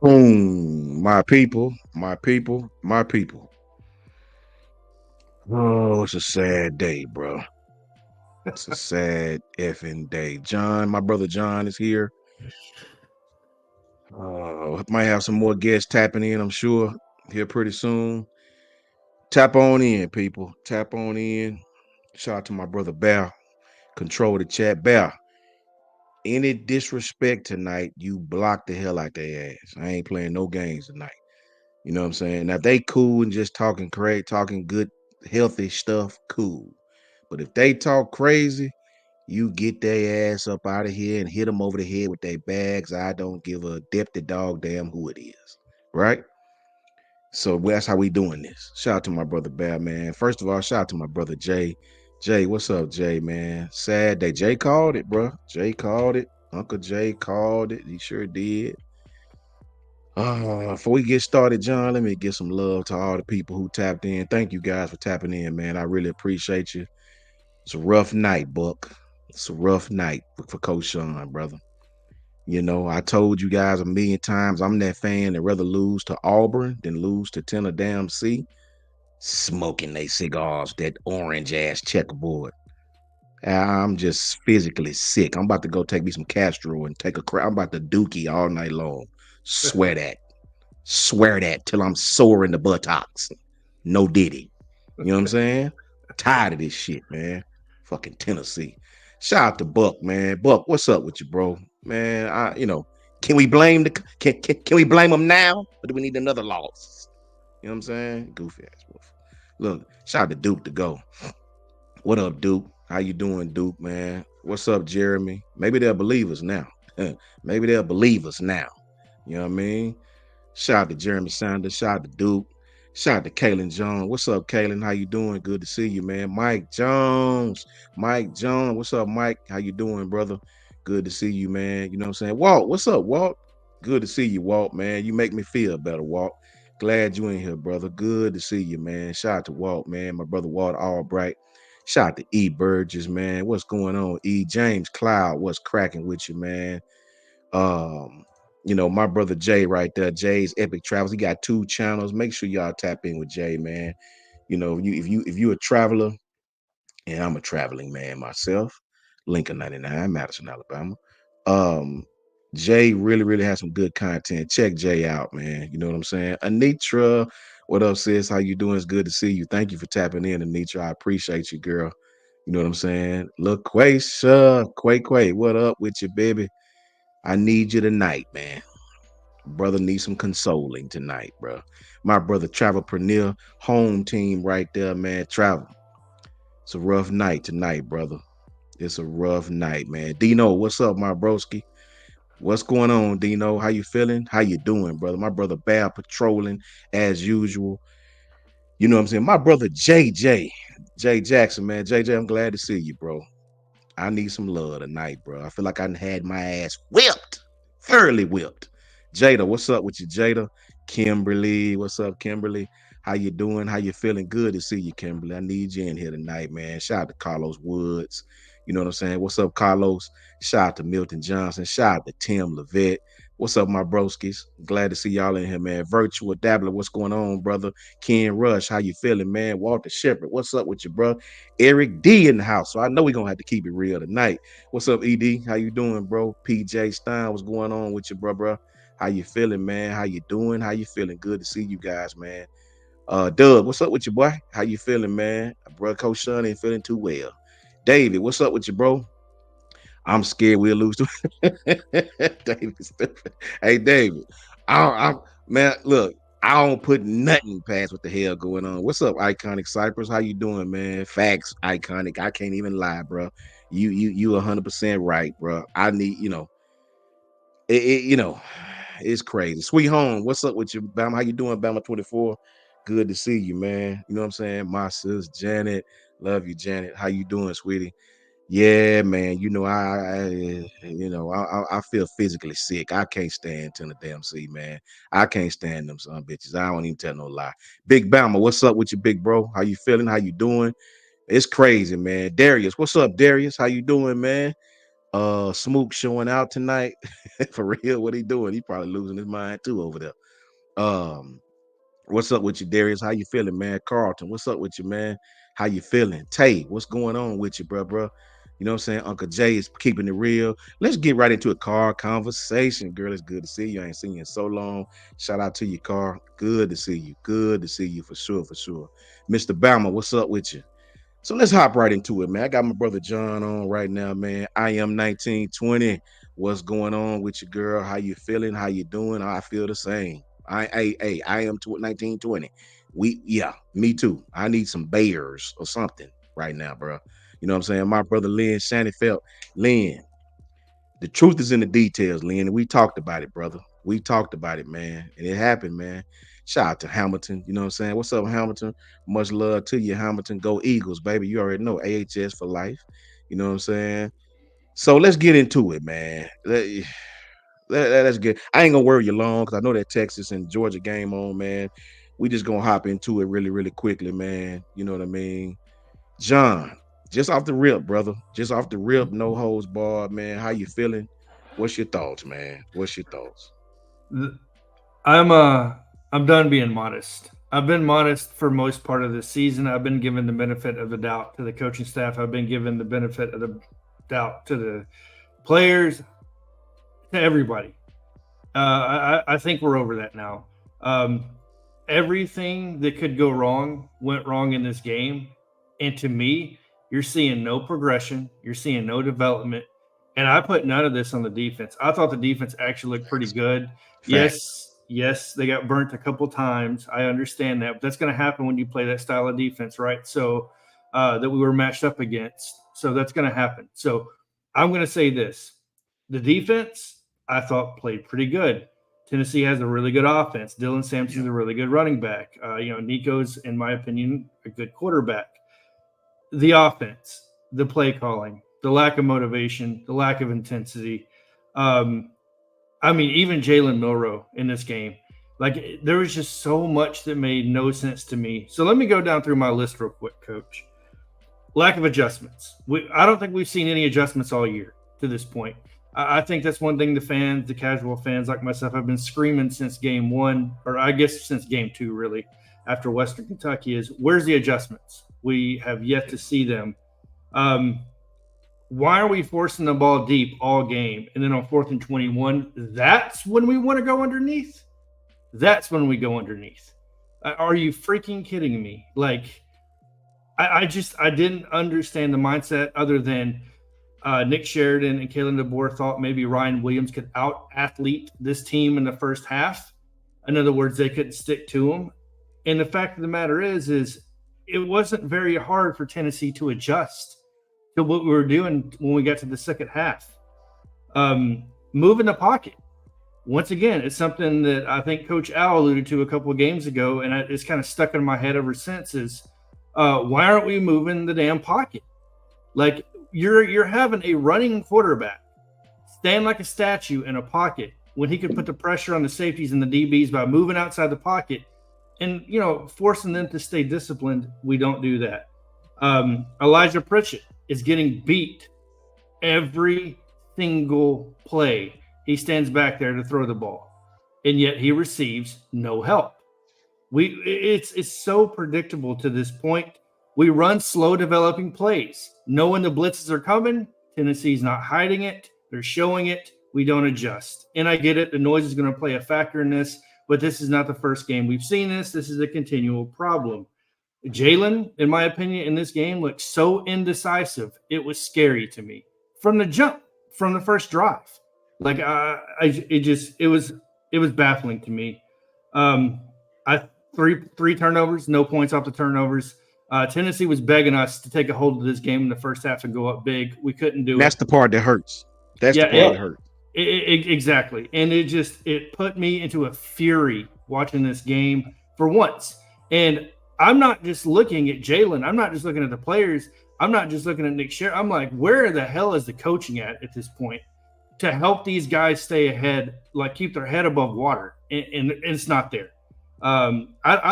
Boom, my people, my people, my people. Oh, it's a sad day, bro. It's a sad effing day. John, my brother John is here. Might have some more guests tapping in, I'm sure, here pretty soon. Tap on in, people. Tap on in. Shout out to my brother Bear. Control the chat. Bear, any disrespect tonight, you block the hell out their ass. I ain't playing no games tonight. You know what I'm saying? Now, if they cool and just talking great, talking good, healthy stuff, cool. But if they talk crazy, you get their ass up out of here and hit them over the head with their bags. I don't give a depth dog damn who it is. Right? So that's how we doing this. Shout out to my brother Bear, man. First of all, shout out to my brother Jay. Jay, what's up, Jay, man? Sad day. Jay called it, bro. Jay called it. Uncle Jay called it. He sure did. Before we get started, John, let me give some love to all the people who tapped in. Thank you guys for tapping in, man. I really appreciate you. It's a rough night, Buck. It's a rough night for Coach Sean, brother. You know, I told you guys a million times I'm that fan that rather lose to Auburn than lose to Tennessee. Smoking they cigars, that orange ass checkerboard. I'm just physically sick. I'm about to go take me some Castro and take a crap. I'm about to dookie all night long. Swear that. Swear that till I'm sore in the buttocks. No diddy. You know what I'm saying? Tired of this shit, man. Fucking Tennessee. Shout out to Buck, man. Buck, what's up with you, bro? Man, can we blame can we blame them now? Or do we need another loss? You know what I'm saying? Goofy ass wolf. Look, shout out to Duke to go. What up, Duke? How you doing, Duke, man? What's up, Jeremy? Maybe they'll believe us now. Maybe they'll believe us now. You know what I mean? Shout out to Jeremy Sanders. Shout out to Duke. Shout out to Kaylin Jones. What's up, Kaylin? How you doing? Good to see you, man. Mike Jones. Mike Jones. What's up, Mike? How you doing, brother? Good to see you, man. You know what I'm saying? Walt, what's up, Walt? Good to see you, Walt, man. You make me feel better, Walt. Glad you in here, brother. Good to see you, man. Shout out to Walt, man. My brother Walt Albright. Shout out to E. Burgess, man. What's going on? E. James Cloud, what's cracking with you, man? Um, my brother Jay right there, Jay's Epic Travels. He got 2 channels. Make sure y'all tap in with Jay, man. You know, if you a traveler, and I'm a traveling man myself, Lincoln 99, Madison, Alabama. Um, Jay really, really has some good content. Check Jay out, man. You know what I'm saying? Anitra, what up, sis? How you doing? It's good to see you. Thank you for tapping in, Anitra. I appreciate you, girl. You know what I'm saying? Look, Quay, what up with you, baby? I need you tonight, man. Brother needs some consoling tonight, bro. My brother Travel Pernil, home team right there, man. Travel. It's a rough night tonight, brother. It's a rough night, man. Dino, what's up, my broski? What's going on, Dino? How you feeling? How you doing, brother? My brother Bab patrolling as usual. You know what I'm saying? My brother Jay Jackson, man. JJ, I'm glad to see you, bro. I need some love tonight, bro. I feel like I had my ass whipped, thoroughly whipped. Jada, what's up with you, Jada? Kimberly, what's up, Kimberly? How you doing? How you feeling? Good to see you, Kimberly. I need you in here tonight, man. Shout out to Carlos Woods. You know what I'm saying? What's up, Carlos? Shout out to Milton Johnson. Shout out to Tim Levette. What's up, my broskies? Glad to see y'all in here, man. Virtual Dabbler, what's going on, brother? Ken Rush, how you feeling, man? Walter Shepard, what's up with you, bro? Eric D in the house. So I know we're gonna have to keep it real tonight. What's up, ED? How you doing, bro? PJ Stein, what's going on with you, bro? How you feeling, man? How you doing? How you feeling? Good to see you guys, man. Doug, what's up with you, boy? How you feeling, man? Bro, Coach Sean ain't feeling too well. David, what's up with you, bro? I'm scared we'll lose to David. Stupid. Hey, David. I'm man, look, I don't put nothing past what the hell going on. What's up, Iconic Cypress? How you doing, man? Facts, Iconic. I can't even lie, bro. You 100% right, bro. I need, it's crazy. Sweet home, what's up with you, Bama? How you doing, Bama 24? Good to see you, man. You know what I'm saying? My sis Janet, love you, Janet. How you doing, sweetie? Yeah, man. I feel physically sick. I can't stand Tennessee, man. I can't stand them son bitches. I don't even tell no lie. Big Bama, what's up with you, big bro? How you feeling? How you doing? It's crazy, man. Darius, what's up, Darius? How you doing, man? Smook showing out tonight. For real, what he doing? He probably losing his mind too over there. Um, what's up with you, Darius? How you feeling, man? Carlton, what's up with you, man? How you feeling? Tay, what's going on with you, bro? You know what I'm saying? Uncle Jay is keeping it real. Let's get right into a car conversation. Girl, it's good to see you. I ain't seen you in so long. Shout out to you, Car. Good to see you. Good to see you for sure, for sure. Mr. Bama, what's up with you? So let's hop right into it, man. I got my brother John on right now, man. I am 1920. What's going on with you, girl? How you feeling? How you doing? I feel the same. I am 1920. Yeah, me too. I need some Bears or something right now, bro. You know what I'm saying? My brother Lynn Shanny felt Lynn. The truth is in the details, Lynn. And we talked about it, brother. We talked about it, man. And it happened, man. Shout out to Hamilton. You know what I'm saying? What's up, Hamilton? Much love to you, Hamilton. Go Eagles, baby. You already know AHS for life. You know what I'm saying? So let's get into it, man. Let's get. I ain't gonna worry you long because I know that Texas and Georgia game on, man. We just gonna hop into it really, really quickly, man. You know what I mean? John, just off the rip, brother. Just off the rip, no holds barred, man. How you feeling? What's your thoughts, man? What's your thoughts? I'm done being modest. I've been modest for most part of this season. I've been given the benefit of the doubt to the coaching staff. I've been given the benefit of the doubt to the players, to everybody. I think we're over that now. Everything that could go wrong went wrong in this game. And to me, you're seeing no progression. You're seeing no development. And I put none of this on the defense. I thought the defense actually looked pretty good. Yes, they got burnt a couple times. I understand that. But that's going to happen when you play that style of defense, right? So that we were matched up against. So that's going to happen. So I'm going to say this. The defense, I thought, played pretty good. Tennessee has a really good offense. Dylan Sampson's a really good running back. Nico's, in my opinion, a good quarterback. The offense, the play calling, the lack of motivation, the lack of intensity. Even Jalen Milroe in this game. Like, there was just so much that made no sense to me. So let me go down through my list real quick, Coach. Lack of adjustments. I don't think we've seen any adjustments all year to this point. I think that's one thing the fans, the casual fans like myself, have been screaming since game one, or I guess since game two, really, after Western Kentucky, is where's the adjustments? We have yet to see them. Why are we forcing the ball deep all game? And then on 4th and 21, that's when we want to go underneath? That's when we go underneath. Are you freaking kidding me? Like, I didn't understand the mindset other than Nick Sheridan and Kalen DeBoer thought maybe Ryan Williams could out-athlete this team in the first half. In other words, they couldn't stick to him. And the fact of the matter is it wasn't very hard for Tennessee to adjust to what we were doing when we got to the second half. Moving the pocket. Once again, it's something that I think Coach Al alluded to a couple of games ago, and it's kind of stuck in my head ever since is why aren't we moving the damn pocket? Like, you're having a running quarterback stand like a statue in a pocket when he could put the pressure on the safeties and the DBs by moving outside the pocket and, forcing them to stay disciplined. We don't do that. Elijah Pritchett is getting beat every single play. He stands back there to throw the ball, and yet he receives no help. It's so predictable to this point. We run slow developing plays. Knowing the blitzes are coming, Tennessee's not hiding it. They're showing it. We don't adjust. And I get it. The noise is going to play a factor in this, but this is not the first game we've seen this. This is a continual problem. Jalen, in my opinion, in this game looked so indecisive. It was scary to me from the jump, from the first drive. Like it was baffling to me. Three turnovers, no points off the turnovers. Tennessee was begging us to take a hold of this game in the first half and go up big. We couldn't do it. That's the part that hurts. That's the part that hurts. Exactly. And it put me into a fury watching this game for once. And I'm not just looking at Jalen. I'm not just looking at the players. I'm not just looking at Nick Sherrill. I'm like, where the hell is the coaching at this point to help these guys stay ahead, like keep their head above water? And it's not there. I'm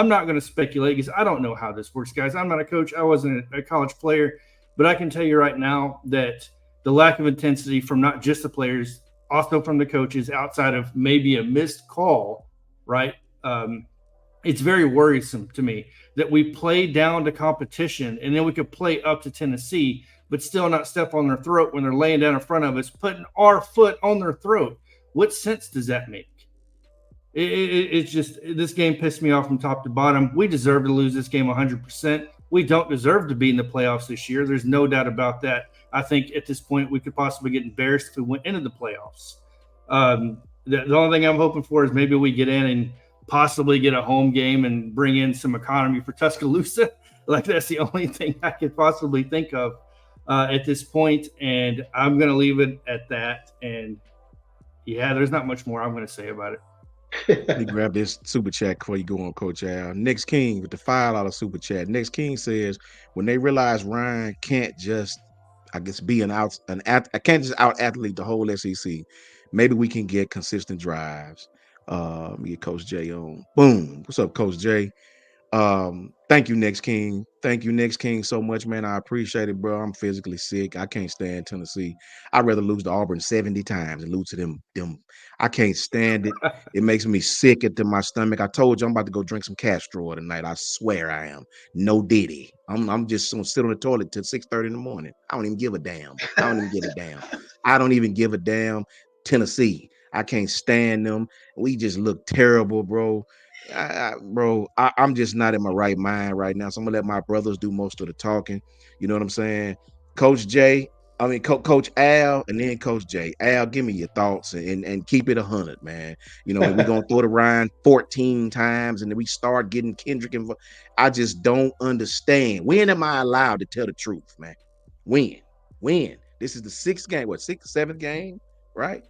not going to speculate because I don't know how this works, guys. I'm not a coach. I wasn't a college player, but I can tell you right now that the lack of intensity from not just the players, also from the coaches, outside of maybe a missed call, right? It's very worrisome to me that we play down to competition and then we could play up to Tennessee, but still not step on their throat when they're laying down in front of us, putting our foot on their throat. What sense does that make? It's just this game pissed me off from top to bottom. We deserve to lose this game 100%. We don't deserve to be in the playoffs this year. There's no doubt about that. I think at this point we could possibly get embarrassed if we went into the playoffs. The only thing I'm hoping for is maybe we get in and possibly get a home game and bring in some economy for Tuscaloosa. Like that's the only thing I could possibly think of at this point. And I'm going to leave it at that. And yeah, there's not much more I'm going to say about it. Let me grab this super chat before you go on, Coach Al. Next King with the $5 super chat. Next King says when they realize Ryan can't just, I guess, be I can't just out athlete the whole SEC. Maybe we can get consistent drives. Get Coach J on. Boom. What's up, Coach J? Thank you, Next King. Thank you, Next King, so much, man. I appreciate it, bro. I'm physically sick. I can't stand Tennessee. I'd rather lose to Auburn 70 times than lose to them. I can't stand it. It makes me sick into my stomach. I told you I'm about to go drink some Castro tonight. I swear I am. No Diddy. I'm just gonna sit on the toilet till 6:30 in the morning. I don't even give a damn. I don't even give a damn. I don't even give a damn. Tennessee. I can't stand them. We just look terrible, bro. I'm just not in my right mind right now. So I'm gonna let my brothers do most of the talking. You know what I'm saying? Coach J, Coach Al, and then Coach J. Al, give me your thoughts and keep it 100, man. You know, we're gonna throw the Ryan 14 times, and then we start getting Kendrick involved. I just don't understand. When am I allowed to tell the truth, man? When? When? This is the sixth game, seventh game, right?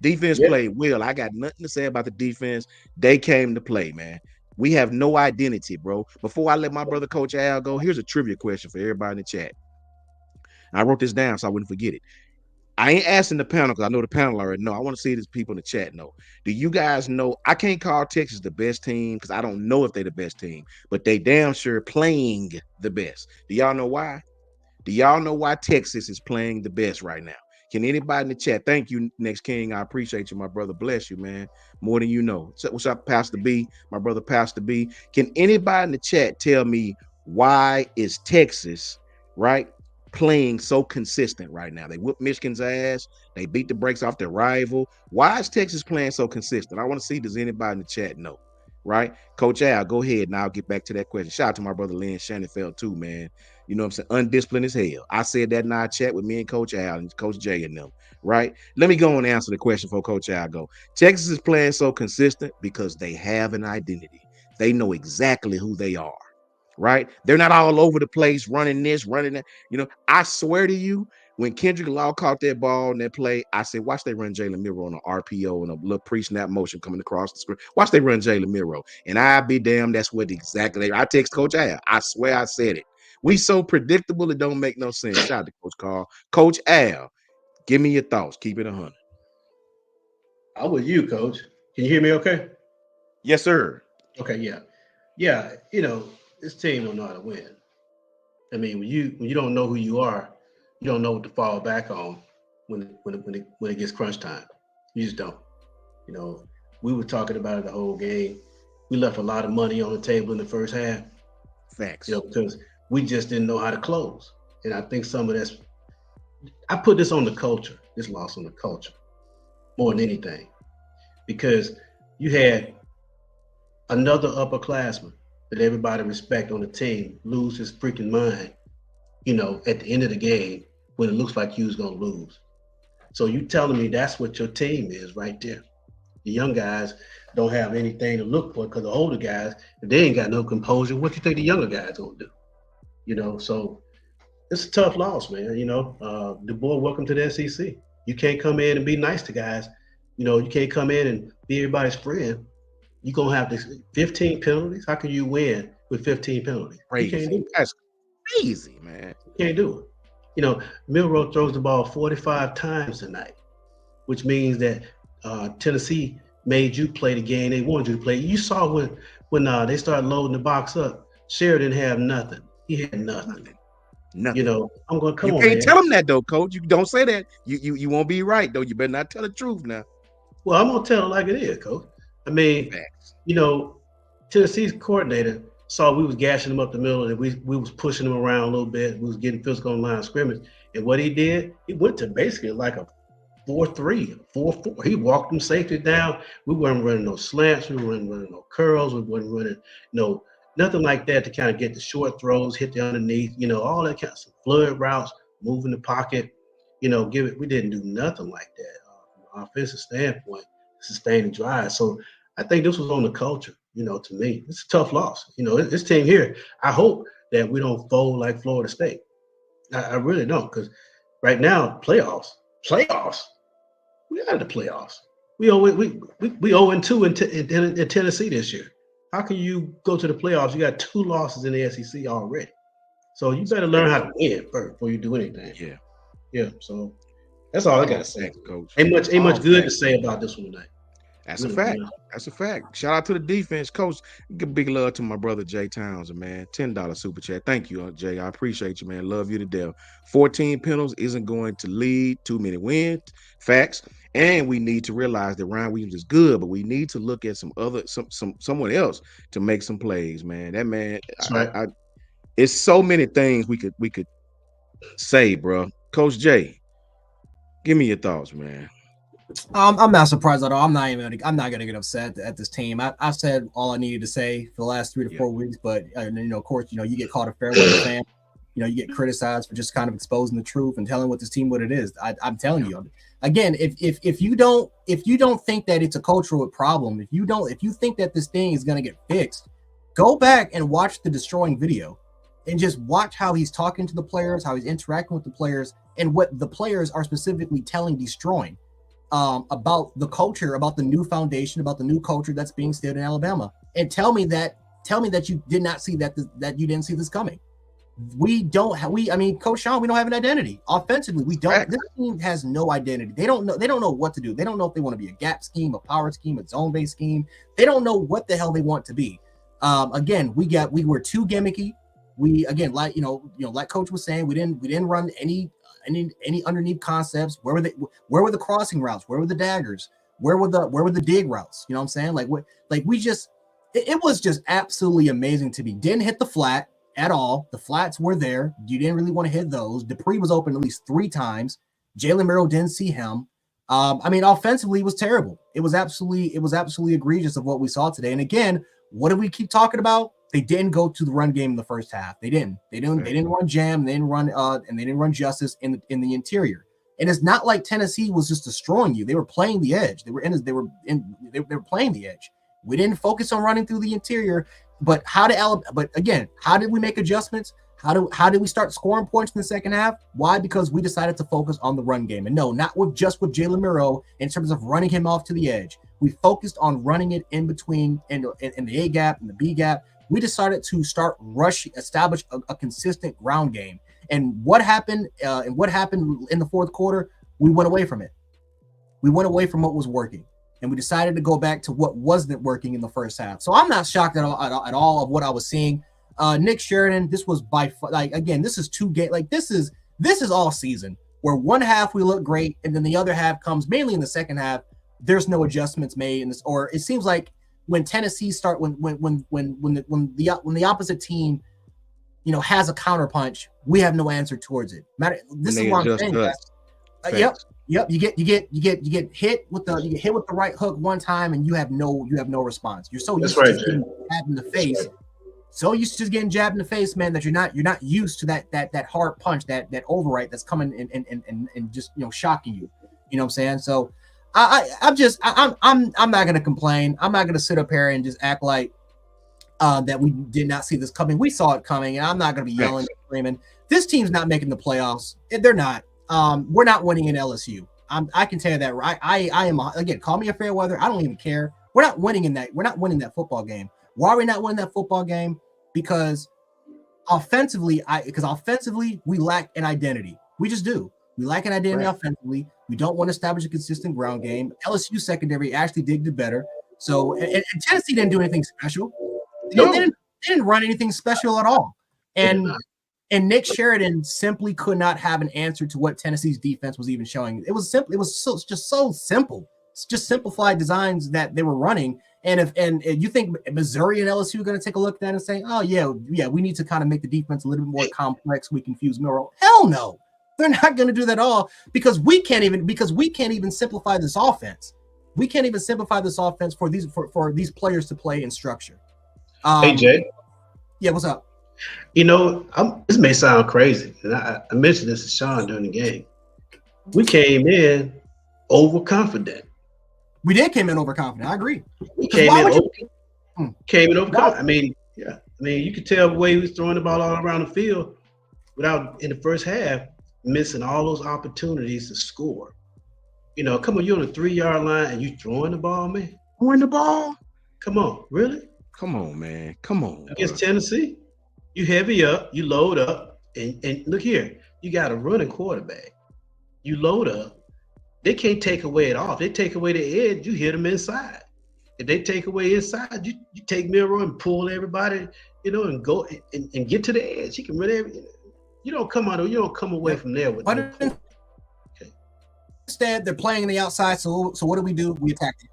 Defense Yeah. played well. I got nothing to say about the defense. They came to play, man. We have no identity, bro. Before I let my brother Coach Al go, here's a trivia question for everybody in the chat. I wrote this down so I wouldn't forget it. I ain't asking the panel because I know the panel already know. I want to see these people in the chat know. Do you guys know? I can't call Texas the best team because I don't know if they're the best team, but they damn sure playing the best. Do y'all know why? Do y'all know why Texas is playing the best right now? Can anybody in the chat? Thank you, Next King. I appreciate you, my brother. Bless you, man. More than you know. So, what's up, Pastor B? My brother, Pastor B. Can anybody in the chat tell me why is Texas, right, playing so consistent right now? They whooped Michigan's ass. They beat the brakes off their rival. Why is Texas playing so consistent? I want to see, does anybody in the chat know? Right? Coach Al, go ahead and I'll get back to that question. Shout out to my brother Lynn Shannonfeld too, man. You know what I'm saying? Undisciplined as hell. I said that in our chat with me and Coach Al and Coach J and them, right? Let me go and answer the question for Coach Al go. Texas is playing so consistent because they have an identity. They know exactly who they are, right? They're not all over the place running this, running that. You know, I swear to you, when Kendrick Law caught that ball in that play, I said, watch they run Jalen Miro on an RPO and a little pre-snap motion coming across the screen. Watch they run Jalen Miro. And I be damned, that's what exactly. I text Coach Al. I swear I said it. We so predictable, it don't make no sense. Shout out to Coach Carl. Coach Al, give me your thoughts. Keep it 100. I'm with you, Coach. Can you hear me okay? Yes, sir. Okay, yeah. Yeah, this team don't know how to win. I mean, when you don't know who you are, you don't know what to fall back on when it gets crunch time. You just don't. You know, we were talking about it the whole game. We left a lot of money on the table in the first half. Facts. Because we just didn't know how to close. And I think some of that's, I put this on the culture, this loss on the culture, more than anything. Because you had another upperclassman that everybody respect on the team lose his freaking mind, at the end of the game when it looks like you was going to lose. So you telling me that's what your team is right there. The young guys don't have anything to look for because the older guys, if they ain't got no composure, what you think the younger guys going to do? So it's a tough loss, man. The boy, welcome to the SEC. You can't come in and be nice to guys. You can't come in and be everybody's friend. You're going to have this 15 penalties. How can you win with 15 penalties? Crazy. You can't do it. That's crazy, man. You can't do it. Milroe throws the ball 45 times tonight, which means that Tennessee made you play the game they wanted you to play. You saw when they started loading the box up, Sherrod didn't have nothing. He had nothing. Nothing. I'm going to You come on, can't man. tell them that though, coach. You don't say that. You won't be right though. You better not tell the truth now. Well, I'm going to tell it like it is, coach. I mean, Facts. Tennessee's coordinator saw we was gashing him up the middle, and we was pushing him around a little bit. We was getting physical on line of scrimmage. And what he did, he went to basically like a 4-3, 4-4. He walked them safety down. We weren't running no slants. We weren't running no curls. We weren't running nothing like that to kind of get the short throws, hit the underneath, all that kind of some flood routes, move in the pocket, give it. We didn't do nothing like that from an offensive standpoint, sustaining drive. So I think this was on the culture, to me. It's a tough loss. This team here, I hope that we don't fold like Florida State. I really don't, because right now, playoffs. We out of the playoffs. We 0-2 in Tennessee this year. How can you go to the playoffs? You got 2 losses in the SEC already. So you better learn how to win first before you do anything. Yeah. Yeah. So that's all I gotta say. Facts, coach. Ain't much good to Facts. say about this one tonight. That's a fact. That's a fact. Shout out to the defense, coach. Give big love to my brother Jay Townsend, man. $10 super chat. Thank you, Jay. I appreciate you, man. Love you to death. 14 penalties isn't going to lead too many wins. Facts. And we need to realize that Ryan Williams is good, but we need to look at someone else to make some plays, man. That man, That's right. it's so many things we could say, bro. Coach Jay, give me your thoughts, man. I'm not surprised at all. I'm not gonna get upset at this team. I've said all I needed to say for the last 3 to 4 weeks, but of course, you get called a fair weather fan. You get criticized for just kind of exposing the truth and telling what this team what it is. I'm telling you again, if you don't think that it's a cultural problem, if you think that this thing is gonna get fixed, go back and watch the destroying video, and just watch how he's talking to the players, how he's interacting with the players, and what the players are specifically telling destroying. About the culture, about the new foundation, about the new culture that's being instilled in Alabama, and tell me that you did not see that you didn't see this coming. Coach Sean, we don't have an identity offensively. We don't. This team has no identity. They don't know what to do. They don't know if they want to be a gap scheme, a power scheme, a zone based scheme. They don't know what the hell they want to be. Again, we were too gimmicky. We again, like Coach was saying, we didn't run any underneath concepts. Where were the crossing routes? Where were the daggers? Where were the dig routes? You know what I'm saying? It was just absolutely amazing to me. Didn't hit the flat at all. The flats were there. You didn't really want to hit those. Dupree was open at least 3 times. Jalen Merrill didn't see him. Offensively, it was terrible. It was absolutely egregious of what we saw today. And again, what did we keep talking about? They didn't go to the run game in the first half. They didn't run jam. They didn't run justice in the interior. And it's not like Tennessee was just destroying you. They were playing the edge. They were playing the edge. We didn't focus on running through the interior. But how did we make adjustments? How did we start scoring points in the second half? Why? Because we decided to focus on the run game. And no, not just with Jalen Murrow in terms of running him off to the edge. We focused on running it in between in the A gap and the B gap. We decided to establish a consistent ground game. And what happened in the fourth quarter? We went away from it. We went away from what was working, and we decided to go back to what wasn't working in the first half. So I'm not shocked at all of what I was seeing. Nick Sheridan, this was this is 2 games. This is all season where one half we look great, and then the other half comes mainly in the second half. There's no adjustments made in this, or it seems like when Tennessee when the opposite team, has a counter punch, we have no answer towards it. This is what I'm saying. Yep. You get hit with the right hook one time, and you have no response. You're so used to getting jabbed in the face. So used to just getting jabbed in the face, man, that you're not used to that hard punch, that overwrite that's coming and just shocking you. You know what I'm saying? So I'm not gonna complain. I'm not gonna sit up here and just act like that we did not see this coming. We saw it coming, and I'm not gonna be yelling and screaming. This team's not making the playoffs. They're not. We're not winning in LSU. I can tell you that. Right? I am again. Call me a fair weather. I don't even care. We're not winning in that. We're not winning that football game. Why are we not winning that football game? Because offensively, we lack an identity. We just do. We lack an identity offensively. We don't want to establish a consistent ground game. LSU secondary actually did better. So, and Tennessee didn't do anything special. They didn't run anything special at all. And And Nick Sheridan simply could not have an answer to what Tennessee's defense was even showing. It was simple. It was just so simple. It's just simplified designs that they were running. And if you think Missouri and LSU are going to take a look at that and say, oh yeah, we need to kind of make the defense a little bit more complex. We confuse Milroe. Hell no, they're not going to do that at all because we can't even simplify this offense. We can't even simplify this offense for these players to play in structure. Hey Jay. Yeah, what's up? You know, this may sound crazy, and I mentioned this to Sean during the game. We came in overconfident. We did came in overconfident. I agree. We came in overconfident. I mean, you could tell the way he was throwing the ball all around the field without in the first half missing all those opportunities to score. You know, come on, you're on the 3-yard line and you throwing the ball, man. Throwing the ball? Come on, really? Come on, man. Come on. Against Tennessee, you heavy up, you load up, and look here, you got a running quarterback. You load up. They can't take away it off. They take away the edge, you hit them inside. If they take away inside, you take Milroe and pull everybody, and go and get to the edge. He can run everything. You don't come away from there with no pull. Okay. Instead, they're playing on the outside. So what do? We attack them.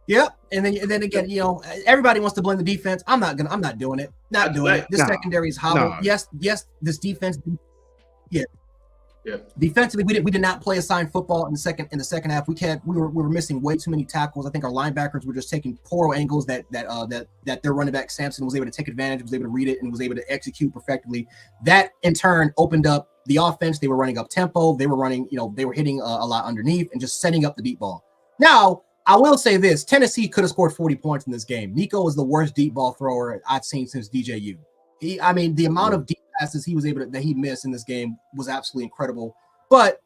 Yep. And then again, everybody wants to blame the defense. I'm not doing it. Not doing it. This secondary is hobbled. Yes, this defense. Yeah. Yeah. Defensively, we did not play assigned football in the second half. We were missing way too many tackles. I think our linebackers were just taking poor angles that their running back Sampson was able to take advantage, was able to read it, and was able to execute perfectly. That in turn opened up the offense. They were running up tempo. They were running, they were hitting a lot underneath and just setting up the deep ball. Now, I will say this: Tennessee could have scored 40 points in this game. Nico was the worst deep ball thrower I've seen since DJU. The amount of deep passes that he missed in this game was absolutely incredible. But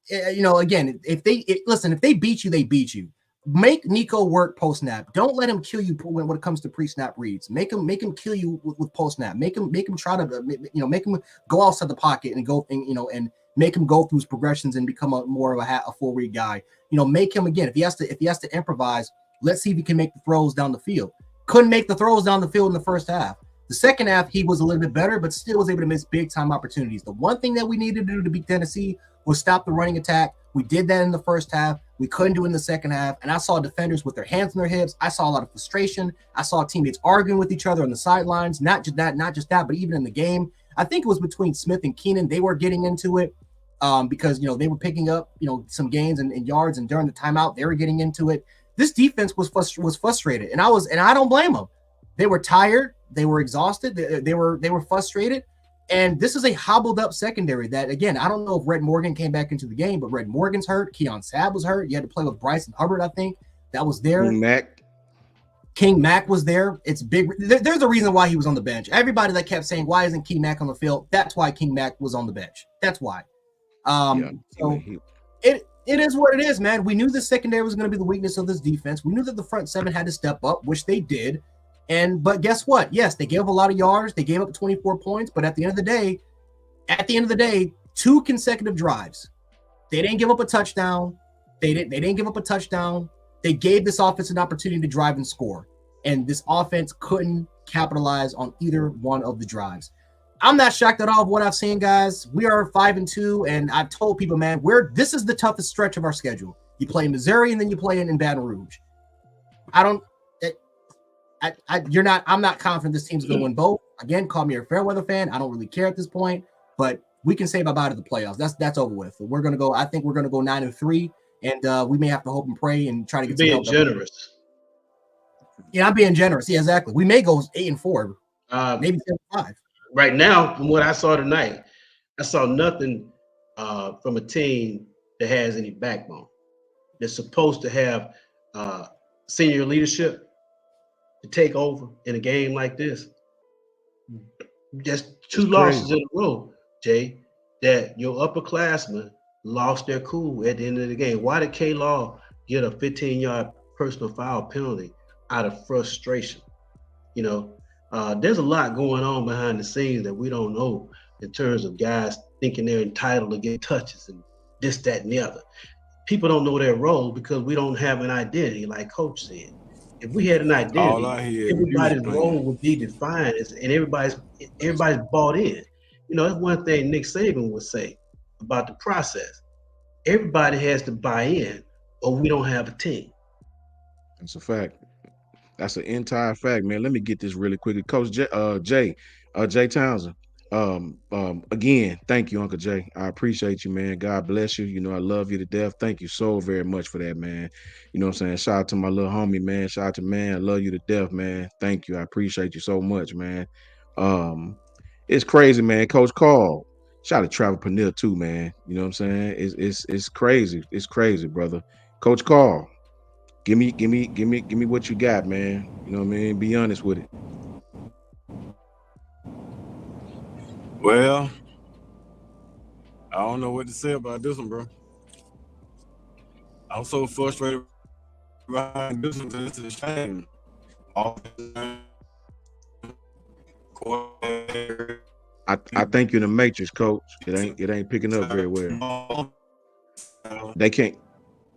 again, if they beat you, they beat you. Make Nico work post snap. Don't let him kill you when it comes to pre snap reads. Make him kill you with post snap. Make him try to make him go outside the pocket and go and make him go through his progressions and become more of a full read guy. Make him again if he has to improvise. Let's see if he can make the throws down the field. Couldn't make the throws down the field in the first half. The second half, he was a little bit better, but still was able to miss big-time opportunities. The one thing that we needed to do to beat Tennessee was stop the running attack. We did that in the first half. We couldn't do it in the second half. And I saw defenders with their hands on their hips. I saw a lot of frustration. I saw teammates arguing with each other on the sidelines. Not just that, but even in the game. I think it was between Smith and Keenan. They were getting into it because, they were picking up, some gains and yards. And during the timeout, they were getting into it. This defense was frustrated. And I don't blame them. They were tired. They were exhausted. They were frustrated. And this is a hobbled up secondary that, again, I don't know if Red Morgan came back into the game, but Red Morgan's hurt. Keon Sabb was hurt. You had to play with Bryson Hubbard, I think. That was there. King Mack was there. It's big. There's a reason why he was on the bench. Everybody that kept saying, why isn't King Mack on the field? That's why King Mack was on the bench. That's why. It is what it is, man. We knew the secondary was going to be the weakness of this defense. We knew that the front seven had to step up, which they did. But guess what? Yes, they gave up a lot of yards. They gave up 24 points. But at the end of the day, 2 consecutive drives. They didn't give up a touchdown. They didn't give up a touchdown. They gave this offense an opportunity to drive and score. And this offense couldn't capitalize on either one of the drives. I'm not shocked at all of what I've seen, guys. We are 5-2, and I've told people, man, this is the toughest stretch of our schedule. You play Missouri, and then you play in Baton Rouge. I'm not confident this team's going to win both. Again, call me a fair weather fan. I don't really care at this point, but we can say bye-bye to the playoffs. That's over with. I think we're going to go 9-3, and we may have to hope and pray and try to get being generous. Yeah, I'm being generous. Yeah, exactly. We may go 8-4, maybe 7-5. Right now, from what I saw tonight, I saw nothing from a team that has any backbone. They're supposed to have senior leadership to take over in a game like this. Just 2 losses in a row, Jay, that your upperclassmen lost their cool at the end of the game. Why did K-Law get a 15-yard personal foul penalty out of frustration? There's a lot going on behind the scenes that we don't know in terms of guys thinking they're entitled to get touches and this, that, and the other. People don't know their role because we don't have an identity, like Coach said. If we had an All identity, I hear is everybody's music role playing. would be defined, and everybody's bought in. That's one thing Nick Saban would say about the process. Everybody has to buy in, or we don't have a team. That's a fact. That's an entire fact, man. Let me get this really quickly. Coach Jay Townsend. Again, thank you, Uncle Jay. I appreciate you, man. God bless you. I love you to death. Thank you so very much for that, man. You know what I'm saying? Shout out to my little homie, man. Shout out to man. I love you to death, man. Thank you. I appreciate you so much, man. Um, it's crazy, man. Coach Carl. Shout out to Travel Panil too, man. You know what I'm saying? It's crazy. It's crazy, brother. Coach Carl. Give me what you got, man. You know what I mean? Be honest with it. Well, I don't know what to say about this one, bro. I'm so frustrated behind this one. This is a shame. I think you're in the matrix, coach. It ain't picking up very well. They can't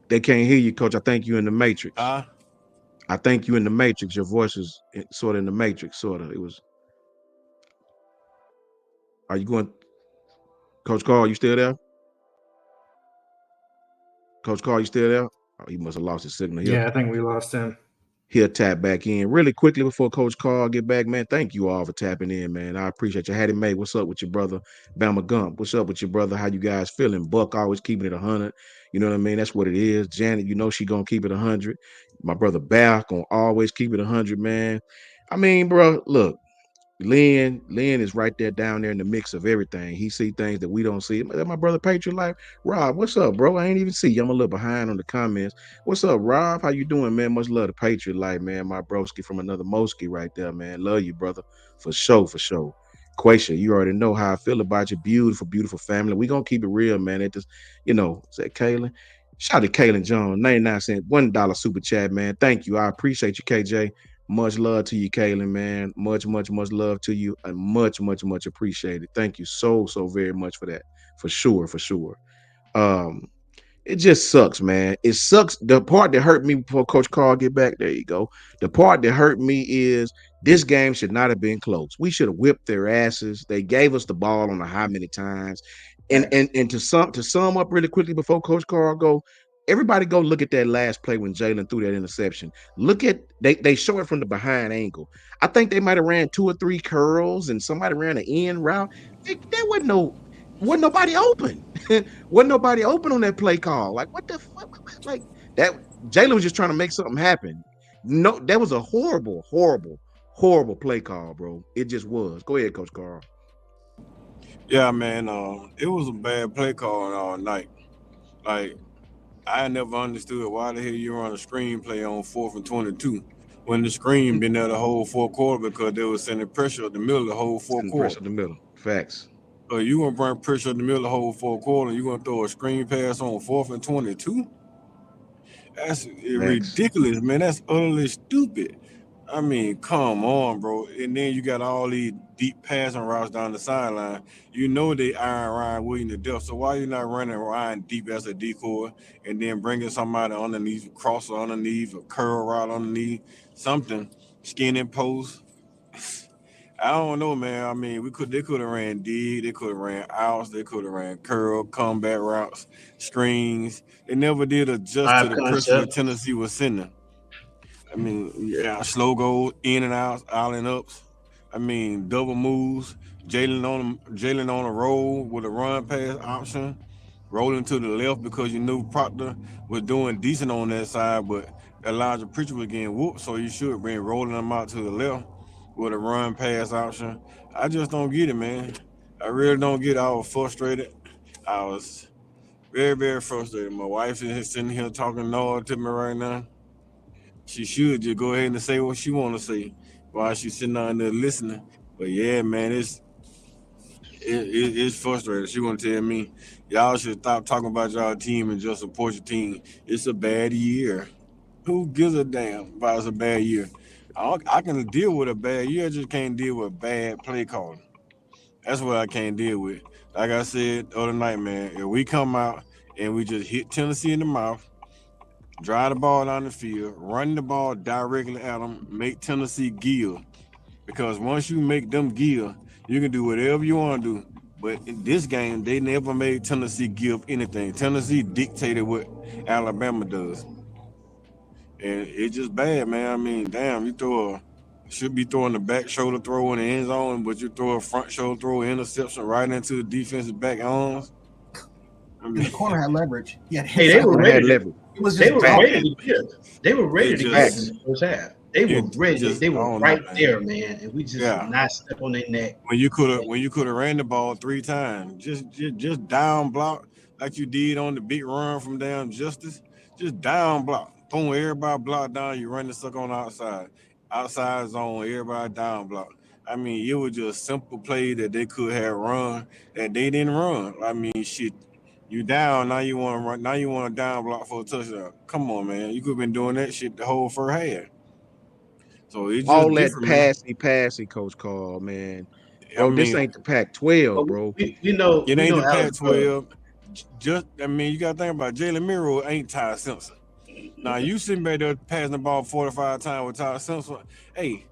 they can't hear you, coach. I think you're in the matrix. Huh? I think you in the matrix. Your voice is sort of in the matrix, sort of. It was. Are you going, Coach Carl? You still there? Coach Carl, you still there? Oh, he must have lost his signal here. Yeah, I think we lost him. He'll tap back in really quickly before Coach Carl get back, man. Thank you all for tapping in, man. I appreciate you. Hattie May, what's up with your brother? Bama Gump, what's up with your brother? How you guys feeling? Buck always keeping it 100. You know what I mean? That's what it is. Janet, she gonna keep it 100. My brother Bath gonna always keep it 100, man. I mean, bro, look. Lynn is right there down there in the mix of everything. He see things that we don't see. My brother Patriot Life. Rob, what's up, bro? I ain't even see you. I'm a little behind on the comments. What's up, Rob? How you doing, man? Much love to Patriot Life, man. My broski from another Moski right there, man. Love you, brother. For sure, for sure. Quasha, you already know how I feel about your beautiful, beautiful family. We gonna keep it real, man. It just, say Kaylin. Shout out to Kaylin Jones, 99 cent, $1 super chat, man. Thank you. I appreciate you, KJ. Much love to you, Kaylin, man. Much, much, much love to you, and much, much, much appreciated. Thank you so, so very much for that. For sure, for sure. Um, it just sucks, man. It sucks. The part that hurt me before Coach Carl get back, there you go. The part that hurt me is this game should not have been close. We should have whipped their asses. They gave us the ball on a how many times. And to sum up really quickly before Coach Carl go, everybody go look at that last play when Jalen threw that interception. Look at they show it from the behind angle. I think they might have ran 2 or 3 curls and somebody ran an end route. There wasn't nobody open. Wasn't nobody open on that play call. Like what the fuck? Like that Jalen was just trying to make something happen. No, that was a horrible, horrible, horrible play call, bro. It just was. Go ahead, Coach Carl. Yeah, man. It was a bad play call all night. Like I never understood why the hell you run a screenplay on 4th and 22 when the screen been there the whole fourth quarter because they was sending pressure at the middle of the whole fourth Sending pressure quarter. in the middle. Facts. So you gonna bring pressure in the middle of the whole fourth quarter and you gonna throw a screen pass on 4th and 22? That's Facts. ridiculous, man. That's utterly stupid. I mean, come on, bro. And then you got all these deep passing routes down the sideline. You know they iron Ryan Williams to death. So why you not running Ryan deep as a decoy and then bringing somebody underneath, crosser underneath, a curl route underneath, something, skinning post? I don't know, man. I mean, they could have ran D, they could have ran outs, they could have ran curl, combat routes, screens. They never did adjust to Five the pressure that concept. Tennessee was sending. I mean, yeah, slow goals, in and outs, out and ups. I mean, double moves. Jalen on a roll with a run pass option, rolling to the left because you knew Proctor was doing decent on that side, but Elijah Pritchard was getting whooped, so you should have been rolling them out to the left with a run pass option. I just don't get it, man. I really don't get it. I was frustrated. I was very, very frustrated. My wife is sitting here talking noise to me right now. She should just go ahead and say what she want to say while she's sitting down there listening. But yeah, man, it's frustrating. She want to tell me y'all should stop talking about y'all team and just support your team. It's a bad year. Who gives a damn about it's a bad year? I can deal with a bad year. I just can't deal with bad play calling. That's what I can't deal with. Like I said the other night, man, if we come out and we just hit Tennessee in the mouth, drive the ball down the field, run the ball directly at them, make Tennessee give. Because once you make them give, you can do whatever you want to do. But in this game, they never made Tennessee give anything. Tennessee dictated what Alabama does. And it's just bad, man. I mean, damn, should be throwing the back shoulder throw in the end zone, but you throw a front shoulder throw interception right into the defensive back arms. I And the mean, corner had leverage. Yeah, Hey, they were ready. leverage. It was They just were tough. ready to give. They were ready to give in the first half. They were ready. They were right there, man. And we just not step on their neck. when you could have ran the ball 3 times, just down block like you did on the big run from down Justice, just down block, boom, everybody block down. You run the sucker on the outside zone, everybody down block. I mean, it was just simple play that they could have run that they didn't run. I mean, shit, you down now. You want to run now. You want to down block for a touchdown. Come on, man. You could have been doing that shit the whole first half. So it's just All that different, passy, Coach Carl, man. man. Bro, I this mean, ain't the Pac-12, bro. We know it we ain't know the Alex Pac-12. I mean, you got to think about it. Jalen Miro ain't Ty Simpson. Now, you sitting back there passing the ball 45 times with Ty Simpson. Hey,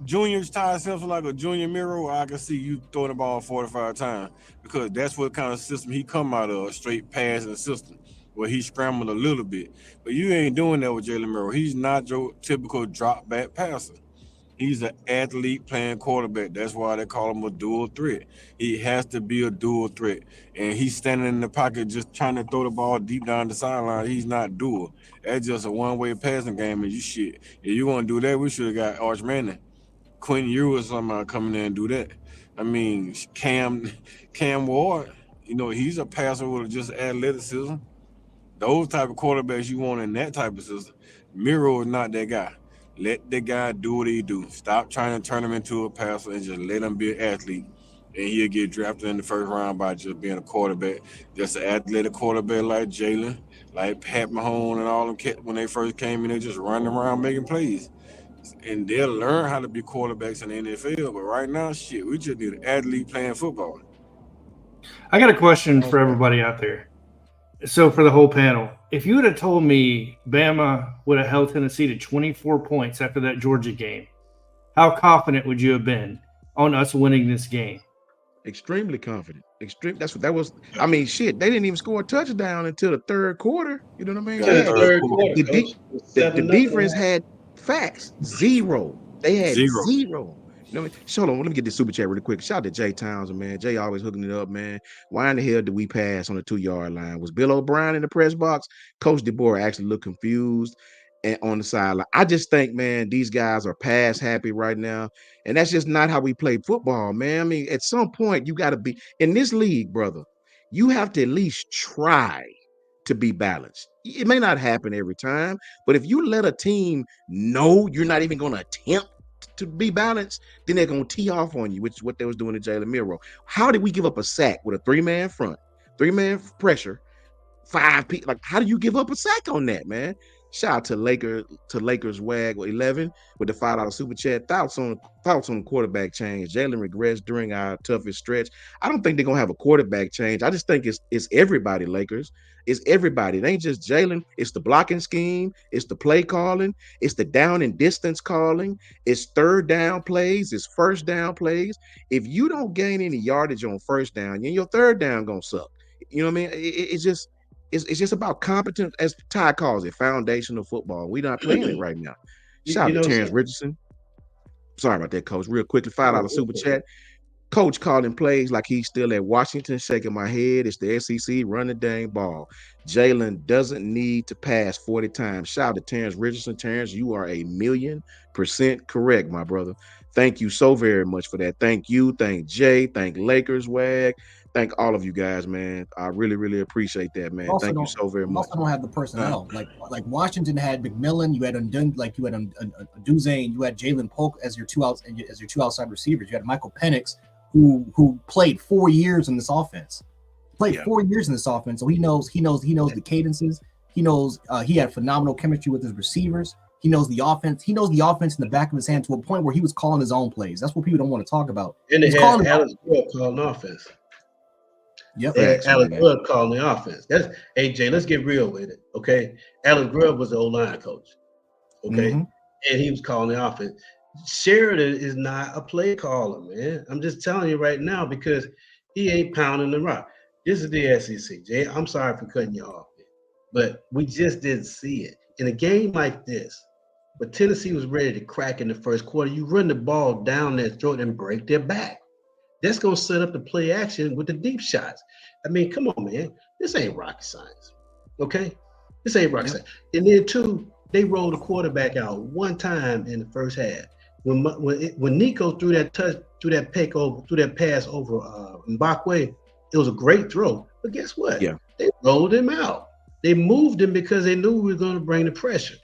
junior Ty Simpson like a junior Miro, I can see you throwing the ball 45 times because that's what kind of system he come out of, a straight passing system where he scrambled a little bit. But you ain't doing that with Jalen Miro. He's not your typical drop back passer. He's an athlete playing quarterback. That's why they call him a dual threat. He has to be a dual threat. And he's standing in the pocket just trying to throw the ball deep down the sideline. He's not dual. That's just a one-way passing game, and you shit. If you want to do that, we should have got Arch Manning, Quentin Ewers, somebody coming in and do that. I mean, Cam Ward, he's a passer with just athleticism. Those type of quarterbacks you want in that type of system. Miro is not that guy. Let the guy do what he do. Stop trying to turn him into a passer and just let him be an athlete. And he'll get drafted in the first round by just being a quarterback. Just an athletic quarterback like Jalen, like Pat Mahomes and all them kids when they first came in, they just running around making plays. And they'll learn how to be quarterbacks in the NFL. But right now, shit, we just need an athlete playing football. I got a question for everybody out there. So for the whole panel, if you would have told me Bama would have held Tennessee to 24 points after that Georgia game, how confident would you have been on us winning this game? Extremely confident. That was. I mean, shit. They didn't even score a touchdown until the third quarter. You know what I mean? Yeah, third quarter, The defense had facts. Zero. They had zero. You know what I mean? Hold on, let me get this super chat really quick. Shout out to Jay Townsend, man. Jay always hooking it up, man. Why in the hell did we pass on the 2-yard line? Was Bill O'Brien in the press box? Coach DeBoer actually looked confused and on the sideline. I just think, man, these guys are pass happy right now. And that's just not how we play football, man. I mean, at some point, you got to be in this league, brother. You have to at least try to be balanced. It may not happen every time, but if you let a team know you're not even going to attempt to be balanced, then they're going to tee off on you, which is what they was doing to Jalen Miro. How did we give up a sack with a 3-man front, 3-man pressure, 5 people? Like, how do you give up a sack on that, man? Shout out to Lakers Wag 11 with the $5 super chat. Thoughts on the quarterback change. Jalen regrets during our toughest stretch. I don't think they're gonna have a quarterback change. I just think it's everybody, Lakers. It's everybody. It ain't just Jalen. It's the blocking scheme. It's the play calling. It's the down and distance calling. It's third down plays. It's first down plays. If you don't gain any yardage on first down, then your third down gonna suck. You know what I mean? It's just about competence, as Ty calls it, foundational football. We're not playing it right now. Shout out to Terrence Richardson. Sorry about that, Coach. Real quickly, $5 super chat. Coach calling plays like he's still at Washington, shaking my head. It's the SEC, run the dang ball. Jalen doesn't need to pass 40 times. Shout out to Terrence Richardson. Terrence, you are 1,000,000% correct, my brother. Thank you so very much for that. Thank you. Thank Jay. Thank Lakers Wag. Thank all of you guys, man. I really, really appreciate that, man. Thank you so very much. Also don't have the personnel. Like Washington had McMillan, you had Aduzane, you had Jalen Polk as your two outside receivers. You had Michael Penix, who played 4 years in this offense. 4 years in this offense, so he knows the cadences. He knows he had phenomenal chemistry with his receivers. He knows the offense. He knows the offense in the back of his hand to a point where he was calling his own plays. That's what people don't want to talk about. And they had Alex calling offense. Yep. And Facts, Alex man. Grubb calling the offense. That's AJ. Let's get real with it, okay? Alex Grubb was the O-line coach, okay, Mm-hmm. and he was calling the offense. Sheridan is not a play caller, man. I'm just telling you right now because he ain't pounding the rock. This is the SEC, Jay. I'm sorry for cutting you off, man, but we just didn't see it in a game like this. But Tennessee was ready to crack in the first quarter. You run the ball down their throat and break their back. That's going to set up the play action with the deep shots. I mean, come on, man. This ain't rocket science. Okay? This ain't rocket science. And then, two, they rolled the quarterback out one time in the first half. When Nico threw that pass over Mbakwe, it was a great throw. But guess what? Yeah. They rolled him out. They moved him because they knew we were going to bring the pressure.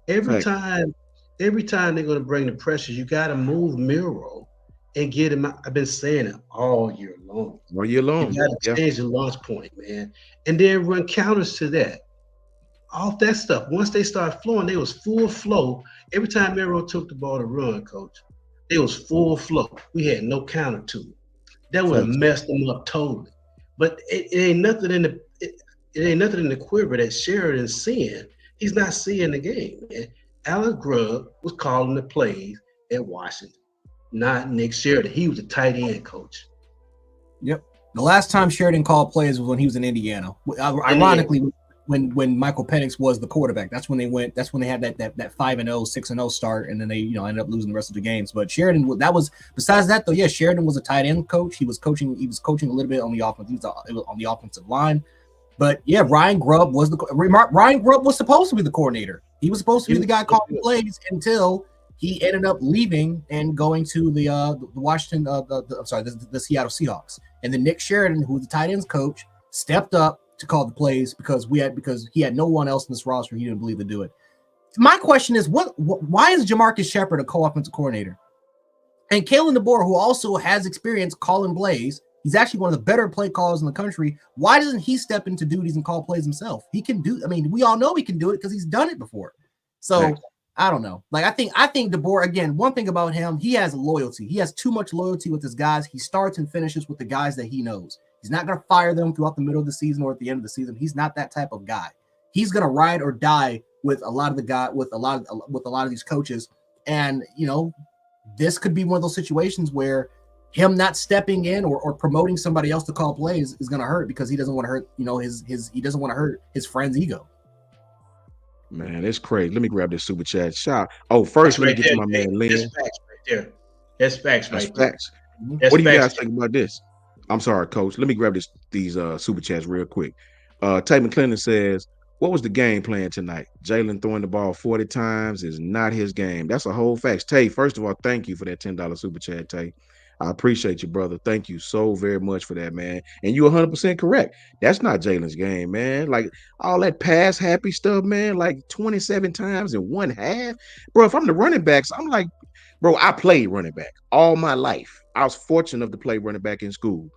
Every Facts. time they're going to bring the pressure, you got to move Miro and get him out. I've been saying it all year long. All year You long. got to Yeah. change the launch point, man, and then run counters to that. Off that stuff. Once they started flowing, they was full flow. Every time Miro took the ball to run, coach, they was full flow. We had no counter to it. That would have Facts. messed them up totally. But it ain't nothing in the it ain't nothing in the quiver that Sheridan's seeing. He's not seeing the game, man. Alan Grubb was calling the plays at Washington, not Nick Sheridan. He was a tight end coach. Yep. The last time Sheridan called plays was when he was in Indiana. Ironically, when Michael Penix was the quarterback, that's when they went. That's when they had that 5-0, 6-0 start, and then they ended up losing the rest of the games. But Sheridan, that was besides that though. Yeah, Sheridan was a tight end coach. He was coaching. He was coaching a little bit on the offense. He was on the offensive line. But yeah, Ryan Grubb was supposed to be the coordinator. He was supposed to be the guy calling plays until he ended up leaving and going to the Washington, the Seattle Seahawks. And then Nick Sheridan, who was the tight ends coach, stepped up to call the plays because he had no one else in this roster he didn't believe to do it. My question is, why is Jamarcus Shepard a co-offensive coordinator? And Kalen DeBoer, who also has experience calling plays, he's actually one of the better play callers in the country. Why doesn't he step into duties and call plays himself? He can do. I mean, we all know he can do it because he's done it before. So Thanks. I don't know. Like I think DeBoer, again, one thing about him, he has loyalty. He has too much loyalty with his guys. He starts and finishes with the guys that he knows. He's not going to fire them throughout the middle of the season or at the end of the season. He's not that type of guy. He's going to ride or die with a lot of these coaches. And this could be one of those situations where him not stepping in or promoting somebody else to call plays is going to hurt because he doesn't want to hurt, he doesn't want to hurt his friend's ego. Man, it's crazy. Let me grab this super chat. First, let me get to my man Lynn. That's facts right there. That's facts That's right there. facts. That's What do you facts. guys think about this? I'm sorry, Coach. Let me grab these super chats real quick. Tay McClendon says, what was the game plan tonight? Jalen throwing the ball 40 times is not his game. That's a whole fact. Tay, first of all, thank you for that $10 super chat, Tay. I appreciate you, brother. Thank you so very much for that, man. And you're 100% correct. That's not Jalen's game, man. Like all that pass happy stuff, man, like 27 times in one half. Bro, if I'm the running backs, I'm like, bro, I played running back all my life. I was fortunate enough to play running back in school.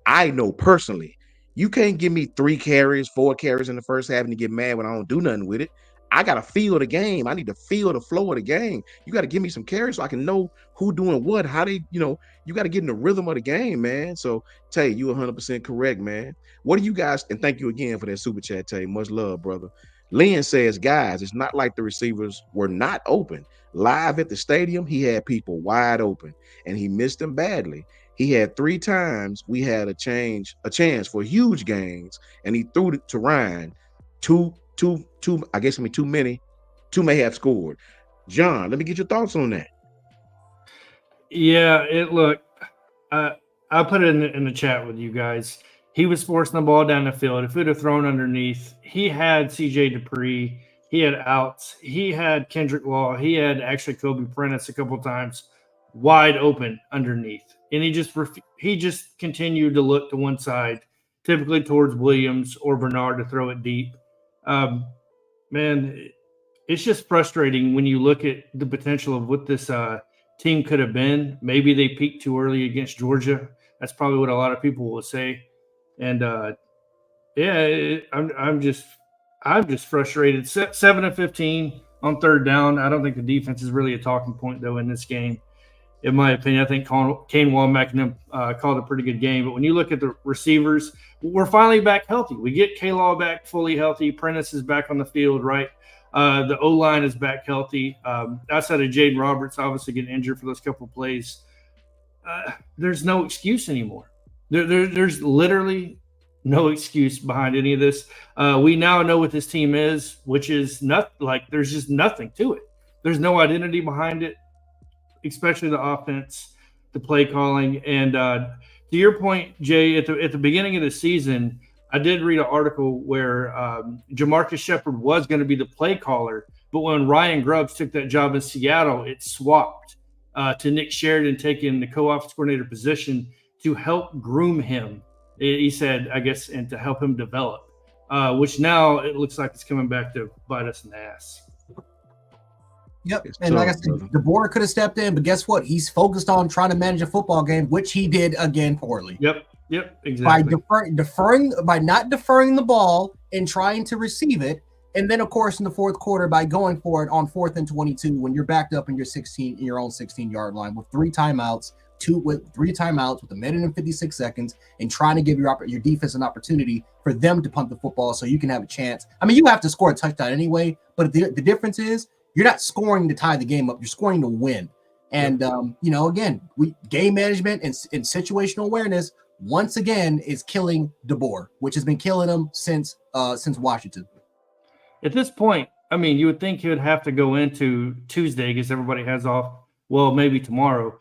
I know personally, you can't give me 3 carries, 4 carries in the first half and you get mad when I don't do nothing with it. I got to feel the game. I need to feel the flow of the game. You got to give me some carries so I can know who doing what, how they, you got to get in the rhythm of the game, man. So, Tay, you 100% correct, man. What do you guys, and thank you again for that super chat, Tay. Much love, brother. Lynn says, guys, it's not like the receivers were not open. Live at the stadium, he had people wide open, and he missed them badly. He had 3 times we had a chance for huge gains, and he threw it to Ryan. Too many. 2 may have scored. John, let me get your thoughts on that. Yeah, I put it in the chat with you guys. He was forcing the ball down the field. If it had thrown underneath, he had CJ Dupree, he had outs, he had Kendrick Law, he had actually Kobe Prentice a couple times wide open underneath. And he just continued to look to one side, typically towards Williams or Bernard to throw it deep. Man, it's just frustrating when you look at the potential of what this team could have been. Maybe they peaked too early against Georgia. That's probably what a lot of people will say. And I'm just frustrated. 7 of 15 on third down. I don't think the defense is really a talking point though in this game. in my opinion. I think Kane Womack and them called a pretty good game. But when you look at the receivers, we're finally back healthy. We get K-Law back fully healthy. Prentice is back on the field, right? The O-line is back healthy. Outside of Jaden Roberts, obviously getting injured for those couple of plays, there's no excuse anymore. There's literally no excuse behind any of this. We now know what this team is, which is not like there's just nothing to it. There's no identity behind it, especially the offense, the play calling. And to your point, Jay, at the beginning of the season, I did read an article where Jamarcus Shepard was going to be the play caller, but when Ryan Grubbs took that job in Seattle, it swapped to Nick Sheridan taking the co-office coordinator position to help groom him. He said, I guess, and to help him develop, which now it looks like it's coming back to bite us in the ass. Yep. And like I said, DeBoer could have stepped in, but guess what? He's focused on trying to manage a football game, which he did again poorly. Yep, exactly. By not deferring the ball and trying to receive it. And then, of course, in the fourth quarter, by going for it on 4th and 22, when you're backed up in your own 16-yard line with three timeouts with a minute and 56 seconds, and trying to give your defense an opportunity for them to punt the football so you can have a chance. I mean, you have to score a touchdown anyway, but the difference is you're not scoring to tie the game up. You're scoring to win. And, again, game management and situational awareness, once again, is killing DeBoer, which has been killing him since Washington. At this point, I mean, you would think he would have to go into Tuesday because everybody has off, well, maybe tomorrow,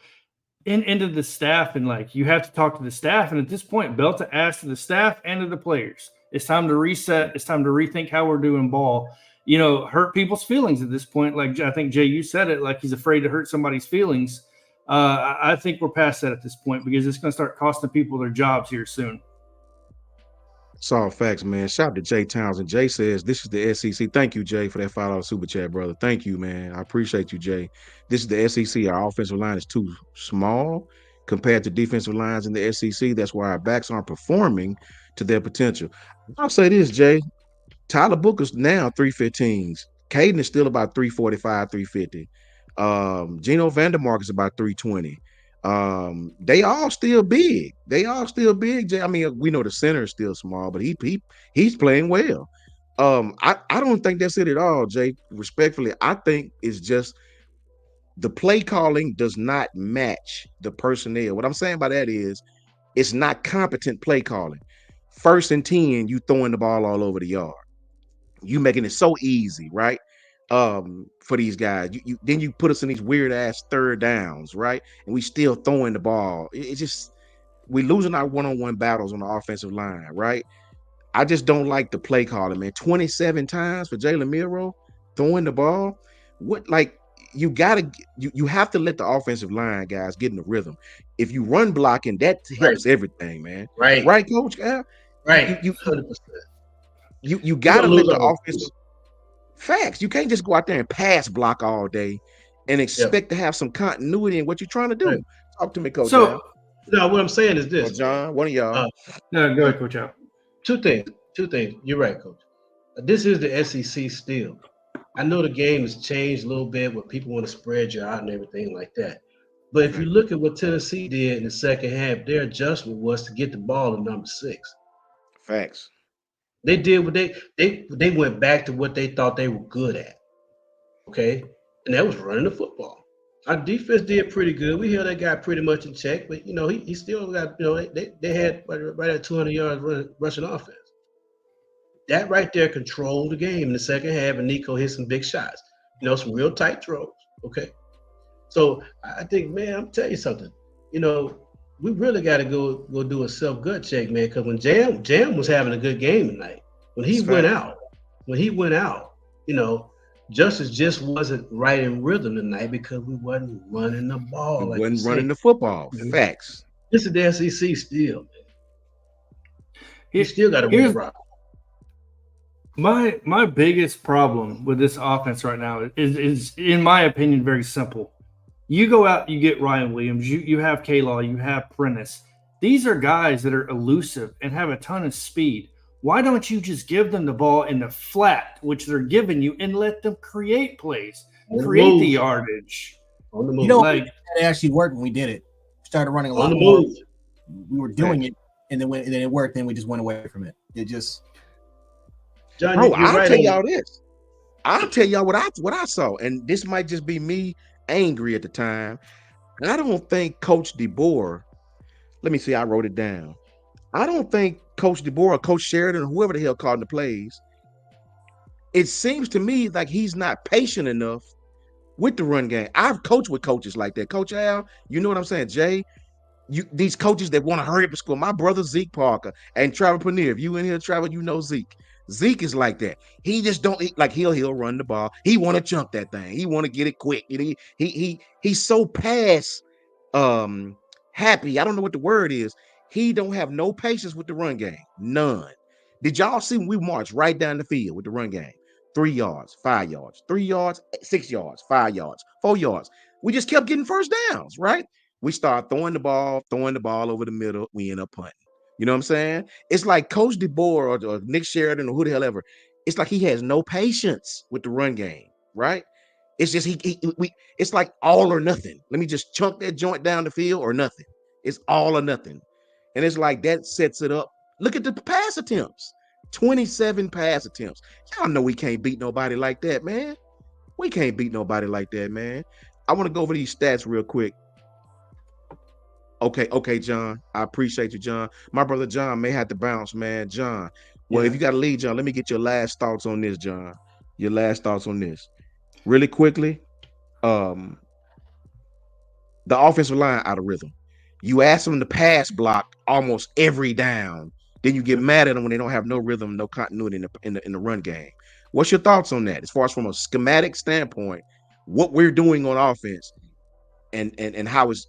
into the staff, and you have to talk to the staff. And at this point, Belta asked to the staff and to the players, it's time to reset. It's time to rethink how we're doing ball. Hurt people's feelings at this point. Like I think, Jay, you said it, like he's afraid to hurt somebody's feelings. I think we're past that at this point because it's going to start costing people their jobs here soon. It's all facts, man. Shout out to Jay Townsend. Jay says, this is the SEC. Thank you, Jay, for that $5 super chat, brother. Thank you, man. I appreciate you, Jay. This is the SEC. Our offensive line is too small compared to defensive lines in the SEC. That's why our backs aren't performing to their potential. I'll say this, Jay. Tyler Booker's now 315s. Caden is still about 345, 350. Geno Vandermark is about 320. They all still big. Jay. I mean, we know the center is still small, but he's playing well. I don't think that's it at all, Jay. Respectfully, I think it's just the play calling does not match the personnel. What I'm saying by that is it's not competent play calling. 1st and 10, you throwing the ball all over the yard. You making it so easy, right? For these guys. Then you put us in these weird ass 3rd downs, right? And we still throwing the ball. It's just we losing our one-on-one battles on the offensive line, right? I just don't like the play calling, man. 27 times for Jalen Milroe throwing the ball. You have to let the offensive line guys get in the rhythm. If you run blocking, that helps everything, man. Right, Coach? Right. You gotta let the offensive facts. You can't just go out there and pass block all day and expect to have some continuity in what you're trying to do. Right. Talk to me, Coach. So, what I'm saying is this, John. One of y'all. No, go ahead, Coach. Al. Two things. You're right, Coach. This is the SEC still. I know the game has changed a little bit where people want to spread you out and everything like that. But if you look at what Tennessee did in the second half, their adjustment was to get the ball to number 6. Facts. They did what they went back to what they thought they were good at. Okay? And that was running the football. Our defense did pretty good. We held that guy pretty much in check, but he still got, they had right at 200 yards rushing offense. That right there controlled the game in the second half, and Nico hit some big shots. Some real tight throws. Okay. So I think, man, I'm telling you something. We really got to go do a self-gut check, man, because when Jam was having a good game tonight, when he went out, Justice just wasn't right in rhythm tonight because we wasn't running the ball. We wasn't running the football. Facts. This is the SEC still, man. You still got to win the rock. My biggest problem with this offense right now is, in my opinion, very simple. You go out, you get Ryan Williams, you have K-Law, you have Prentice. These are guys that are elusive and have a ton of speed. Why don't you just give them the ball in the flat, which they're giving you, and let them create plays, create the yardage? On the move. You know, Like it actually worked when we did it. Started running a On lot the more. move. We were doing it, and then it worked, and we just went away from it. It just, John, Bro, you're I'll right tell on. y'all this. I'll tell y'all what I saw, and this might just be me angry at the time. I don't think Coach DeBoer. Let me see. I wrote it down. I don't think Coach DeBoer or Coach Sheridan or whoever the hell called the plays. It seems to me like he's not patient enough with the run game. I've coached with coaches like that. Coach Al, you know what I'm saying? Jay, these coaches that want to hurry up and score. My brother Zeke Parker and Trevor Paneer. If you in here, Trevor, you know Zeke. Zeke is like that. He just don't like he'll run the ball. He want to chunk that thing. He want to get it quick. He's so past happy. I don't know what the word is. He don't have no patience with the run game. None. Did y'all see when we marched right down the field with the run game? 3 yards, 5 yards, 3 yards, 6 yards, 5 yards, 4 yards. We just kept getting first downs, right? We start throwing the ball over the middle. We end up punting. You know what I'm saying? It's like Coach DeBoer or Nick Sheridan or who the hell ever. It's like he has no patience with the run game, right? It's just it's like all or nothing. Let me just chunk that joint down the field or nothing. It's all or nothing. And it's like that sets it up. Look at the pass attempts. 27 pass attempts. Y'all know we can't beat nobody like that, man. We can't beat nobody like that, man. I want to go over these stats real quick. Okay, John. I appreciate you, John. My brother John may have to bounce, man. John. Well, if you got to leave, John, let me get your last thoughts on this, John. Your last thoughts on this. Really quickly. The offensive line out of rhythm. You ask them to pass block almost every down. Then you get mad at them when they don't have no rhythm, no continuity in the run game. What's your thoughts on that? As far as from a schematic standpoint, what we're doing on offense and how it's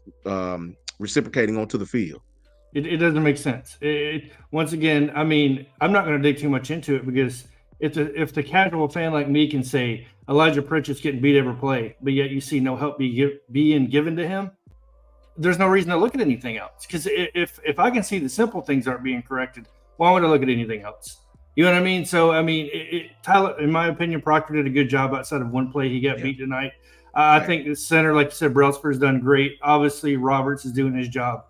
reciprocating onto the field. it doesn't make sense. Once again, I mean, I'm not going to dig too much into it because if the casual fan like me can say Elijah Pritchett's getting beat every play, but yet you see no help being given to him, there's no reason to look at anything else. Because if I can see the simple things aren't being corrected, why would I look at anything else? You know what I mean? So I mean, Tyler, in my opinion, Proctor did a good job outside of one play. He got beat tonight. I think the center, like you said, Brailsford's done great. Obviously, Roberts is doing his job.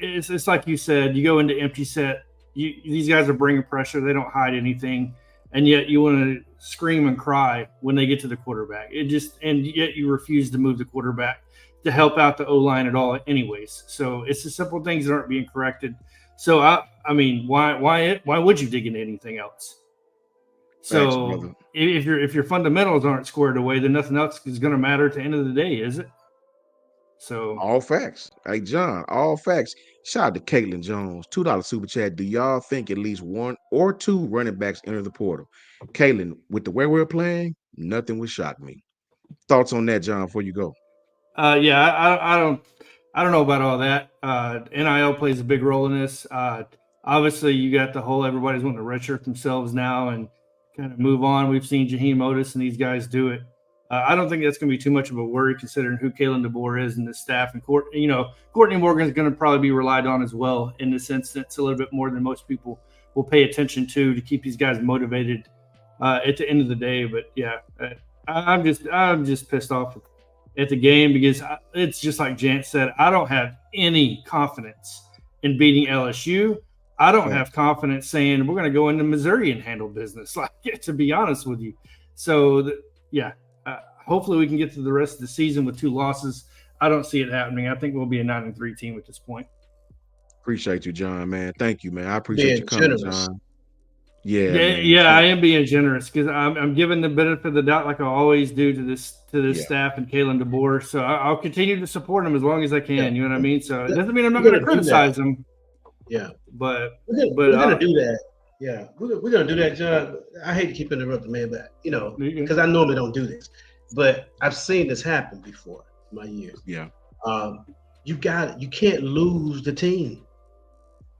It's like you said, you go into empty set. These guys are bringing pressure. They don't hide anything, and yet you want to scream and cry when they get to the quarterback. And yet you refuse to move the quarterback to help out the O-line at all anyways. So it's the simple things that aren't being corrected. So I mean, why would you dig into anything else? So Thanks, if your fundamentals aren't squared away, then nothing else is going to matter at the end of the day, is it? So all facts. Hey, John, all facts. Shout out to Caitlin Jones. $2 super chat. Do y'all think at least one or two running backs enter the portal? Caitlin, with the way we're playing, nothing would shock me. Thoughts on that, John, before you go? Yeah, I don't know about all that. NIL plays a big role in this. Obviously, you got the whole everybody's wanting to redshirt themselves now and kind of move on. We've seen Jaheim Otis and these guys do it. I don't think that's going to be too much of a worry considering who Kalen DeBoer is and the staff. And Courtney Morgan is going to probably be relied on as well in this instance a little bit more than most people will pay attention to keep these guys motivated at the end of the day. But yeah, I'm just pissed off at the game because it's just like Jant said. I don't have any confidence in beating LSU. I don't have confidence saying we're going to go into Missouri and handle business. Like, to be honest with you. So hopefully we can get to the rest of the season with 2 losses. I don't see it happening. I think we'll be a 9-3 team at this point. Appreciate you, John, man. Thank you, man. I appreciate you coming, generous. John. Yeah, man. I am being generous because I'm giving the benefit of the doubt like I always do to this staff and Kalen DeBoer. So I'll continue to support him as long as I can. Yeah. You know what I mean? So it doesn't mean I'm not going to criticize him. Yeah, but we're gonna do that. Yeah, we're gonna do that, John. I hate to keep interrupting, man, but because I normally don't do this, but I've seen this happen before in my years. Yeah. You can't lose the team.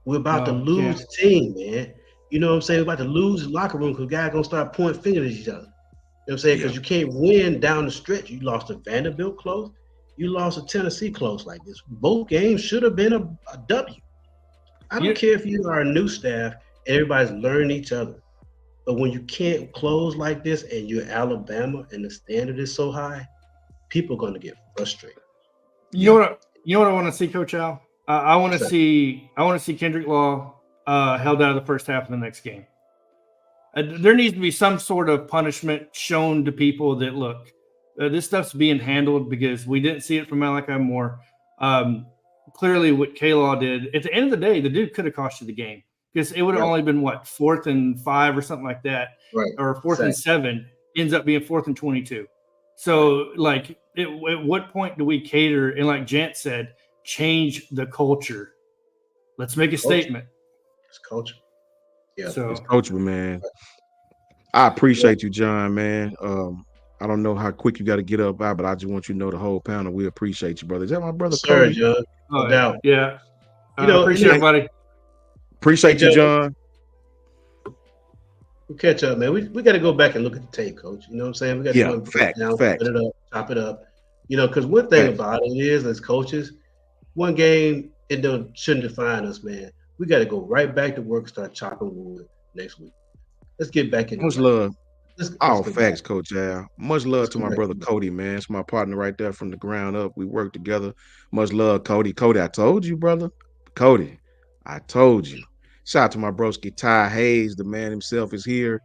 We're about to lose the team, man. You know what I'm saying? We're about to lose the locker room because guys gonna start pointing fingers at each other. You know what I'm saying? Because you can't win down the stretch. You lost to Vanderbilt close. You lost to Tennessee close like this. Both games should have been a W. I don't care if you are a new staff, everybody's learning each other. But when you can't close like this and you're Alabama and the standard is so high, people are going to get frustrated. You know what I want to see, Coach Al? I want to see Kendrick Law held out of the first half of the next game. There needs to be some sort of punishment shown to people that look, this stuff's being handled because we didn't see it from Malachi Moore. Clearly, what K-Law did at the end of the day, the dude could have cost you the game because it would have only been 4th and 5 or something like that, or 4th and 7. Ends up being 4th and 22. So, like, at what point do we cater and, like Jant said, change the culture? Let's make a statement. It's culture. Yeah, it's culture, man. I appreciate you, John, man. I don't know how quick you got to get up out, but I just want you to know the whole panel. We appreciate you, brother. Is that my brother? Sir, John. No doubt. Yeah. Appreciate everybody. Appreciate you, John. We'll catch up, man. We got to go back and look at the tape, Coach. You know what I'm saying? We got to go fact. put it up, chop it up. You know, because one thing about it is, as coaches, one game it shouldn't define us, man. We got to go right back to work, start chopping wood next week. Let's get back in. Much love. All facts, Coach Al. Much love to my brother Cody, man. It's my partner right there from the ground up. We work together. Much love, Cody. Cody, I told you, brother. Cody, I told you. Shout out to my broski Ty Hayes, the man himself is here.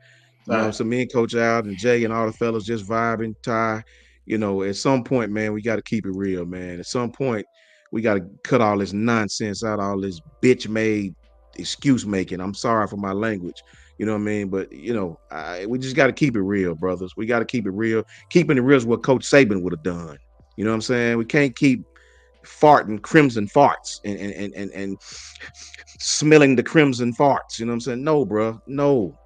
You know, so me and Coach Al and Jay and all the fellas just vibing. Ty, you know, at some point, man, we got to keep it real, man. At some point, we got to cut all this nonsense out, all this bitch-made excuse making. I'm sorry for my language. You know what I mean? But, you know, we just got to keep it real, brothers. We got to keep it real. Keeping it real is what Coach Saban would have done. You know what I'm saying? We can't keep farting crimson farts and smelling the crimson farts. You know what I'm saying? No, bro. No.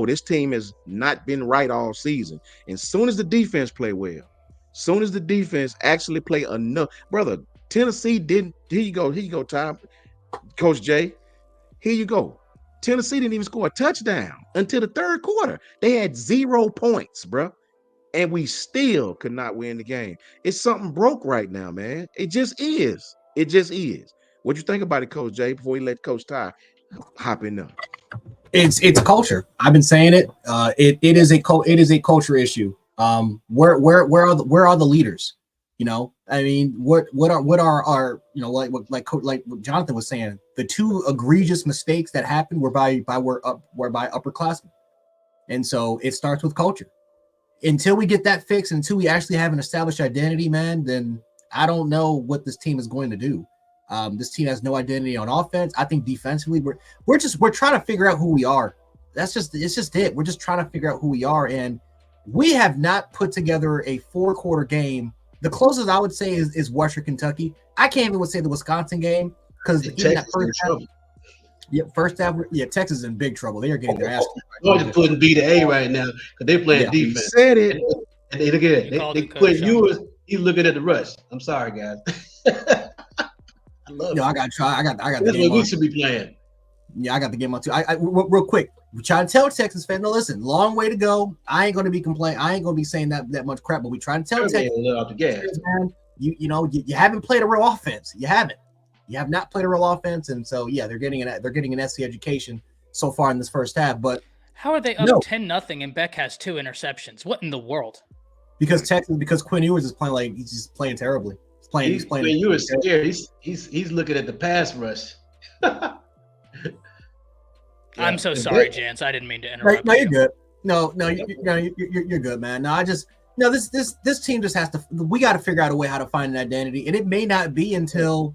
This team has not been right all season. And as soon as the defense play well, soon as the defense actually play enough, brother, Tennessee didn't. Here you go, Tom. Coach Jay, here you go. Tennessee didn't even score a touchdown until the third quarter. They had 0 points, bro. And we still could not win the game. It's something broke right now, man. It just is. It just is. What you think about it, Coach Jay, before we let Coach Ty hop in there? It's culture. I've been saying it. It is a culture issue. Where are the leaders? You know, I mean, what are our, you know, like what Jonathan was saying, the 2 egregious mistakes that happened were by upperclassmen. And so it starts with culture. Until we get that fixed, until we actually have an established identity, man, then I don't know what this team is going to do. This team has no identity on offense. I think defensively, we're trying to figure out who we are. It's just it. We're just trying to figure out who we are, and we have not put together a 4-quarter game. The closest I would say is Western Kentucky. I can't even say the Wisconsin game because even that first half, Texas is in big trouble. They are getting their ass kicked. Georgia putting B to A right now because they're playing defense. Said it. And they look at it. They putting you. He's looking at the rush. I'm sorry, guys. I love it. I got to try. I got That's the game what we on. should be playing. Yeah, I got the game on too. I real quick. We try to tell Texas fans, no, listen, long way to go. I ain't going to be complaining. I ain't going to be saying that much crap, but we try to tell Texas off the gas. Man, you haven't played a real offense. You haven't. You have not played a real offense, and so they're getting an SC education so far in this first half. But how are they up 10-0 and Beck has 2 interceptions? What in the world? Because Quinn Ewers is playing like he's just playing terribly. He's playing. Quinn Ewers scared. He's looking at the pass rush. I'm so sorry, Jance. I didn't mean to interrupt. No, you're good. No, you're good, man. No, this team just has to. We got to figure out a way how to find an identity, and it may not be until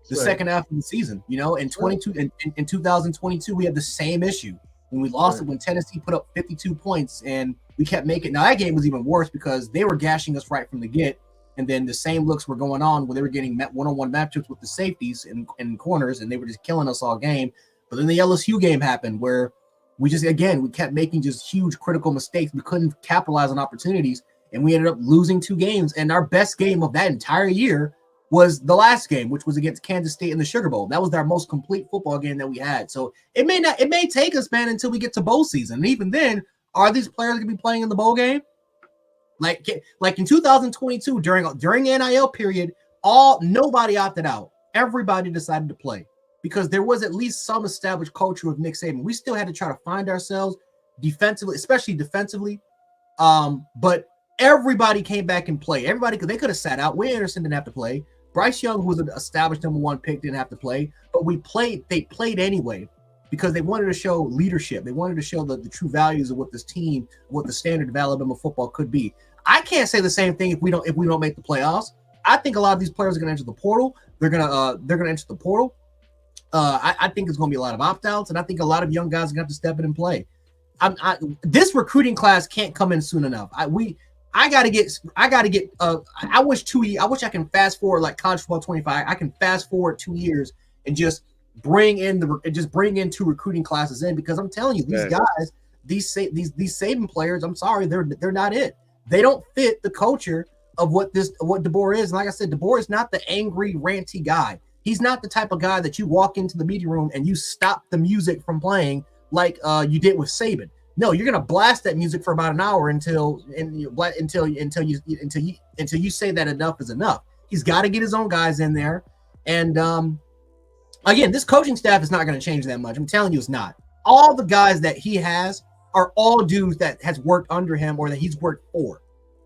the second half of the season. You know, in 2022, we had the same issue when we lost it when Tennessee put up 52 points, and we kept making. Now that game was even worse because they were gashing us right from the get, and then the same looks were going on where they were getting one-on-one matchups with the safeties and corners, and they were just killing us all game. But then the LSU game happened where we kept making just huge critical mistakes. We couldn't capitalize on opportunities, and we ended up losing 2 games. And our best game of that entire year was the last game, which was against Kansas State in the Sugar Bowl. That was our most complete football game that we had. So it may take us, man, until we get to bowl season. And even then, are these players going to be playing in the bowl game? Like in 2022, during the NIL period, nobody opted out. Everybody decided to play. Because there was at least some established culture with Nick Saban. We still had to try to find ourselves defensively, especially defensively. But Everybody came back and played. Everybody, because they could have sat out. Will Anderson didn't have to play. Bryce Young, who was an established number 1 pick, didn't have to play. But they played anyway because they wanted to show leadership. They wanted to show the true values of what this team, what the standard of Alabama football could be. I can't say the same thing if we don't make the playoffs. I think a lot of these players are going to enter the portal. They're gonna enter the portal. I think it's going to be a lot of opt-outs, and I think a lot of young guys are going to have to step in and play. This recruiting class can't come in soon enough. I wish I can fast forward like College Football 25. I can fast forward 2 years and just bring in 2 recruiting classes in, because I'm telling you, these guys, these Saban players, I'm sorry, they're not it. They don't fit the culture of what DeBoer is. And like I said, DeBoer is not the angry, ranty guy. He's not the type of guy that you walk into the meeting room and you stop the music from playing like you did with Saban. No, you're gonna blast that music for about an hour until you say that enough is enough. He's got to get his own guys in there, and again, this coaching staff is not going to change that much. I'm telling you, it's not. All the guys that he has are all dudes that has worked under him or that he's worked for.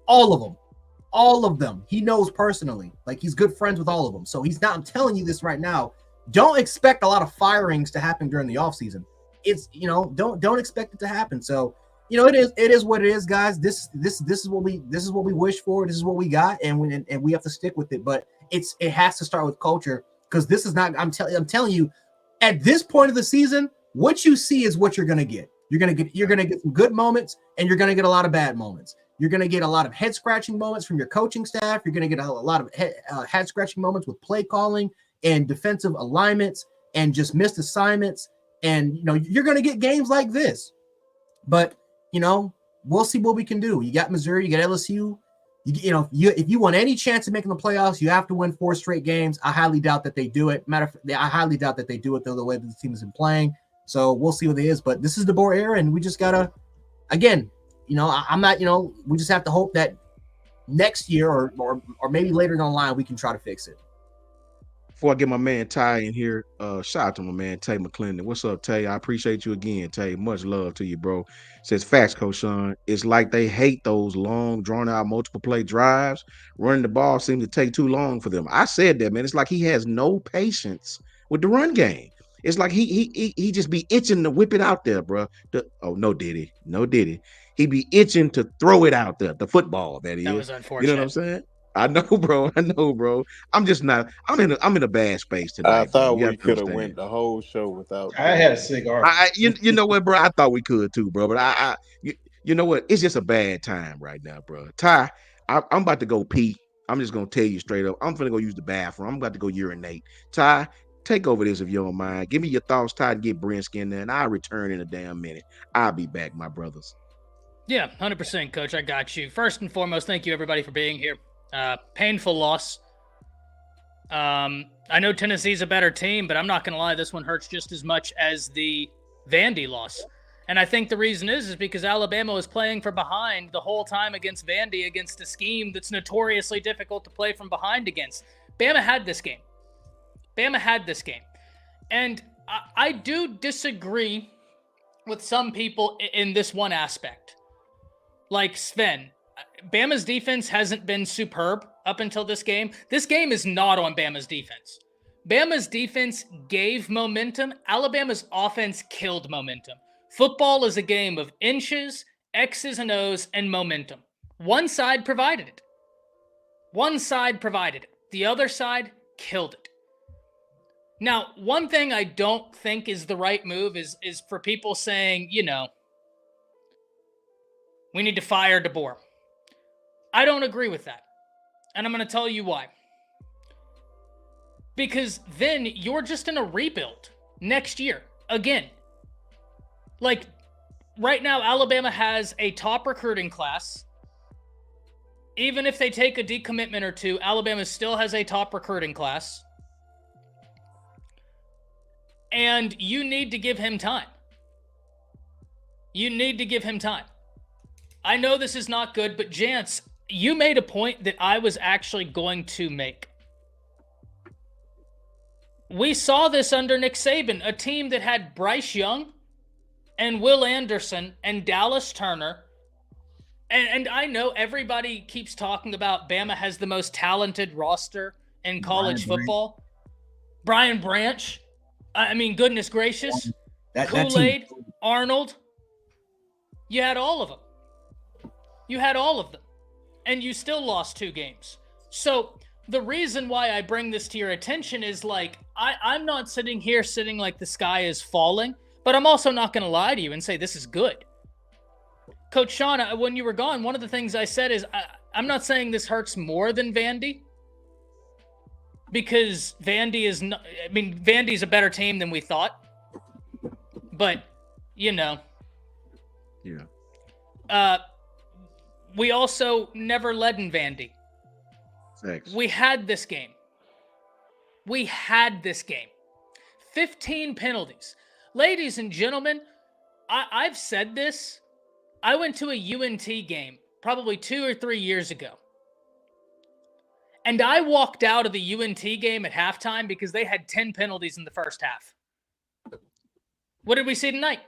All of them. He knows personally. Like, he's good friends with all of them. So he's not. I'm telling you this right now. Don't expect a lot of firings to happen during the offseason. It's, don't expect it to happen. So, it is what it is, guys. This is what we wish for. This is what we got, and we have to stick with it. But it has to start with culture, because this is not. I'm telling you, at this point of the season, what you see is what you're gonna get. You're gonna get some good moments, and you're gonna get a lot of bad moments. You're gonna get a lot of head scratching moments from your coaching staff. You're gonna get a lot of head scratching moments with play calling and defensive alignments and just missed assignments. And you're gonna get games like this, but we'll see what we can do. You got Missouri, you got LSU. If you want any chance of making the playoffs, you have to win 4 straight games. I highly doubt that they do it. I highly doubt that they do it, though, the way that the team has been playing. So we'll see what it is. But this is the DeBoer era, and we just gotta, again, I'm not, we just have to hope that next year or maybe later down the line we can try to fix it. Before I get my man Ty in here, shout out to my man Tay McClendon. What's up, Tay? I appreciate you again, Tay. Much love to you, bro. Says facts, Coach Sean. It's like they hate those long, drawn-out, multiple play drives. Running the ball seems to take too long for them. I said that, man. It's like he has no patience with the run game. It's like he just be itching to whip it out there, bro. No diddy. He be itching to throw it out there. The football, that is. That was unfortunate. You know what I'm saying? I know, bro. I'm just not. I'm in a bad space tonight. I thought bro. we could have went the whole show without. I had a cigar. You know what, bro? I thought we could too, bro. But you know what? It's just a bad time right now, bro. Ty, I'm about to go pee. I'm just gonna tell you straight up. I'm gonna go use the bathroom. I'm about to go urinate. Ty, take over this if you don't mind. Give me your thoughts, Ty, to get Brinsky in there, and I'll return in a damn minute. I'll be back, my brothers. Yeah, 100%, Coach. I got you. First and foremost, thank you everybody for being here. Painful loss. I know Tennessee's a better team, but I'm not going to lie, this one hurts just as much as the Vandy loss. And I think the reason is because Alabama was playing from behind the whole time against Vandy, against a scheme that's notoriously difficult to play from behind against. Bama had this game. And I do disagree with some people in this one aspect. Like Sven, Bama's defense hasn't been superb up until this game. This game is not on Bama's defense. Bama's defense gave momentum. Alabama's offense killed momentum. Football is a game of inches, X's and O's, and momentum. One side provided it. The other side killed it. Now, one thing I don't think is the right move is for people saying, we need to fire DeBoer. I don't agree with that. And I'm going to tell you why. Because then you're just in a rebuild next year. Again. Like, right now, Alabama has a top recruiting class. Even if they take a decommitment or two, Alabama still has a top recruiting class. And you need to give him time. I know this is not good, but Jance, you made a point that I was actually going to make. We saw this under Nick Saban, a team that had Bryce Young and Will Anderson and Dallas Turner And I know everybody keeps talking about Bama has the most talented roster in college football. Brian Branch. I mean, goodness gracious. Kool-Aid, Arnold. You had all of them. You had all of them. And you still lost 2 games. So the reason why I bring this to your attention is like, I'm not sitting like the sky is falling, but I'm also not going to lie to you and say this is good. Coach Sean, when you were gone, one of the things I said is I'm not saying this hurts more than Vandy, because Vandy is not, I mean, Vandy's a better team than we thought, but you know. Yeah. We also never led in Vandy. Thanks. We had this game. 15 penalties. Ladies and gentlemen, I've said this. I went to a UNT game probably 2 or 3 years ago. And I walked out of the UNT game at halftime because they had 10 penalties in the first half. What did we see tonight?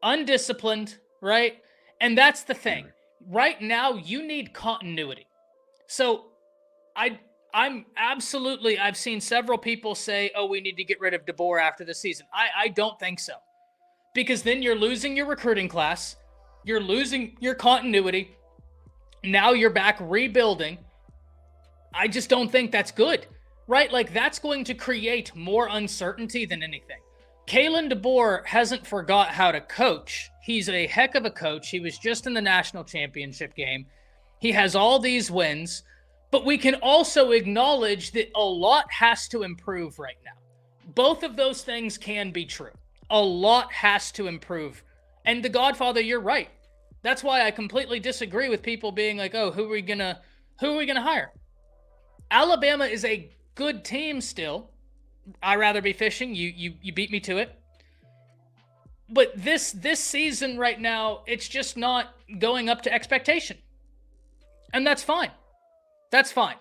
Undisciplined, right? And that's the thing. Right now, you need continuity. So I'm absolutely, I've seen several people say, oh, we need to get rid of DeBoer after the season. I don't think so. Because then you're losing your recruiting class. You're losing your continuity. Now you're back rebuilding. I just don't think that's good, right? Like, that's going to create more uncertainty than anything. Kalen DeBoer hasn't forgot how to coach. He's a heck of a coach. He was just in the national championship game. He has all these wins, but we can also acknowledge that a lot has to improve right now. Both of those things can be true. A lot has to improve. And the Godfather, you're right. That's why I completely disagree with people being like, oh, who are we gonna hire? Alabama is a good team still. I'd rather be fishing. You beat me to it. But this season right now, it's just not going up to expectation. And that's fine. That's fine.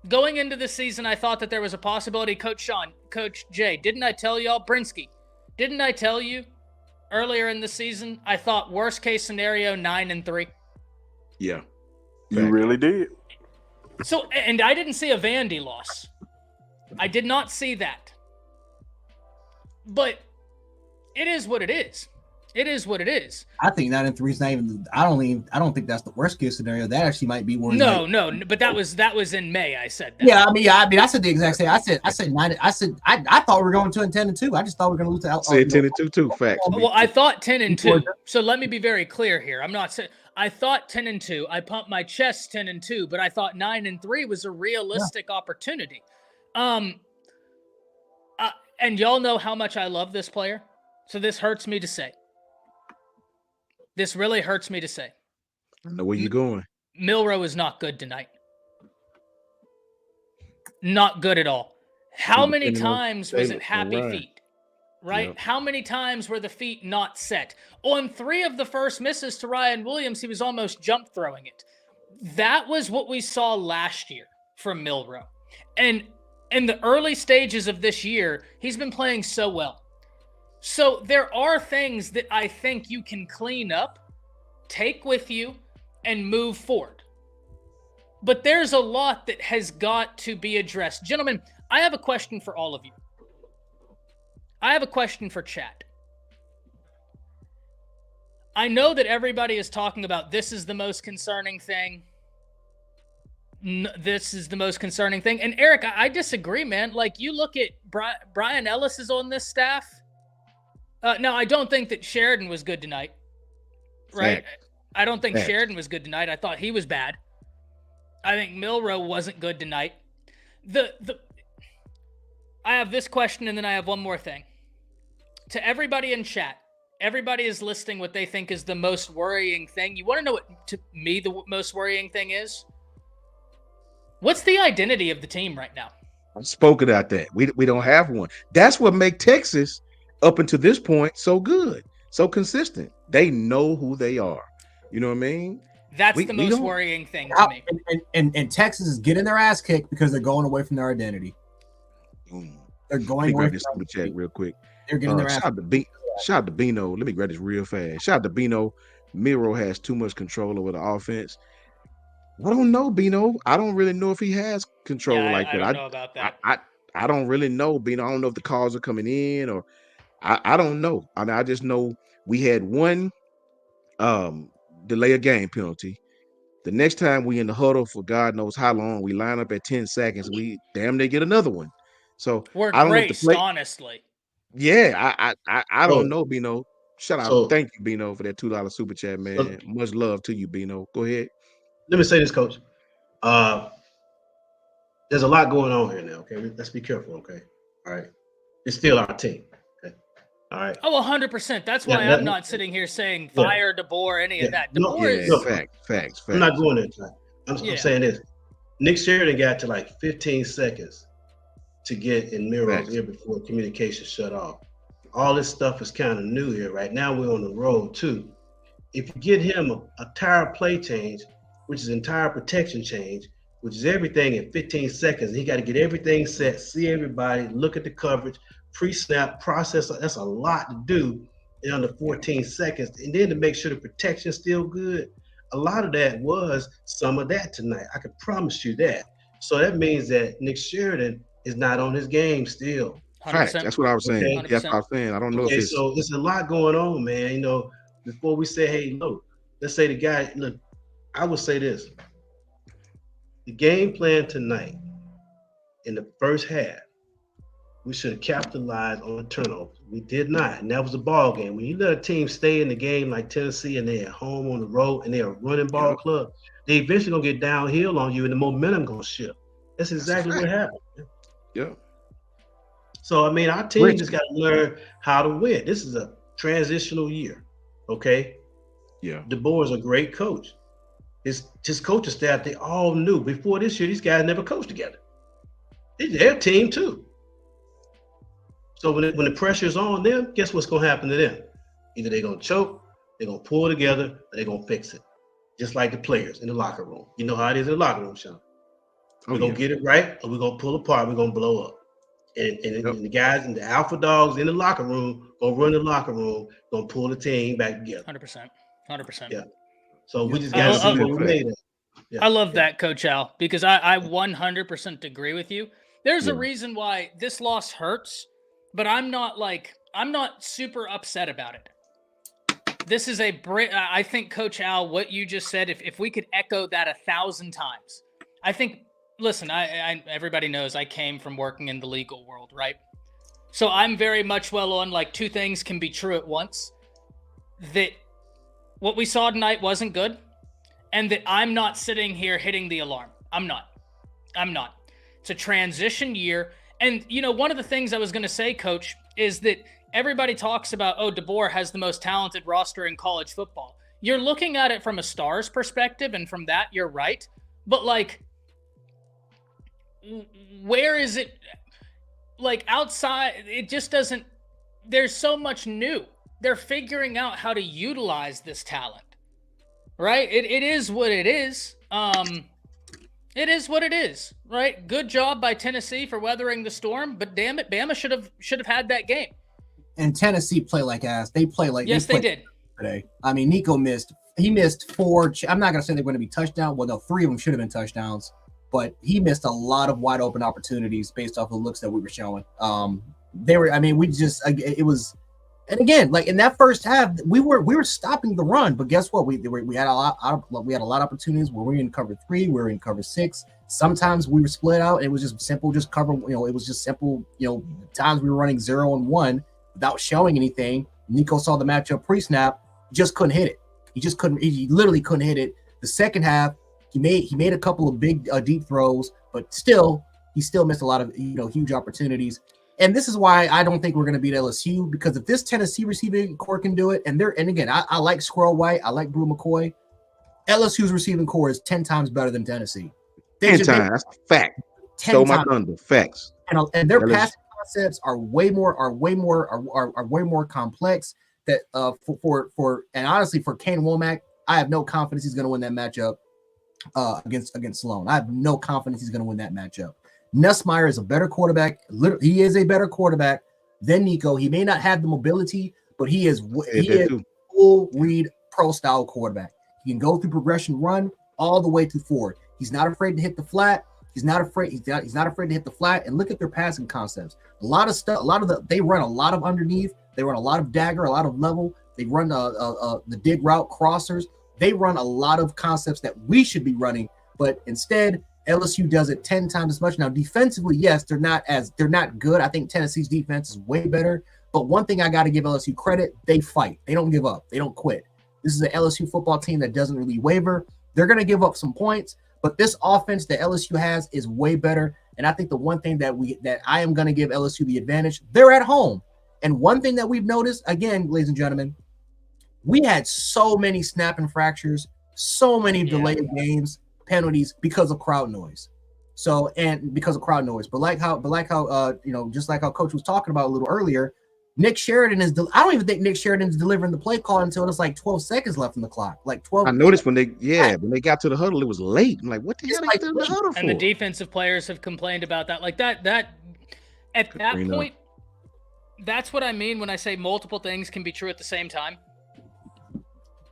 Going into the season, I thought that there was a possibility. Coach Sean, Coach Jay, didn't I tell y'all? Brinsky, didn't I tell you earlier in the season, I thought worst case scenario 9-3? Yeah. You really did. So, and I didn't see a Vandy loss. I did not see that. But it is what it is. It is what it is. I think 9-3 is not even. I don't think that's the worst case scenario. That actually might be where. No. But that was in May. I said that. Yeah, I mean, I said the exact same. I said 9. I thought we were going to 10-2. I just thought we were going to lose to. Said 10-2 too. Facts. Well, I thought 10-2. So let me be very clear here. I'm not saying I thought 10-2. I pumped my chest 10-2, but I thought 9-3 was a realistic opportunity. And y'all know how much I love this player. So this hurts me to say. This really hurts me to say. I know where you're going. Milroe is not good tonight. Not good at all. How many times was it happy feet? Right? Yep. How many times were the feet not set? On 3 of the first misses to Ryan Williams, he was almost jump throwing it. That was what we saw last year from Milroe. And in the early stages of this year, he's been playing so well. So there are things that I think you can clean up, take with you, and move forward. But there's a lot that has got to be addressed. Gentlemen, I have a question for all of you. I have a question for chat. I know that everybody is talking about this is the most concerning thing. This is the most concerning thing. And Eric, I disagree, man. Like, you look at Brian Ellis is on this staff. No, I don't think that Sheridan was good tonight. Right? I don't think Sheridan was good tonight. I thought he was bad. I think Milroe wasn't good tonight. I have this question, and then I have one more thing. To everybody in chat, everybody is listing what they think is the most worrying thing. You want to know what, to me, the most worrying thing is? What's the identity of the team right now? I've spoken about that. We don't have one. That's what makes Texas, up until this point, so good, so consistent. They know who they are. You know what I mean? That's the most worrying thing to me. And Texas is getting their ass kicked because they're going away from their identity. They're going away from this super chat real quick. They're getting their ass. Shout out to Bino. Let me grab this real fast. Shout out to Bino. Miro has too much control over the offense. I don't know, Bino. I don't really know if he has control like Yeah, I that. don't know about I, that. I, I don't really know, Bino. I don't know if the calls are coming in or I don't know. I mean, I just know we had one um delay of game penalty. The next time we in the huddle for God knows how long, we line up at 10 seconds. We damn near get another one. So We're I don't know if the graced, play. honestly. Yeah, I don't So, know, Bino. Shout out, so, thank you, Bino, for that $2 super chat, so man. Much love to you, Bino. Go ahead. let me say this, Coach. Uh, there's a lot going on here now. Okay, let's be careful. Okay, all right. It's still our team. Okay, all right. Oh, 100%. That's Yeah, why I'm not sitting here saying yeah, fire DeBoer, any yeah. of that. No, DeBoer Yeah, is, no, facts. I'm not going there. Ty. I'm yeah, saying this. Nick Sheridan got to like 15 seconds to get in Miro's Facts. ear before communication shut off. All this stuff is kind of new here. Right now, we're on the road too. If you get him a entire play change, which is entire protection change, which is everything in 15 seconds, he got to get everything set, see everybody, look at the coverage, pre-snap, process. That's a lot to do in under 14 seconds. And then to make sure the protection's still good. A lot of that was some of that tonight. I can promise you that. So that means that Nick Sheridan is not on his game still. Facts. 100%. That's what I was saying. Okay. That's what I 100%. was saying. I don't know if Okay, it's so there's a lot going on, man. You know, before we say, hey, look, let's say the guy, look, I would say this. The game plan tonight in the first half, we should have capitalized on the turnover. We did not, and that was a ball game. When you let a team stay in the game like Tennessee and they're at home on the road and they're a running ball club, they eventually gonna get downhill on you and the momentum gonna shift. That's exactly what happened. yeah. So I mean, our team just got to learn how to win. This is a transitional year, okay? Yeah. DeBoer is a great coach. His coaching staff, they all knew before this year, these guys never coached together. They're a team too. So when the pressure is on them, guess what's going to happen to them? Either they're going to choke, they're going to pull together, or they're going to fix it. Just like the players in the locker room. You know how it is in the locker room, Sean. We're going to get it right, or we're going to pull apart, we're going to blow up. And the guys and the alpha dogs in the locker room gonna run the locker room, gonna pull the team back together. 100%. Yeah. So we just gotta see what we made of. Yeah. I love that, Coach Al, because I 100% agree with you. There's a reason why this loss hurts, but I'm not super upset about it. This is I think, Coach Al, what you just said, if we could echo that 1,000 times, I think. Listen, I everybody knows I came from working in the legal world, right? So I'm very much well on like two things can be true at once. That what we saw tonight wasn't good, and that I'm not sitting here hitting the alarm. I'm not. It's a transition year. And, you know, one of the things I was going to say, Coach, is that everybody talks about, oh, DeBoer has the most talented roster in college football. You're looking at it from a Stars perspective, and from that, you're right. But, like, where is it? Like, outside, it just doesn't, there's so much new. They're figuring out how to utilize this talent, right? It is what it is. It is what it is, right? Good job by Tennessee for weathering the storm, but damn it, Bama should have had that game. And Tennessee play like ass. They play like they did today. I mean, Nico missed 4. I'm not gonna say they're going to be touchdowns. Well, no, 3 of them should have been touchdowns, but he missed a lot of wide open opportunities based off the looks that we were showing. It was. And again, like in that first half, we were stopping the run, but guess what? We had a lot of opportunities where we were in cover 3, we were in cover 6. Sometimes we were split out. It was just simple, just cover. It was just simple. Times we were running 0 and 1 without showing anything. Nico saw the matchup pre-snap, just couldn't hit it. He just couldn't. He literally couldn't hit it. The second half, he made a couple of big deep throws, but he still missed a lot of huge opportunities. And this is why I don't think we're going to beat LSU, because if this Tennessee receiving core can do it, and again, I like Squirrel White, I like Brew McCoy. LSU's receiving core is 10 times better than Tennessee. 10 times, that's a fact. 10 Stole my times. thunder, facts. And their passing concepts are way more complex. That and honestly for Kane Womack, I have no confidence he's going to win that matchup against Sloan. I have no confidence he's going to win that matchup. Nussmeier is a better quarterback. He is a better quarterback than Nico. He may not have the mobility, but he is Said that too. full read pro style quarterback. He can go through progression run all the way to forward. He's not afraid to hit the flat. He's not afraid to hit the flat. And look at their passing concepts. A lot of stuff. They run a lot of underneath. They run a lot of dagger, a lot of level. They run the dig route crossers. They run a lot of concepts that we should be running, but instead LSU does it 10 times as much. Now defensively, yes, they're not good. I think Tennessee's defense is way better. But one thing I got to give LSU credit, they fight. They don't give up. They don't quit. This is an LSU football team that doesn't really waver. They're going to give up some points, but this offense that LSU has is way better. And I think the one thing that I am going to give LSU the advantage, they're at home. And one thing that we've noticed, again, ladies and gentlemen, we had so many snap and fractures, so many delayed games, penalties because of crowd noise. But like how just like how Coach was talking about a little earlier, Nick Sheridan I don't even think Nick Sheridan is delivering the play call until it's like 12 seconds left in the clock. Like 12. I noticed when they got to the huddle, it was late. I'm like, what the hell they still in the huddle for? And the defensive players have complained about that. Like that at that point, that's what I mean when I say multiple things can be true at the same time.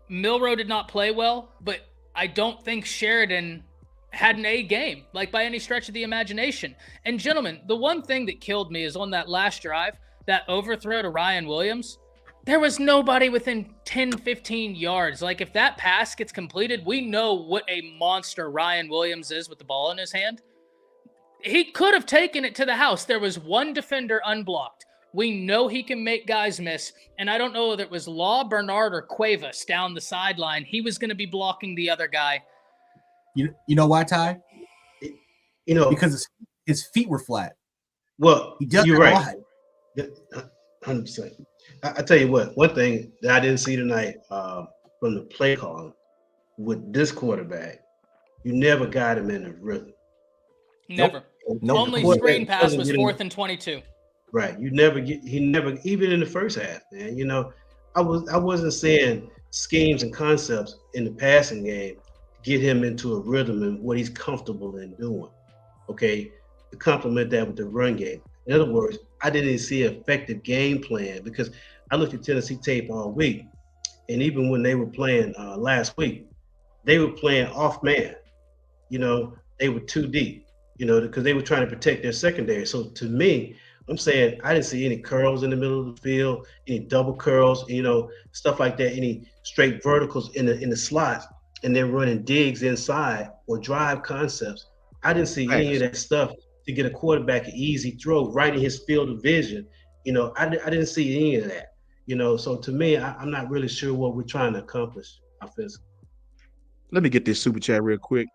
Milroe did not play well, but I don't think Sheridan had an A game, like by any stretch of the imagination. And gentlemen, the one thing that killed me is on that last drive, that overthrow to Ryan Williams, there was nobody within 10, 15 yards. Like if that pass gets completed, we know what a monster Ryan Williams is with the ball in his hand. He could have taken it to the house. There was one defender unblocked. We know he can make guys miss. And I don't know whether it was Law, Bernard, or Cuevas down the sideline. He was going to be blocking the other guy. You know why, Ty? Because his feet were flat. Well, he does you're right. lot. 100%. I tell you what, one thing that I didn't see tonight from the play calling with this quarterback, you never got him in a rhythm. Never. Nope. Only screen pass was 4th and 22. Right. He never, even in the first half, man. I wasn't saying schemes and concepts in the passing game to get him into a rhythm and what he's comfortable in doing. Okay. To complement that with the run game. In other words, I didn't see an effective game plan because I looked at Tennessee tape all week. And even when they were playing last week, they were playing off man. They were too deep, because they were trying to protect their secondary. So to me, I'm saying I didn't see any curls in the middle of the field, any double curls, stuff like that, any straight verticals in the slots, and they're running digs inside or drive concepts. I didn't see any of that stuff to get a quarterback an easy throw right in his field of vision. I didn't see any of that. So to me, I'm not really sure what we're trying to accomplish offensively. Let me get this super chat real quick.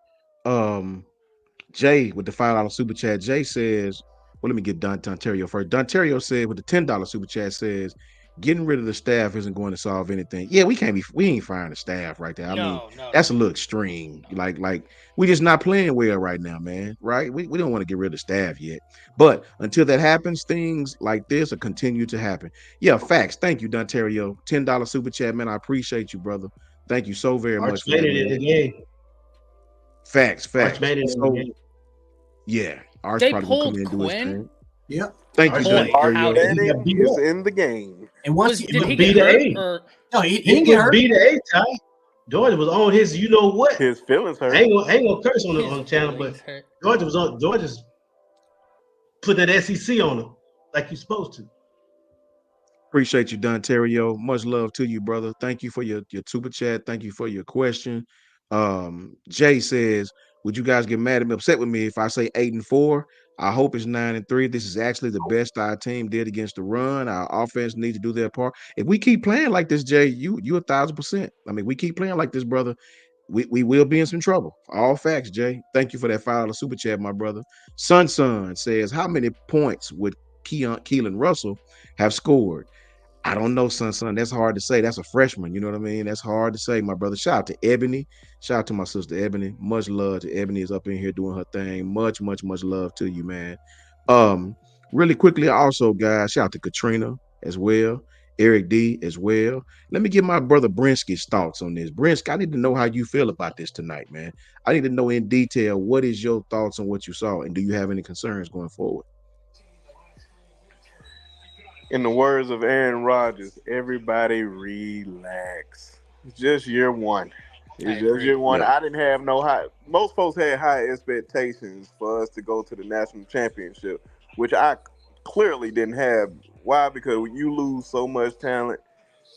Jay with the $5 super chat. Jay says, well, let me get Dontario first. Dontario said with the $10 super chat says, getting rid of the staff isn't going to solve anything. Yeah, we ain't firing the staff right there. I mean, that's a little extreme. Like we just not playing well right now, man. Right? We don't want to get rid of the staff yet. But until that happens, things like this will continue to happen. Yeah, facts. Thank you, Dontario. $10 super chat, man. I appreciate you, brother. Thank you so very much for that, man. In the game. Facts. Arch made it in the game. Yeah. Arch They probably gonna come in pulled and do his Quinn? thing. Yep. Thank you, Dontario. He is in the game. And once Did he get hurt? Or? No, he didn't get hurt. Be the A, Ty. Georgia was on his, what? His feelings hurt. I ain't gonna curse on the channel, but Georgia's put that SEC on him like you're supposed to. Appreciate you, Dontario. Much love to you, brother. Thank you for your super chat. Thank you for your question. Jay says, would you guys get mad at me, upset with me if I say 8-4? I hope it's 9-3. This is actually the best our team did against the run. Our offense needs to do their part. If we keep playing like this, Jay, you 1,000%. I mean, we keep playing like this, brother. We will be in some trouble. All facts, Jay. Thank you for that $5 super chat, my brother. Sun says, how many points would Keelan Russell have scored? I don't know, son. That's hard to say. That's a freshman. You know what I mean? That's hard to say, my brother. Shout out to Ebony. Shout out to my sister Ebony. Much love to Ebony is up in here doing her thing. Much love to you, man. Really quickly, also, guys, shout out to Katrina as well. Eric D as well. Let me get my brother Brinsky's thoughts on this. Brinsky, I need to know how you feel about this tonight, man. I need to know in detail what is your thoughts on what you saw, and do you have any concerns going forward? In the words of Aaron Rodgers, everybody relax. It's just year one. I It's just agree. year one. Yeah. I didn't have no high. Most folks had high expectations for us to go to the national championship, which I clearly didn't have. Why? Because when you lose so much talent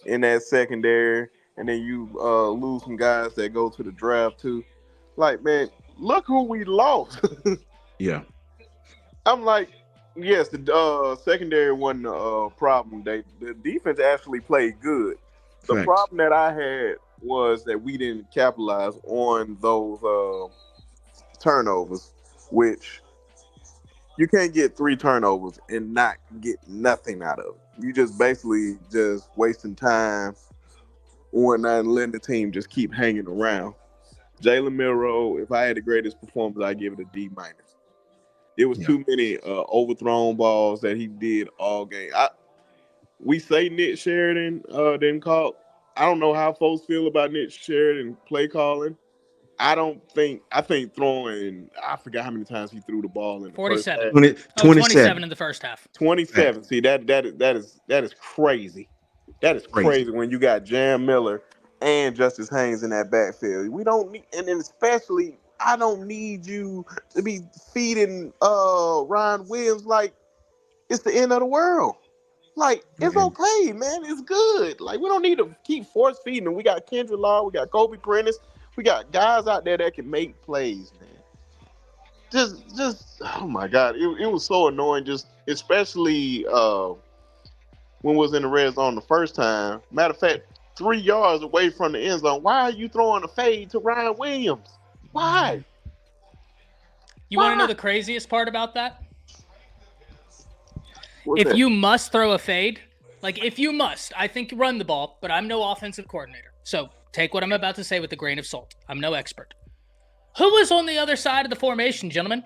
in that secondary, and then you lose some guys that go to the draft too. Like, man, look who we lost. Yeah. I'm like, yes, the secondary wasn't a problem. The defense actually played good. The Facts. problem that I had was that we didn't capitalize on those turnovers, which you can't get 3 turnovers and not get nothing out of it. You just basically just wasting time or not and letting the team just keep hanging around. Jalen Milroe, if I had the greatest performance, I give it a D minus. It was Yeah. too many overthrown balls that he did all game. We say Nick Sheridan didn't call. I don't know how folks feel about Nick Sheridan play calling. I think throwing. I forgot how many times he threw the ball in the first 47. half. 20, Oh, 27 27. in the first half. 27. See that is crazy. That is Crazy. crazy when you got Jam Miller and Justice Haynes in that backfield. We don't need, and then especially I don't need you to be feeding Ryan Williams like it's the end of the world. Like it's And okay, man. It's good. Like we don't need to keep force feeding them. We got Kendra Law, we got Kobe Prentice, we got guys out there that can make plays, man. Just oh my god, it was so annoying. Just especially when we was in the red zone the first time. Matter of fact, 3 yards away from the end zone. Why are you throwing a fade to Ryan Williams? Why? You want to know the craziest part about that? What's If that? you must throw a fade, like if you must, I think you run the ball, but I'm no offensive coordinator. So take what I'm about to say with a grain of salt. I'm no expert. Who was on the other side of the formation, gentlemen?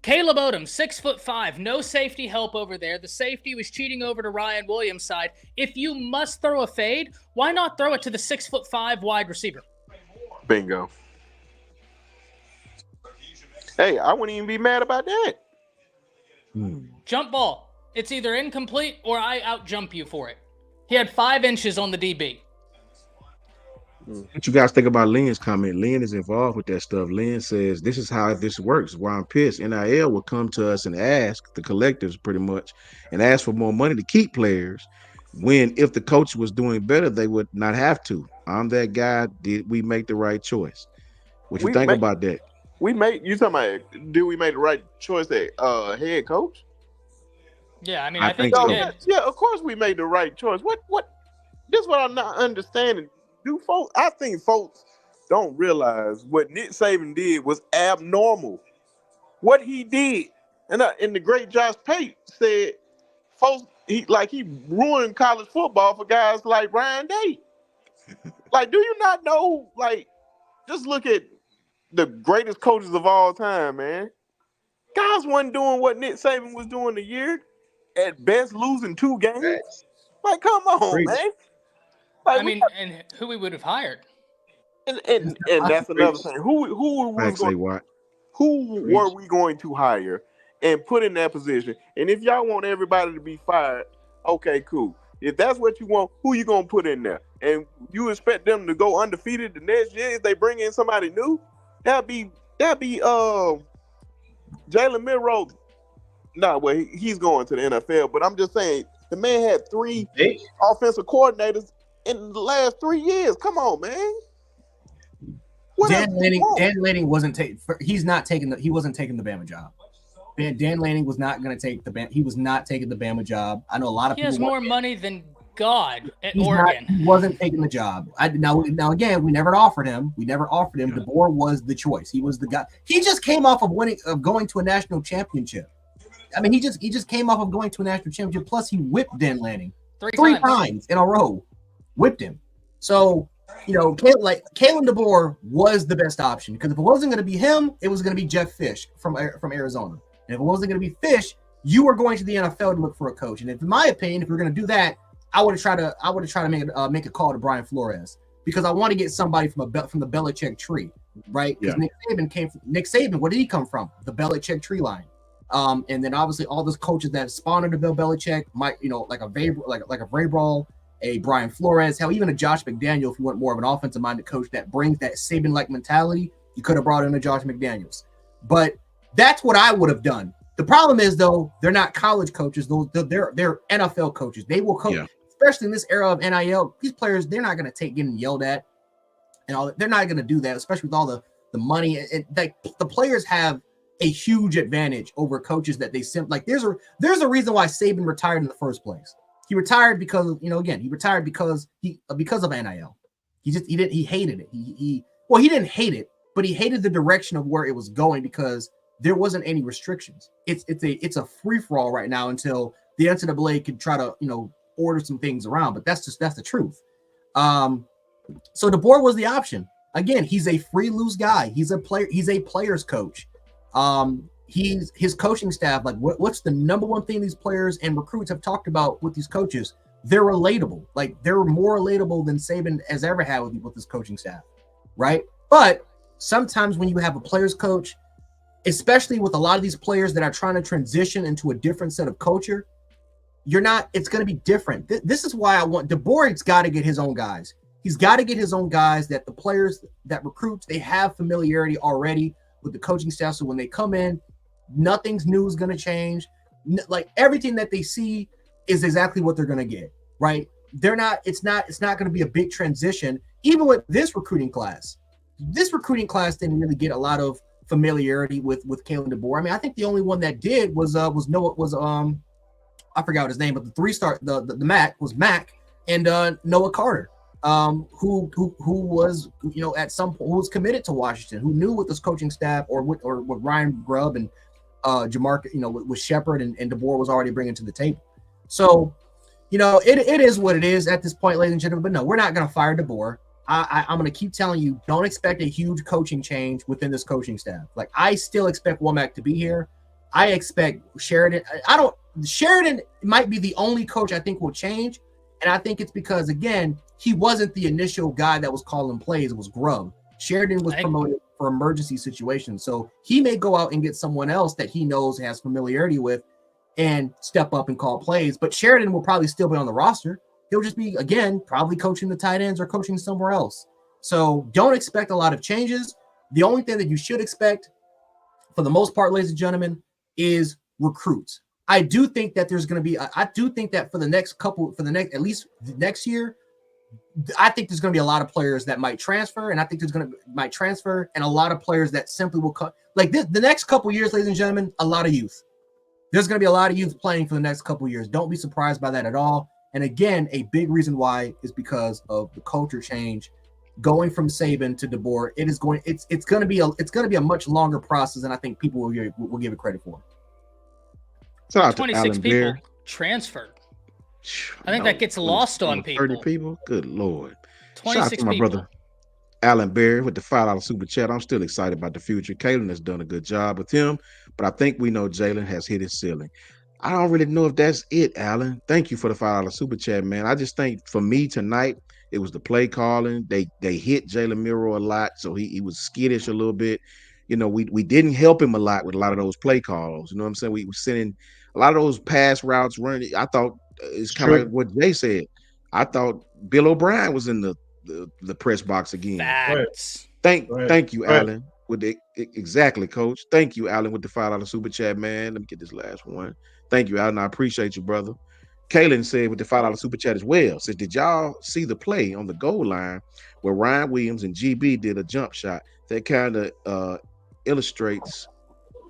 Caleb Odom, 6'5", no safety help over there. The safety was cheating over to Ryan Williams' side. If you must throw a fade, why not throw it to the 6'5" wide receiver? Bingo. Hey, I wouldn't even be mad about that. Jump ball. It's either incomplete or I out-jump you for it. He had 5 inches on the DB. what you guys think about Lynn's comment? Lynn is involved with that stuff. Lynn says, this is how this works. Why I'm pissed. NIL will come to us and ask, the collectives pretty much, and ask for more money to keep players when if the coach was doing better, they would not have to. I'm that guy. Did we make the right choice? What you We think make about that? we made you talking about did we make the right choice at head coach? Yeah, I mean, I I think think we so. did. Yeah, of course we made the right choice. What this is what I'm not understanding. Do folks I think folks don't realize what Nick Saban did was abnormal. What he did. And the great Josh Pate said folks he ruined college football for guys like Ryan Day. Like, do you not know? Like, just look at the greatest coaches of all time, man. Guys wasn't doing what Nick Saban was doing a year. At best, losing 2 games. Like, come on, Preach. man. Like, I mean, and who we would have hired. and that's another thing. Thanks, A. Watt. Who were we going to hire and put in that position? And if y'all want everybody to be fired, okay, cool. If that's what you want, who you gonna put in there? And you expect them to go undefeated the next year if they bring in somebody new? That'd be Jalen Milroe. Nah, well he's going to the NFL, but I'm just saying the man had 3 offensive coordinators in the last 3 years. Come on, man. Dan Lanning wasn't taking. He's not taking the. He wasn't taking the Bama job. Dan Lanning was not going to take the. He was not taking the Bama job. I know a lot of He people. has more money than God at He's Oregon. He wasn't taking the job. Now again, we never offered him. We never offered him. DeBoer was the choice. He was the guy. He just came off of going to a national championship. I mean, he just came off of going to a national championship. Plus, he whipped Dan Lanning three times in a row. Whipped him. So, you know, Kalen DeBoer was the best option because if it wasn't going to be him, it was going to be Jeff Fish from Arizona. And if it wasn't going to be Fish, you were going to the NFL to look for a coach. And in my opinion, if you're going to do that, I would have tried to make a call to Brian Flores because I want to get somebody from the Belichick tree, right? Because Yeah. Nick Saban. What did he come from? The Belichick tree line. And then obviously all those coaches that spawned under Bill Belichick might, like a Vrabel, a Brian Flores, hell, even a Josh McDaniel, if you want more of an offensive minded coach that brings that Saban-like mentality, you could have brought in a Josh McDaniels. But that's what I would have done. The problem is, though, they're not college coaches. They're NFL coaches. They will coach, especially in this era of NIL. These players, they're not going to take getting yelled at and all. They're not going to do that, especially with all the money. And the players have a huge advantage over coaches that they simply like. There's a reason why Saban retired in the first place. He retired because he retired because of NIL. He hated it. He didn't hate it, but he hated the direction of where it was going because there wasn't any restrictions. It's a free for all right now until the NCAA could try to order some things around. But that's the truth. So DeBoer was the option. Again, he's a free loose guy. He's a player. He's a player's coach. His coaching staff. Like what's the number one thing these players and recruits have talked about with these coaches? They're relatable. Like they're more relatable than Saban has ever had with his coaching staff, right? But sometimes when you have a player's coach, especially with a lot of these players that are trying to transition into a different set of culture, it's going to be different. This is why I want DeBoer's got to get his own guys. He's got to get his own guys that the players that recruits, they have familiarity already with the coaching staff. So when they come in, nothing's new is going to change. Like everything that they see is exactly what they're going to get, right? It's not going to be a big transition. Even with this recruiting class didn't really get a lot of familiarity with Kalen DeBoer. I mean, I think the only one that did was Noah I forgot his name, but the 3-star the Mac was Mac and Noah Carter, who was at some point who was committed to Washington, who knew what this coaching staff or what Ryan Grubb and Jamarca with Shepard and DeBoer was already bringing to the table. So it is what it is at this point, ladies and gentlemen. But no, we're not going to fire DeBoer. I'm going to keep telling you, don't expect a huge coaching change within this coaching staff. Like, I still expect Womack to be here. I expect Sheridan. Sheridan might be the only coach I think will change. And I think it's because, again, he wasn't the initial guy that was calling plays. It was Grubb. Sheridan was promoted for emergency situations. So he may go out and get someone else that he knows has familiarity with and step up and call plays. But Sheridan will probably still be on the roster. He'll just be, again, probably coaching the tight ends or coaching somewhere else. So don't expect a lot of changes. The only thing that you should expect, for the most part, ladies and gentlemen, is recruits. I do think that there's going to be, I do think that at least next year, I think there's going to be a lot of players that might transfer, and I think might transfer, and a lot of players that simply will cut. Like this, the next couple years, ladies and gentlemen, a lot of youth. There's going to be a lot of youth playing for the next couple years. Don't be surprised by that at all. And again, a big reason why is because of the culture change, going from Saban to DeBoer. It's going to be a much longer process than I think people will give it credit for. 26 people transferred. I think that gets lost on people. 30 people? Good Lord. 26 Shout out to my people. brother Alan Berry with the $5 super chat. I'm still excited about the future. Kalen has done a good job with him, but I think we know Jalen has hit his ceiling. I don't really know if that's it, Alan. Thank you for the $5 super chat, man. I just think for me tonight, it was the play calling. They hit Jalen Miro a lot, so he was skittish a little bit. We didn't help him a lot with a lot of those play calls. You know what I'm saying? We were sending a lot of those pass routes running. I thought it's kind of like what Jay said. I thought Bill O'Brien was in the press box again. Facts. Thank you, Alan. Exactly, Coach. Thank you, Alan, with the $5 super chat, man. Let me get this last one. Thank you, Alan. I appreciate you, brother. Kalen said with the $5 super chat as well. Said, did y'all see the play on the goal line where Ryan Williams and GB did a jump shot? That kind of illustrates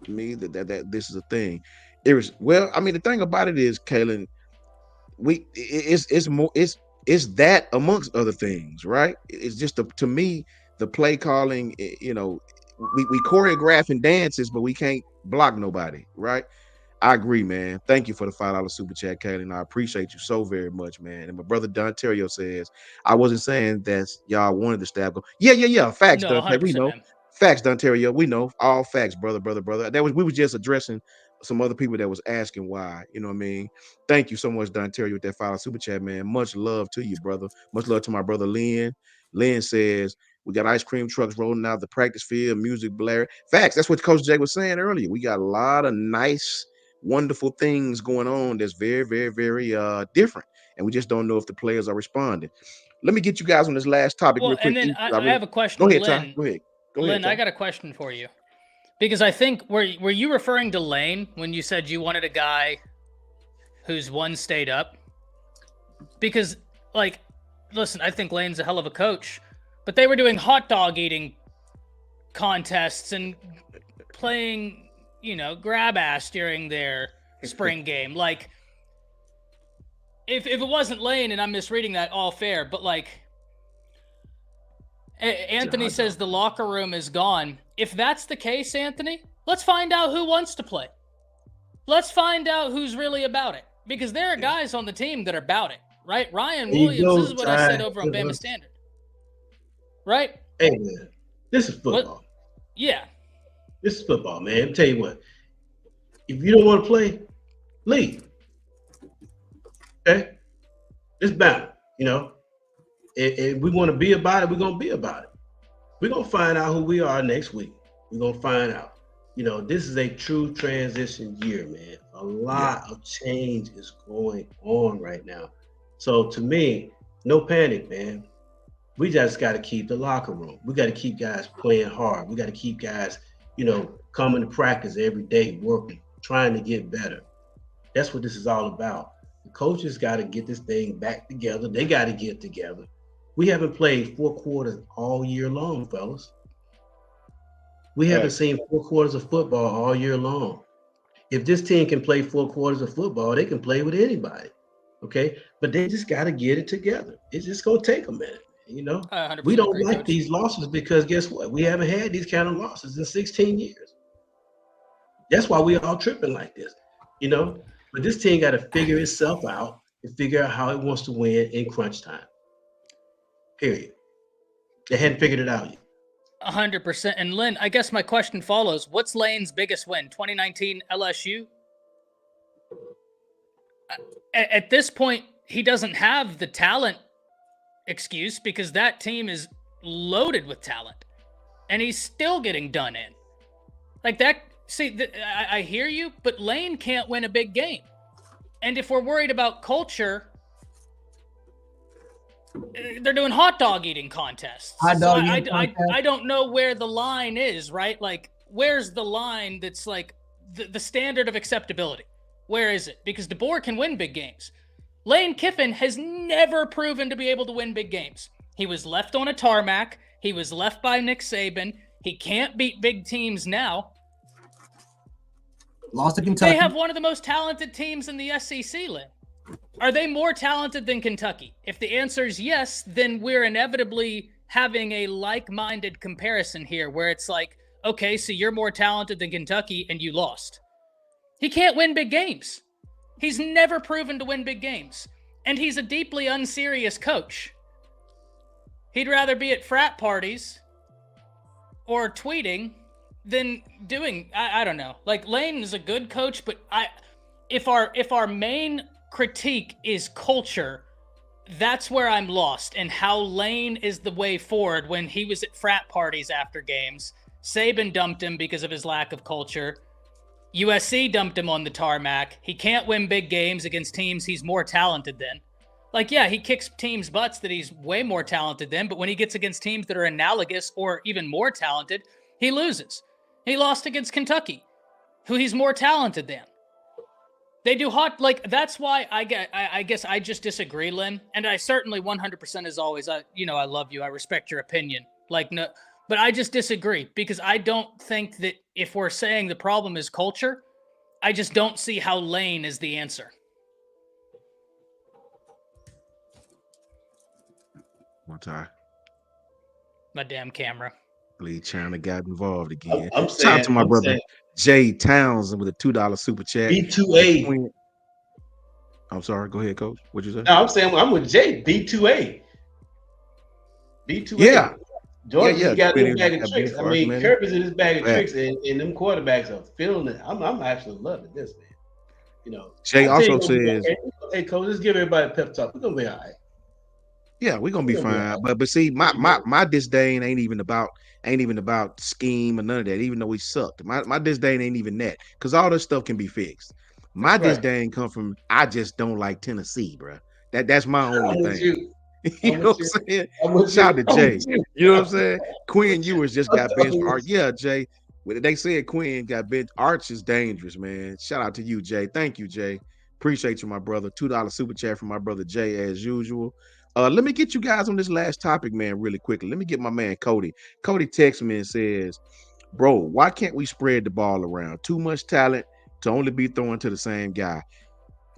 to me that this is a thing. The thing about it is, Kalen, it's that amongst other things, right? It's just to me, the play calling, we choreographing dances, but we can't block nobody, right? I agree, man. Thank you for the $5 super chat, Kaylin. I appreciate you so very much, man. And my brother Dontario says, I wasn't saying that y'all wanted the staff go. Yeah. Facts, No, Dante. We 100%, know. man. Facts, Dontario. We know. All facts, brother. We were just addressing some other people that was asking why. You know what I mean? Thank you so much, Dontario, with that $5 super chat, man. Much love to you, brother. Much love to my brother Lynn. Lynn says, We got ice cream trucks rolling out the practice field, music blaring. Facts. That's what Coach Jay was saying earlier. We got a lot of nice, wonderful things going on that's very, very, very different. And we just don't know if the players are responding. Let me get you guys on this last topic real Well, and quick. then I Really... have a question, Go ahead, Ty. Lynn. Go ahead. Go ahead, Lynn, Ty. I got a question for you. Because I think, were you referring to Lane when you said you wanted a guy who's one state up? Because, like, listen, I think Lane's a hell of a coach, but they were doing hot dog eating contests and playing, grab ass during their spring game. Like, if it wasn't Lane and I'm misreading that, all fair, but like, Anthony says the locker room is gone. If that's the case, Anthony, let's find out who wants to play. Let's find out who's really about it. Because there are guys on the team that are about it, right? Ryan Williams, this is what I said over on Bama Standard. Right? Hey, man, this is football. What? Yeah. This is football, man. I'll tell you what. If you don't want to play, leave. Okay? It's bound, If we want to be about it, we're going to be about it. We're going to find out who we are next week. We're going to find out. This is a true transition year, man. A lot of change is going on right now. So to me, no panic, man. We just got to keep the locker room. We got to keep guys playing hard. We got to keep guys, coming to practice every day, working, trying to get better. That's what this is all about. The coaches got to get this thing back together. They got to get together. We haven't played 4 quarters all year long, fellas. We haven't seen 4 quarters of football all year long. If this team can play 4 quarters of football, they can play with anybody. Okay? But they just got to get it together. It's just going to take a minute. We don't like Coach. These losses because guess what? We haven't had these kind of losses in 16 years. That's why we all tripping like this, But this team got to figure itself out and figure out how it wants to win in crunch time. Period. They hadn't figured it out yet. 100%. And Lynn, I guess my question follows. What's Lane's biggest win? 2019 LSU? At this point, he doesn't have the talent excuse because that team is loaded with talent. And he's still getting done in. Like that, I hear you, but Lane can't win a big game. And if we're worried about culture, they're doing hot dog eating contests. I don't know where the line is, right? Like, where's the line that's like the standard of acceptability? Where is it? Because DeBoer can win big games. Lane Kiffin has never proven to be able to win big games. He was left on a tarmac. He was left by Nick Saban. He can't beat big teams now. Lost to Kentucky. They have one of the most talented teams in the SEC, Lynn. Are they more talented than Kentucky? If the answer is yes, then we're inevitably having a like-minded comparison here where it's like, okay, so you're more talented than Kentucky and you lost. He can't win big games. He's never proven to win big games. And he's a deeply unserious coach. He'd rather be at frat parties or tweeting than doing, I don't know. Like, Lane is a good coach, but if our main critique is culture, that's where I'm lost, and how Lane is the way forward when he was at frat parties after games. Saban dumped him because of his lack of culture. USC dumped him on the tarmac. He can't win big games against teams he's more talented than. Like, yeah, he kicks teams' butts that he's way more talented than, but when he gets against teams that are analogous or even more talented, he loses. He lost against Kentucky, who he's more talented than. They do like, that's why I guess I just disagree, Lynn. And I certainly 100% as always, I love you. I respect your opinion. Like, no, but I just disagree because I don't think that if we're saying the problem is culture, I just don't see how Lane is the answer. One time. My damn camera. Lee China got involved again. I'm Shout saying, out to my brother Jay Townsend with a $2 super chat. B2A. I'm sorry. Go ahead, Coach. What'd you say? No, I'm saying I'm with Jay. B2A. B2A. Yeah. Georgia's got Benny, his bag of tricks. I mean, man. Kirby's in his bag of tricks, and them quarterbacks are feeling it. I'm actually loving this, man. Jay also says, "Hey, Coach, let's give everybody a pep talk. We're gonna be all right. Yeah, we're gonna be We're gonna be all fine. right. But see, We're gonna be all right. my disdain ain't even about scheme or none of that, even though we sucked. My disdain ain't even that. Cause all this stuff can be fixed. My Right. disdain come from I just don't like Tennessee, bro. That's my only I'm with thing. you. You I'm know with what you. I'm saying? I'm with Shout out you. to I'm Jay. with you. You know what I'm I'm saying? Quinn with you. Ewers just I'm got benched telling for you. Arch. Yeah, Jay. They said Quinn got benched. Arch is dangerous, man. Shout out to you, Jay. Thank you, Jay. Appreciate you, my brother. $2 super chat from my brother Jay, as usual. Let me get you guys on this last topic, man, really quickly. Let me get my man Cody. Cody texts me and says, "Bro, why can't we spread the ball around? Too much talent to only be thrown to the same guy."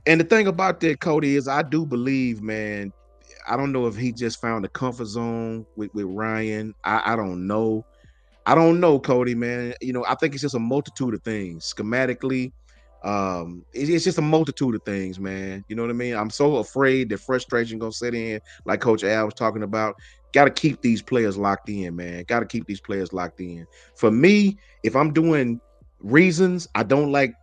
And the thing about that, Cody, is I do believe, man. I don't know if he just found a comfort zone with Ryan. I don't know. I don't know, Cody, man. You know, I think it's just a multitude of things. Schematically, it's just a multitude of things, man. You know what I mean? I'm so afraid that frustration gonna set in, like Coach Al was talking about. Got to keep these players locked in, man. Got to keep these players locked in. For me, if I'm doing reasons, I don't like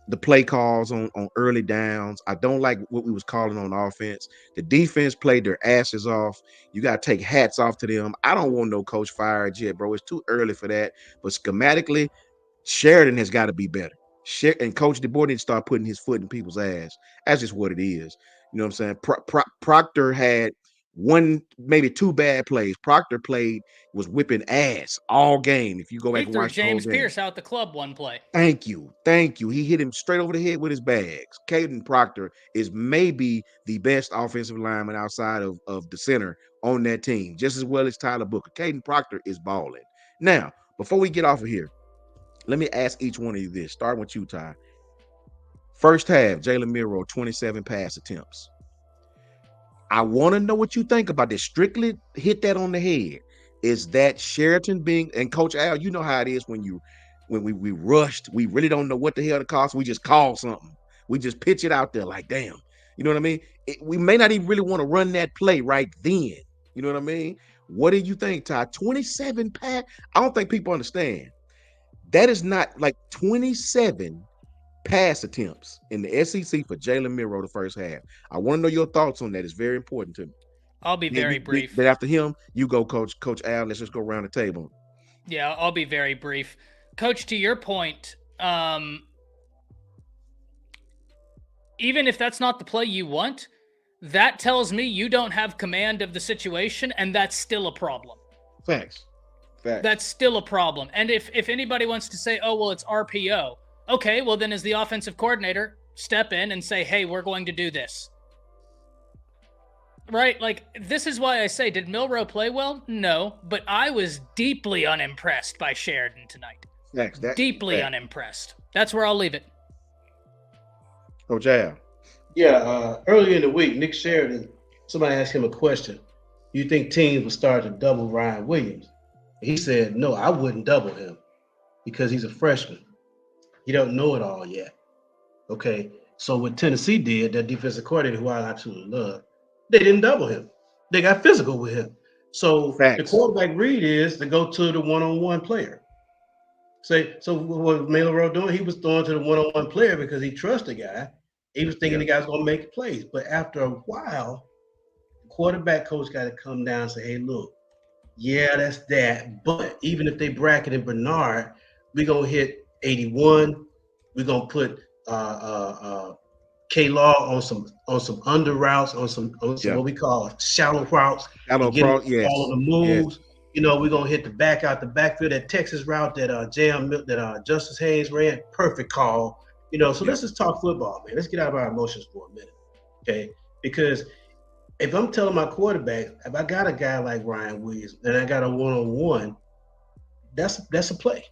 the play calls on early downs. I don't like what we was calling on offense. The defense played their asses off. You got to take hats off to them. I don't want no coach fired yet, bro. It's too early for that. But schematically, Sheridan has got to be better. And Coach DeBoer needs to start putting his foot in people's ass. That's just what it is. You know what I'm saying? Proctor had one, maybe two bad plays. Proctor was whipping ass all game. If you go He back and threw watch the whole James game. Pierce out the club one play. Thank you. Thank you. He hit him straight over the head with his bags. Caden Proctor is maybe the best offensive lineman outside of the center on that team, just as well as Tyler Booker. Caden Proctor is balling. Now, before we get off of here, let me ask each one of you this, starting with you, Ty. First half, Jalen Miro, 27 pass attempts. I want to know what you think about this. Strictly hit that on the head. Is that Sheraton being, and Coach Al, you know how it is when we rushed, we really don't know what the hell to call, so we just call something. We just pitch it out there like, damn. You know what I mean? We may not even really want to run that play right then. You know what I mean? What do you think, Ty? 27 pass? I don't think people understand. That is not like 27 pass attempts in the SEC for Jalen Miro the first half. I want to know your thoughts on that. It's very important to me. I'll be very brief. Then after him, you go, Coach Al. Let's just go around the table. Yeah, I'll be very brief. Coach, to your point, even if that's not the play you want, that tells me you don't have command of the situation, and that's still a problem. Facts. That's still a problem. And if anybody wants to say, oh, well, it's RPO, okay, well, then as the offensive coordinator, step in and say, hey, we're going to do this. Right? Like, this is why I say, did Milroe play well? No, but I was deeply unimpressed by Sheridan tonight. Facts. Deeply unimpressed. That's where I'll leave it. Coach Al. Yeah, earlier in the week, Nick Sheridan, somebody asked him a question. You think teams would start to double Ryan Williams? He said, no, I wouldn't double him because he's a freshman. He don't know it all yet. Okay, so what Tennessee did, that defensive coordinator, who I absolutely love, they didn't double him. They got physical with him. So the quarterback read is to go to the one-on-one player. So what was Milroe doing? He was throwing to the one-on-one player because he trusts the guy. He was thinking the guy's going to make plays. But after a while, the quarterback coach got to come down and say, hey, look, yeah, that's that. But even if they bracketed Bernard, we're going to hit 81. We're going to put K-Law on some under routes, on some what we call shallow routes. Shallow cross, yes. All of the moves. Yes. You know, we're gonna hit the back out the backfield. That Texas route that Justice Hayes ran, perfect call. You know, so let's just talk football, man. Let's get out of our emotions for a minute. Okay. Because if I'm telling my quarterback, if I got a guy like Ryan Williams and I got a one-on-one, that's a play.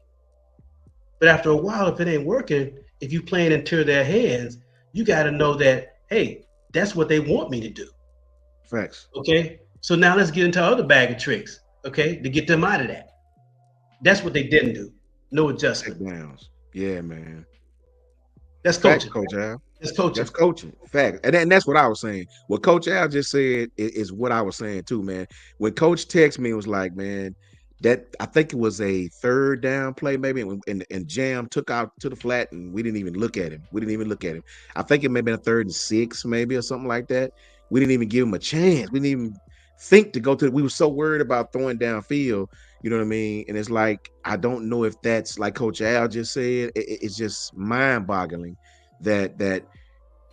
But after a while, if it ain't working, if you playing into their hands, you got to know that, hey, that's what they want me to do. Facts. Okay. So now let's get into other bag of tricks. Okay, to get them out of that. That's what they didn't do. No adjustment. Downs. Yeah, man. That's coaching. Fact, Coach Al. That's coaching. That's coaching. Fact. And that's what I was saying. What Coach Al just said is what I was saying too, man. When Coach texted me, it was like, man, that I think it was a third down play, maybe, and Jam took out to the flat, and we didn't even look at him. I think it may have been a 3rd and 6, maybe, or something like that. We didn't even give him a chance. We didn't even think to go to. We were so worried about throwing downfield. You know what I mean? And it's like I don't know if that's like Coach Al just said. It's just mind-boggling that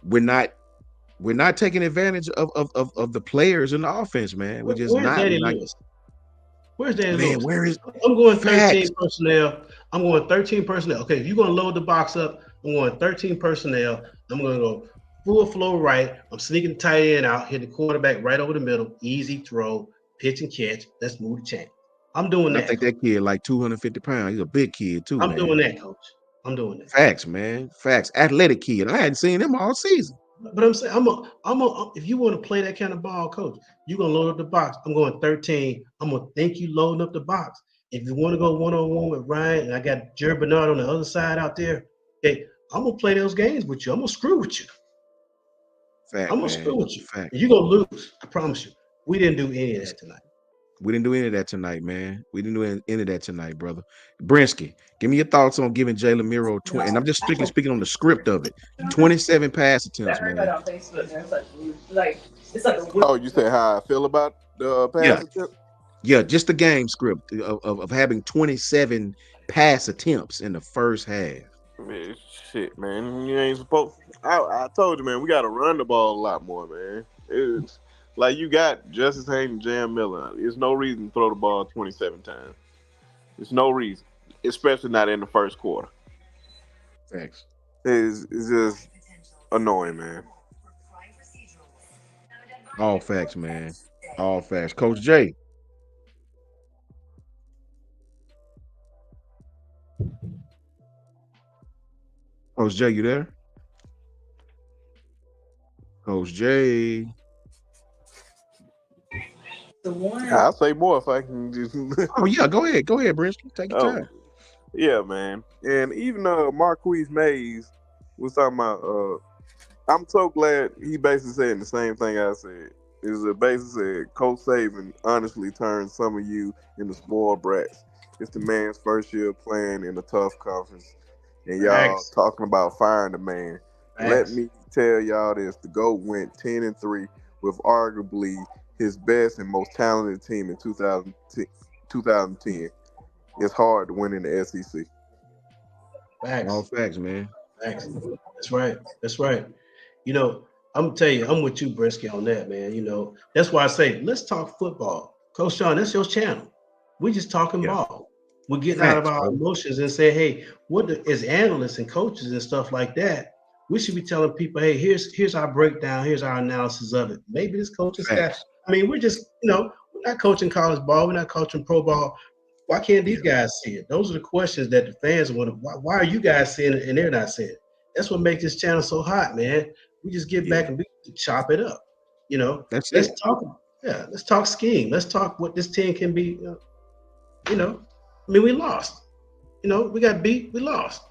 we're not taking advantage of the players in the offense, man. We're just Where's not. We're Danny not. Lewis? Where's Danny Man, Lewis? where is I'm going 13 facts? personnel. I'm going 13 personnel. Okay, if you're going to load the box up, I'm going 13 personnel. I'm going to go full flow right. I'm sneaking tight end out, hit the quarterback right over the middle. Easy throw, pitch and catch. Let's move the chain. I'm doing I that. think that kid like 250 pounds. He's a big kid too, I'm doing man. that, coach. I'm doing that. Facts, man. Facts. Athletic kid. I hadn't seen him all season. But I'm saying, if you want to play that kind of ball, coach, you're going to load up the box. I'm going 13. I'm going to think you loading up the box. If you want to go one-on-one with Ryan, and I got Jerry Bernard on the other side out there, hey, I'm going to play those games with you. I'm going to screw with you. Fact, I'm going to man. screw with you. Fact. And you're going to lose. I promise you. We didn't do any of that tonight. We didn't do any of that tonight, man. We didn't do any of that tonight, brother. Brinsky, give me your thoughts on giving Jalen Miro 20. And I'm just strictly speaking on the script of it. 27 pass attempts, man. Oh, you say how I feel about the pass attempt? Yeah, just the game script of having 27 pass attempts in the first half. Man, shit, man. You ain't supposed. I told you, man. We got to run the ball a lot more, man. It's like you got Justice Haynes and Jam Miller. There's no reason to throw the ball 27 times. There's no reason, especially not in the first quarter. Thanks. It's just annoying, man. All facts, man. All facts. Coach J. Coach J, you there? Coach J. I'll say more if I can just. Oh yeah, go ahead, Brinsky. Take your time. Yeah, man. And even Marquise Mays was talking about. I'm so glad he basically saying the same thing I said. Is basically said Coach Saban honestly turned some of you into spoiled brats. It's the man's first year playing in a tough conference, and y'all talking about firing the man. Let me tell y'all this: the GOAT went 10-3 with arguably his best and most talented team in 2010. It's hard to win in the SEC. Facts. All facts, man. Facts. That's right. That's right. You know, I'm gonna tell you, I'm with you, Brinsky, on that, man. You know, that's why I say let's talk football. Coach Sean, that's your channel. We're just talking ball. We're getting out of our emotions and say, hey, as analysts and coaches and stuff like that, we should be telling people, hey, here's our breakdown, here's our analysis of it. Maybe this coaching staff. I mean, we're just, we're not coaching college ball, we're not coaching pro ball. Why can't these guys see it? Those are the questions that the fans want to. Why are you guys seeing it and they're not seeing it? That's what makes this channel so hot, man. We just get back and we chop it up. Let's talk. Yeah, let's talk scheme. Let's talk what this team can be. I mean, we lost. We got beat. We lost.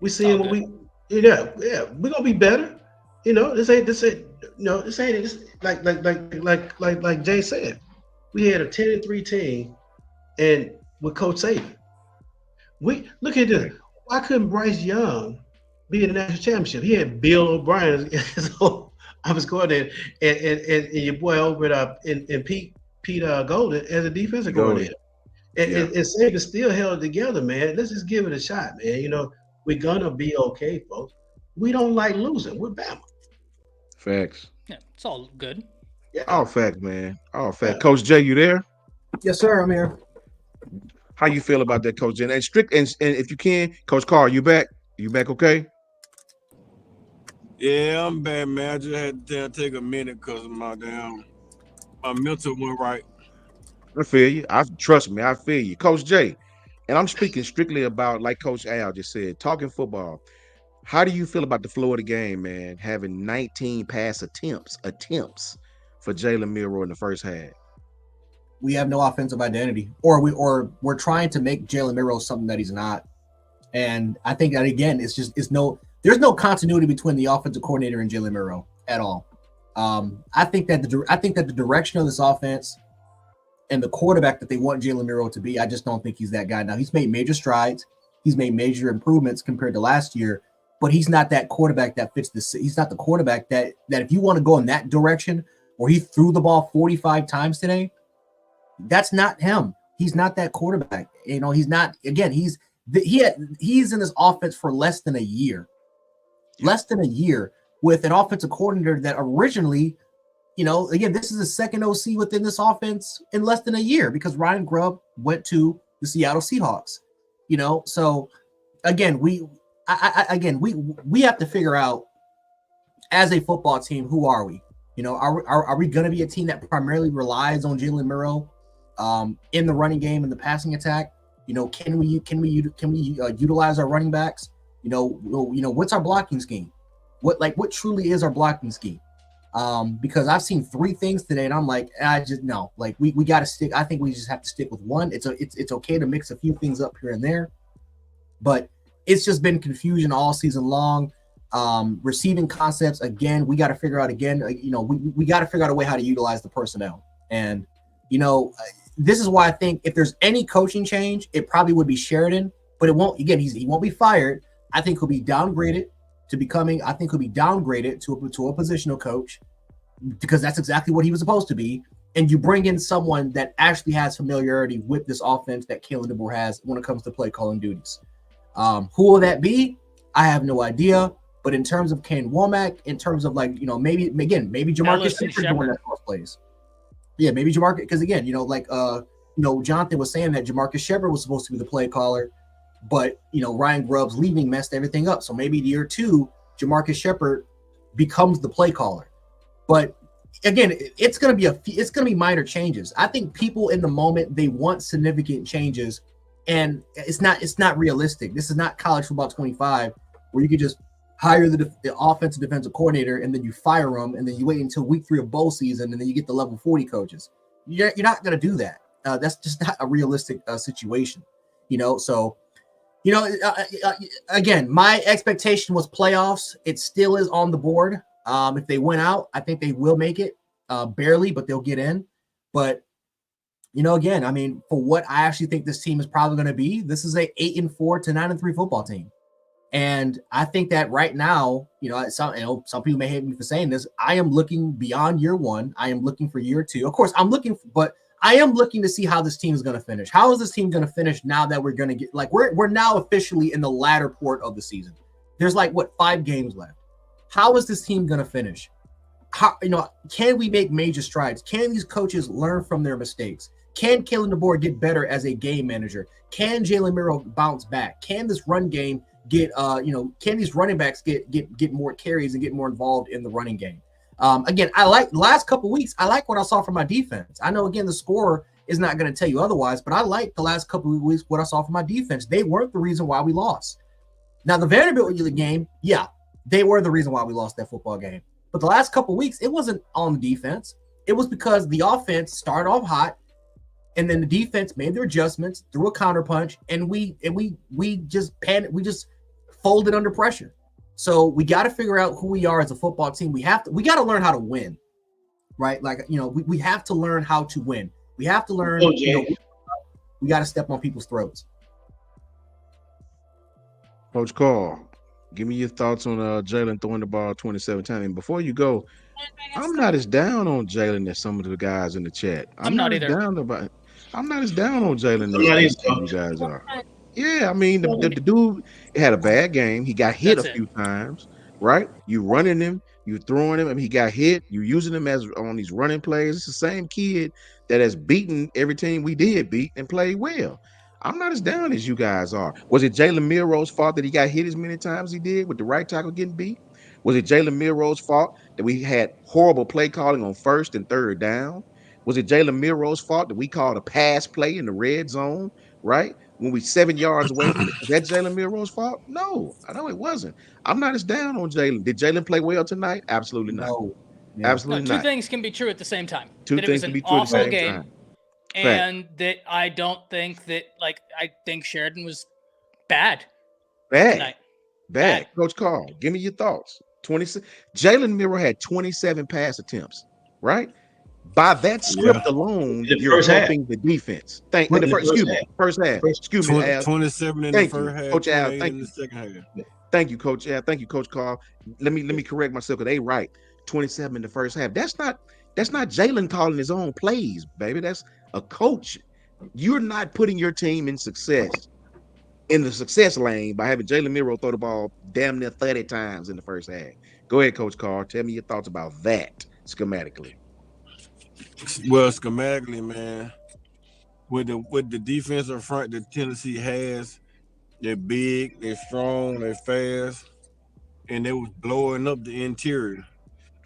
We seeing what we. Yeah. We're gonna be better. This ain't like Jay said. We had a 10-3 team, and with Coach Saban, we look at this. Why couldn't Bryce Young be in the national championship? He had Bill O'Brien as I was going there, and your boy over at and Pete Golden as a defensive coordinator. And Saban still held it together, man. Let's just give it a shot, man. We're gonna be okay, folks. We don't like losing. We're Bama. Facts. Yeah, it's all good. Yeah. All facts, man. All facts. Yeah. Coach J, you there? Yes, sir. I'm here. How you feel about that, Coach J? And if you can, Coach Carr, you back? You back okay? Yeah, I'm bad, man. I just had to take a minute because my mental went right. I feel you. Trust me, I feel you. Coach J, and I'm speaking strictly about, like Coach Al just said, talking football. How do you feel about the flow of the game, man? Having 19 pass attempts for Jalen Milroe in the first half. We have no offensive identity, or we're trying to make Jalen Milroe something that he's not. And I think that again, there's no continuity between the offensive coordinator and Jalen Milroe at all. I think that the direction of this offense and the quarterback that they want Jalen Milroe to be, I just don't think he's that guy. Now he's made major strides, he's made major improvements compared to last year, but he's not that quarterback that fits he's not the quarterback that if you want to go in that direction or he threw the ball 45 times today. That's not him. He's not that quarterback. He's not. Again, he's in this offense for less than a year. Less than a year with an offensive coordinator that originally, again, this is the second OC within this offense in less than a year because Ryan Grubb went to the Seattle Seahawks. So again, we have to figure out as a football team, who are we? Are we going to be a team that primarily relies on Jalen Murrow in the running game and the passing attack? Can we utilize our running backs? What's our blocking scheme? What truly is our blocking scheme? Because I've seen 3 things today, and I'm like, I just no. We got to stick. I think we just have to stick with one. It's okay to mix a few things up here and there, but it's just been confusion all season long. Receiving concepts again. We got to figure out again. We got to figure out a way how to utilize the personnel, and this is why I think if there's any coaching change, it probably would be Sheridan, but it won't. Again, he won't be fired. I think he'll be downgraded to becoming. I think he'll be downgraded to a positional coach because that's exactly what he was supposed to be. And you bring in someone that actually has familiarity with this offense that Kalen DeBoer has when it comes to play calling duties. Who will that be? I have no idea. But in terms of Kane Womack, in terms of maybe Jamarcus Shepard doing that first place. Yeah, maybe Jamarcus, because again, Jonathan was saying that Jamarcus Shepard was supposed to be the play caller. But Ryan Grubb's leaving messed everything up. So maybe year 2, Jamarcus Shepard becomes the play caller. But again, it's gonna be minor changes. I think people in the moment they want significant changes, and it's not realistic. This is not college football 25 where you could just hire the offensive defensive coordinator and then you fire them and then you wait until week 3 of bowl season and then you get the level 40 coaches. You're not gonna do that. That's just not a realistic situation. So. Again, my expectation was playoffs. It still is on the board. If they win out, I think they will make it barely, but they'll get in. But, again, I mean, for what I actually think this team is probably going to be, this is a 8-4 to 9-3 football team. And I think that right now, some people may hate me for saying this. I am looking beyond year 1. I am looking for year 2. Of course, I am looking to see how this team is going to finish. How is this team going to finish now that we're going to get we're now officially in the latter part of the season? There's 5 games left. How is this team going to finish? How can we make major strides? Can these coaches learn from their mistakes? Can Kalen DeBoer get better as a game manager? Can Jalen Murrow bounce back? Can this run game get can these running backs get more carries and get more involved in the running game? Again, I like the last couple weeks. I like what I saw from my defense. I know, again, the score is not going to tell you otherwise, but I like the last couple of weeks what I saw from my defense. They weren't the reason why we lost. Now, the Vanderbilt game, yeah, they were the reason why we lost that football game. But the last couple of weeks, it wasn't on the defense. It was because the offense started off hot, and then the defense made their adjustments, threw a counterpunch, and we just panicked. We just folded under pressure. So we got to figure out who we are as a football team. We got to learn how to win, right? We have to learn how to win. We have to learn, we got to step on people's throats. Coach Carl, give me your thoughts on Jalen throwing the ball 27 times. And before you go, I'm not as down on Jalen as some of the guys in the chat. I'm not as down on Jalen as some of you guys are. Yeah, I mean, the dude had a bad game. He got hit a few times, right? You running him, you throwing him. I mean, he got hit. You using him as on these running plays. It's the same kid that has beaten every team we did beat and played well. I'm not as down as you guys are. Was it Jalen Milroe's fault that he got hit as many times as he did with the right tackle getting beat? Was it Jalen Milroe's fault that we had horrible play calling on 1st and 3rd down? Was it Jalen Milroe's fault that we called a pass play in the red zone, right? When we 7 yards away from it? Is that Jalen Milroe's fault? No, I know it wasn't. I'm not as down on Jalen. Did Jalen play well tonight? Absolutely not. No. Yeah. Absolutely not. Two things can be true at the same time. Two things can be true at the same time. And that I don't think that, I think Sheridan was bad. Bad. Coach Carl, give me your thoughts. Jalen Milroe had 27 pass attempts, right? By that script alone, you're helping the defense. First half. Excuse me, Al. 27 in the first half, Coach Al. Thank you. Second half. Thank you, Coach Al. Thank you, Coach Carl. Let me correct myself because they right. 27 in the first half. That's not That's not Jalen calling his own plays, baby. That's a coach. You're not putting your team in the success lane by having Jalen Miro throw the ball damn near 30 times in the first half. Go ahead, Coach Carr. Tell me your thoughts about that schematically. Well, schematically, man, with the defensive front that Tennessee has, they're big, they're strong, they're fast, and they was blowing up the interior.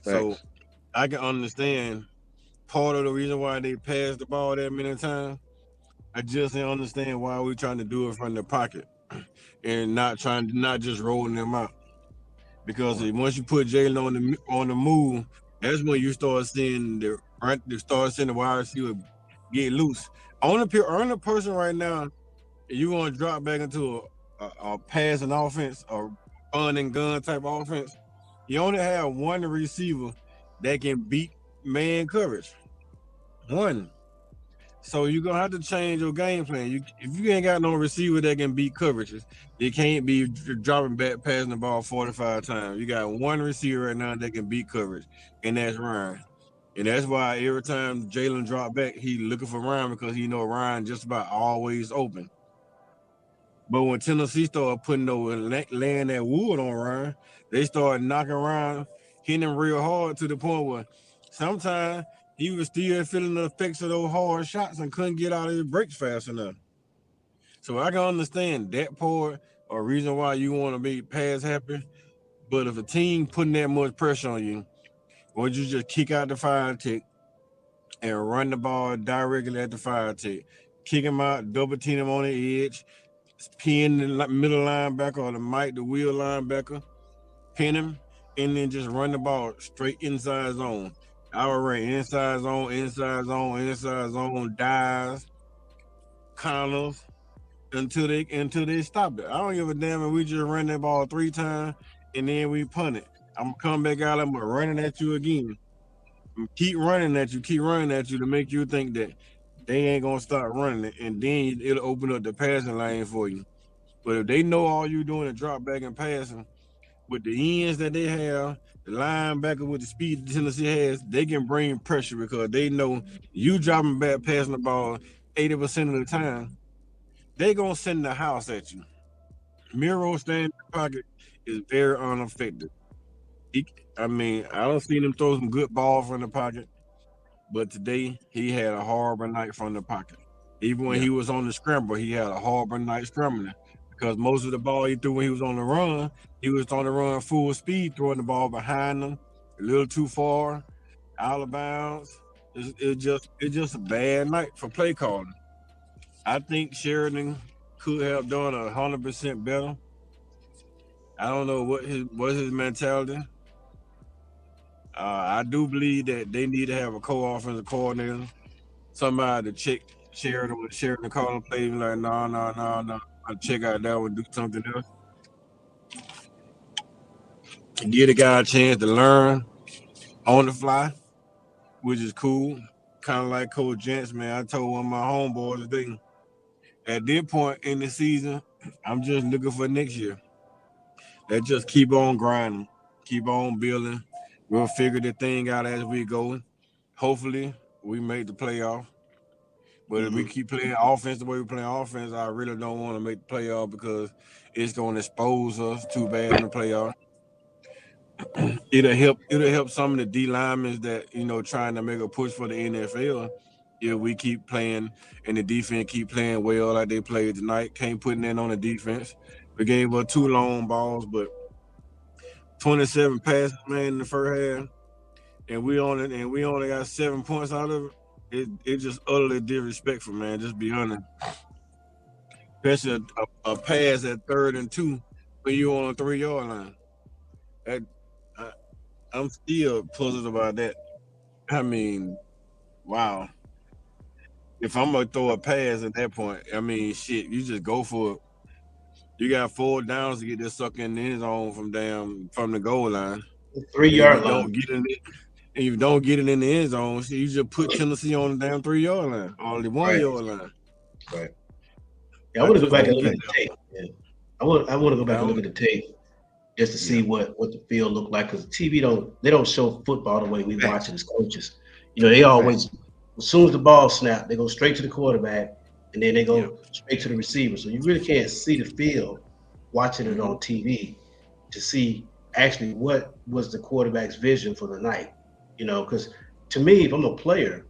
So Facts. I can understand part of the reason why they passed the ball that many times. I just didn't understand why we're trying to do it from the pocket and not just rolling them out. Because Right. once you put Jalen on the move, that's when you start seeing the wide receiver get loose. On the person right now, you want to drop back into a passing offense, a run and gun type offense. You only have one receiver that can beat man coverage. One. So you're gonna have to change your game plan. If you ain't got no receiver that can beat coverages, you can't be dropping back, passing the ball 45 times. You got one receiver right now that can beat coverage, and that's Ryan. And that's why every time Jalen drop back, he looking for Ryan because he know Ryan just about always open. But when Tennessee started putting laying that wood on Ryan, they started knocking Ryan, hitting him real hard to the point where sometimes he was still feeling the effects of those hard shots and couldn't get out of his breaks fast enough. So I can understand that part or reason why you want to be pass happy. But if a team putting that much pressure on you, would you just kick out the fire tick and run the ball directly at the fire tick? Kick him out, double team him on the edge, pin the middle linebacker or the wheel linebacker, pin him, and then just run the ball straight inside zone. I would run inside zone, dives, counters until they stop it. I don't give a damn if we just run that ball 3 times and then we punt it. I'm gonna come back out. I'm gonna running at you again. Keep running at you to make you think that they ain't gonna start running it, and then it'll open up the passing lane for you. But if they know all you doing is drop back and passing, with the ends that they have, the linebacker with the speed that Tennessee has, they can bring pressure because they know you dropping back, passing the ball 80% of the time, they gonna send the house at you. Miro staying in the pocket is very unaffected. He, I mean, I don't see him throw some good ball from the pocket, but today he had a horrible night from the pocket. Even when Yeah. he was on the scramble, he had a horrible night scrambling because most of the ball he threw when he was on the run, he was on the run full speed, throwing the ball behind him, a little too far, out of bounds. It's just a bad night for play calling. I think Sheridan could have done 100% better. I don't know what his mentality. I do believe that they need to have a co-offensive coordinator, somebody to check Sheridan with Sheridan calling plays like no. I check out that one, do something else. And give the guy a chance to learn on the fly, which is cool. Kind of like Coach Jentz, man. I told one of my homeboys today, at this point in the season, I'm just looking for next year. Let's just keep on grinding, keep on building. We'll figure the thing out as we go. Hopefully, we make the playoff. But if we Hmm. keep playing offense the way we play offense, I really don't want to make the playoff because it's going to expose us too bad in the playoff. It'll help some of the D linemen that trying to make a push for the NFL. If we keep playing and the defense keep playing well like they played tonight, can't put in on the defense. We gave up 2 long balls, but 27 passes, man, in the first half, and we only got 7 points out of it. It just utterly disrespectful, man. Just be honest, especially a pass at 3rd and 2 when you on a 3 yard line. That, I, I'm still puzzled about that. I mean, wow. If I'm gonna throw a pass at that point, I mean, shit, you just go for it. You got 4 downs to get this sucker in the end zone from the goal line. Three And if you yard line. don't get in it, and you don't get it in the end zone, so you just put Tennessee on the damn 3 yard line, or the one Right. yard line. Right. Yeah, I I want to go just back and don't look at get the tape. Yeah. I want to go back I and look don't, at the tape just to see yeah. what the field looked like because TV don't show football the way we watch Facts. it as coaches. They Fact. always, as soon as the ball snap, they go straight to the quarterback, and then they Yeah. go straight to the receiver. So you really can't see the field watching it Mhm. on TV to see actually what was the quarterback's vision for the night. Because to me, if I'm a player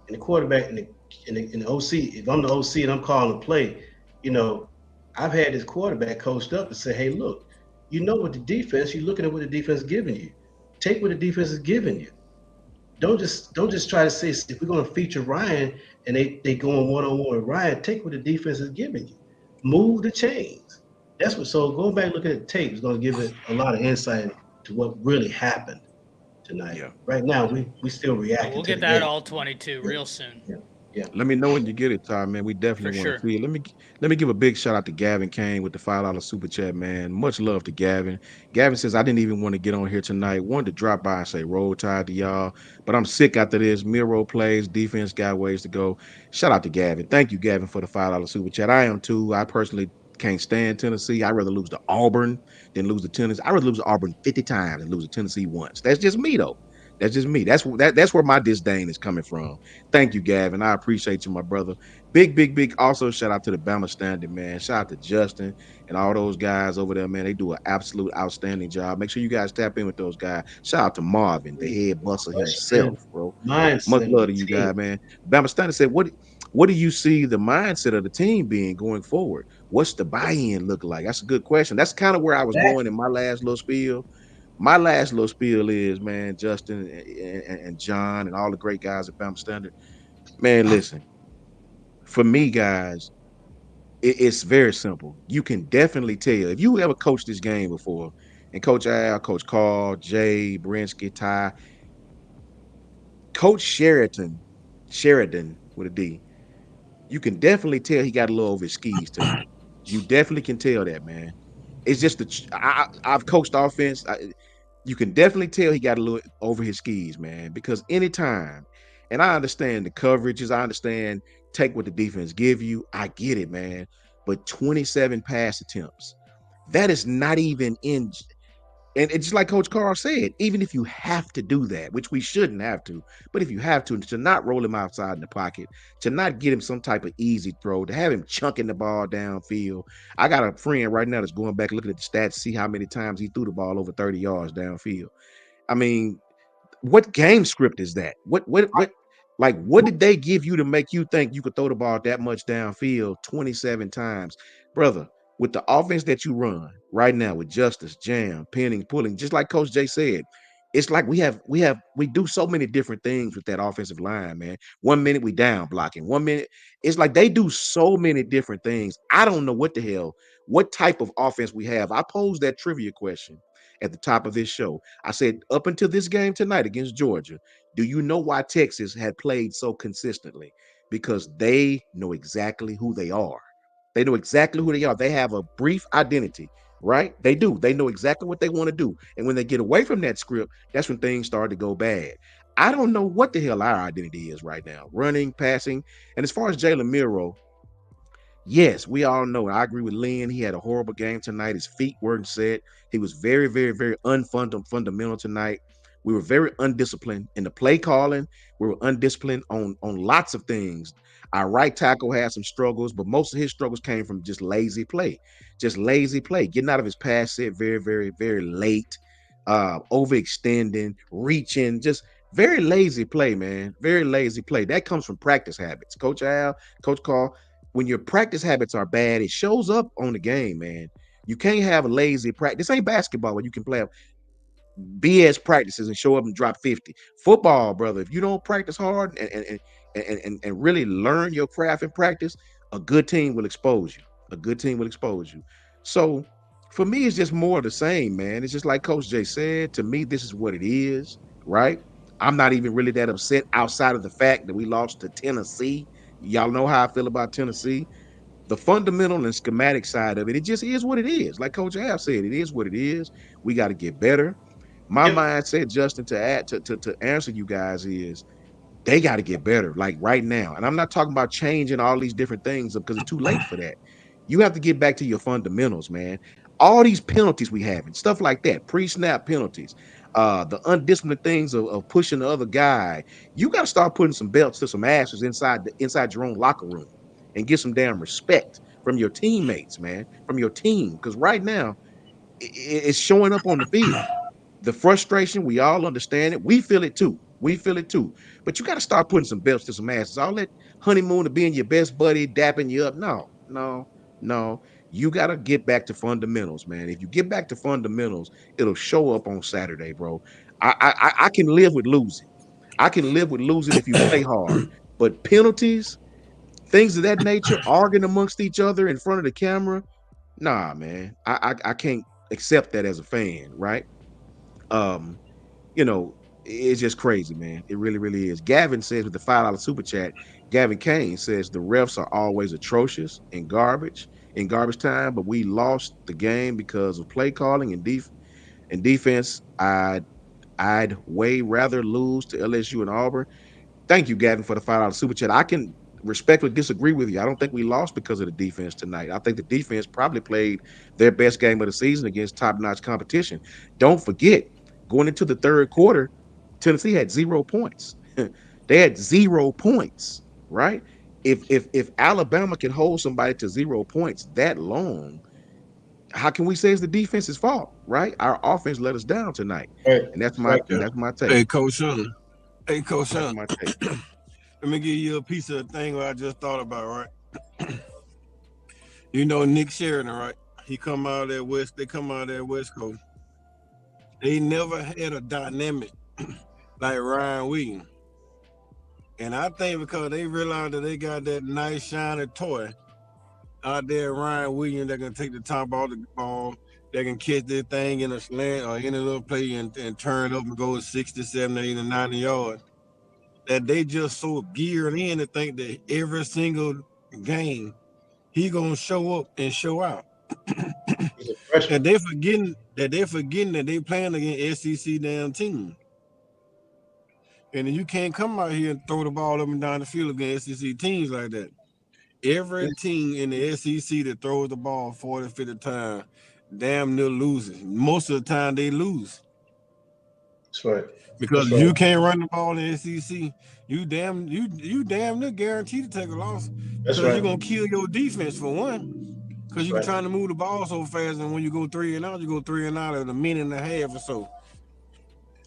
and the quarterback and the OC, if I'm the OC and I'm calling a play, you know, I've had this quarterback coached up to say, hey, look, what the defense, you're looking at what the defense is giving you. Take what the defense is giving you. Don't just try to say if we're going to feature Ryan and they going one on one with Ryan, take what the defense is giving you. Move the chains. That's what. So going back and looking at the tape is going to give it a lot of insight to what really happened tonight. Yeah. Right now, we still Oh, reacting we'll to get the that game. all 22 Yeah, real soon, yeah, yeah. Let me know when you get it, Ty, man. We for definitely want to sure. see it. Let me give a big shout out to Gavin Kane with the $5 super chat, man. Much love to Gavin. Gavin says I didn't even want to get on here tonight. Wanted to drop by and say roll tide to y'all, but I'm sick after this. Miro plays, defense got ways to go. Shout out to Gavin. Thank you, Gavin, for the $5 super chat. I am too. I personally can't stand Tennessee. I'd rather lose to Auburn than lose to Tennessee. I'd rather lose to Auburn 50 times than lose to Tennessee once. That's just me though. That's just me. That's where my disdain is coming from. Thank you, Gavin. I appreciate you, my brother. Big, big, big. Also, shout out to the Bama Standard, man. Shout out to Justin and all those guys over there, man. They do an absolute outstanding job. Make sure you guys tap in with those guys. Shout out to Marvin, the head bustle himself, Question, bro. Much mindset of love the to you team. guys, man. Bama Standard said, what do you see the mindset of the team being going forward? What's the buy-in look like? That's a good question. That's kind of where I was going Exactly. in my last little spiel. My last little spiel is, man, Justin and John and all the great guys at Bama Standard. Man, listen, for me, guys, it's very simple. You can definitely tell if you ever coached this game before, and Coach Al, Coach Carl, Jay, Brinsky, Ty, Coach Sheridan with a D, you can definitely tell he got a little over his skis tonight. You definitely can tell that, man. It's just I've coached offense. You can definitely tell he got a little over his skis, man. Because anytime, and I understand the coverages, I understand take what the defense give you. I get it, man. But 27 pass attempts, that is not even in. And it's just like Coach Carl said, even if you have to do that, which we shouldn't have to, but if you have to not roll him outside in the pocket, to not get him some type of easy throw, to have him chunking the ball downfield. I got a friend right now that's going back looking at the stats, see how many times he threw the ball over 30 yards downfield. I mean, what game script is that? What like what did they give you to make you think you could throw the ball that much downfield 27 times? Brother, with the offense that you run right now with Justice, Jam, Penning, pulling, just like Coach Jay said, it's like we do so many different things with that offensive line, man. 1 minute we down blocking, 1 minute. It's like they do so many different things. I don't know what the hell, what type of offense we have. I posed that trivia question at the top of this show. I said, up until this game tonight against Georgia, do you know why Texas had played so consistently? Because they know exactly who they are. They know exactly who they are. They have a brief identity, right? They do. They know exactly what they want to do. And when they get away from that script, that's when things start to go bad. I don't know what the hell our identity is right now. Running, passing. And as far as Jalen Miro, yes, we all know. I agree with Lynn. He had a horrible game tonight. His feet weren't set. He was very, very, very fundamental tonight. We were very undisciplined in the play calling. We were undisciplined on lots of things. Our right tackle had some struggles, but most of his struggles came from just lazy play. Just lazy play, getting out of his pass set very, very, very late, overextending, reaching, just very lazy play, man. Very lazy play. That comes from practice habits. Coach Al, Coach Carl, when your practice habits are bad, it shows up on the game, man. You can't have a lazy practice. This ain't basketball where you can play BS practices and show up and drop 50. Football, brother, if you don't practice hard and really learn your craft and practice, a good team will expose you. A good team will expose you. So for me, it's just more of the same, man. It's just like Coach Jay said. To me, this is what it is, right? I'm not even really that upset outside of the fact that we lost to Tennessee. Y'all know how I feel about Tennessee. The fundamental and schematic side of it, it just is what it is. Like Coach Av said, it is what it is. We got to get better. My Yep. mindset, Justin, to add to answer you guys is they got to get better, like right now. And I'm not talking about changing all these different things because it's too late for that. You have to get back to your fundamentals, man. All these penalties we have and stuff like that, pre-snap penalties. the undisciplined things of pushing the other guy. You got to start putting some belts to some asses inside your own locker room and get some damn respect from your teammates, man, from your team. Because right now, it's showing up on the field. The frustration, we all understand it. We feel it too. We feel it too. But you got to start putting some belts to some asses. All that honeymoon of being your best buddy, dapping you up. No, no, no. You got to get back to fundamentals, man. If you get back to fundamentals, it'll show up on Saturday, bro. I can live with losing. I can live with losing if you play hard. But penalties, things of that nature, arguing amongst each other in front of the camera, nah, man. I can't accept that as a fan, right? Um, it's just crazy, man. It really, really is. Gavin says with the $5 super chat, Gavin Kane says the refs are always atrocious and garbage time, but we lost the game because of play calling and defense. I'd way rather lose to LSU and Auburn. Thank you, Gavin, for the $5 super chat. I can respectfully disagree with you. I don't think we lost because of the defense tonight. I think the defense probably played their best game of the season against top-notch competition. Don't forget, going into the third quarter, Tennessee had 0 points. They had 0 points, right? If Alabama can hold somebody to 0 points that long, how can we say it's the defense's fault, right? Our offense let us down tonight. Right. And that's Right. my take. Hey, Coach Sean. Hey, Coach That's Sean. my take. Let me give you a piece of the thing what I just thought about, right? You know Nick Sheridan, right? He come out of that West. They come out of that West Coast. They never had a dynamic like Ryan Williams. And I think because they realized that they got that nice shiny toy out there, Ryan Williams, that can take the top off the ball, that can catch this thing in a slant or any little play and turn up and go 60, 70, 80, 90 yards. That they just so geared in to think that every single game he gonna show up and show out. And they're forgetting that they playing against SEC damn team. And you can't come out here and throw the ball up and down the field against SEC teams like that. Every team in the SEC that throws the ball 40, 50 times, damn near loses. Most of the time they lose. That's right. Because you can't run the ball in the SEC, you damn near guaranteed to take a loss. Because you're gonna kill your defense for one. Because you're trying to move the ball so fast, and when you go 3 and out, you go 3 and out in a minute and a half or so.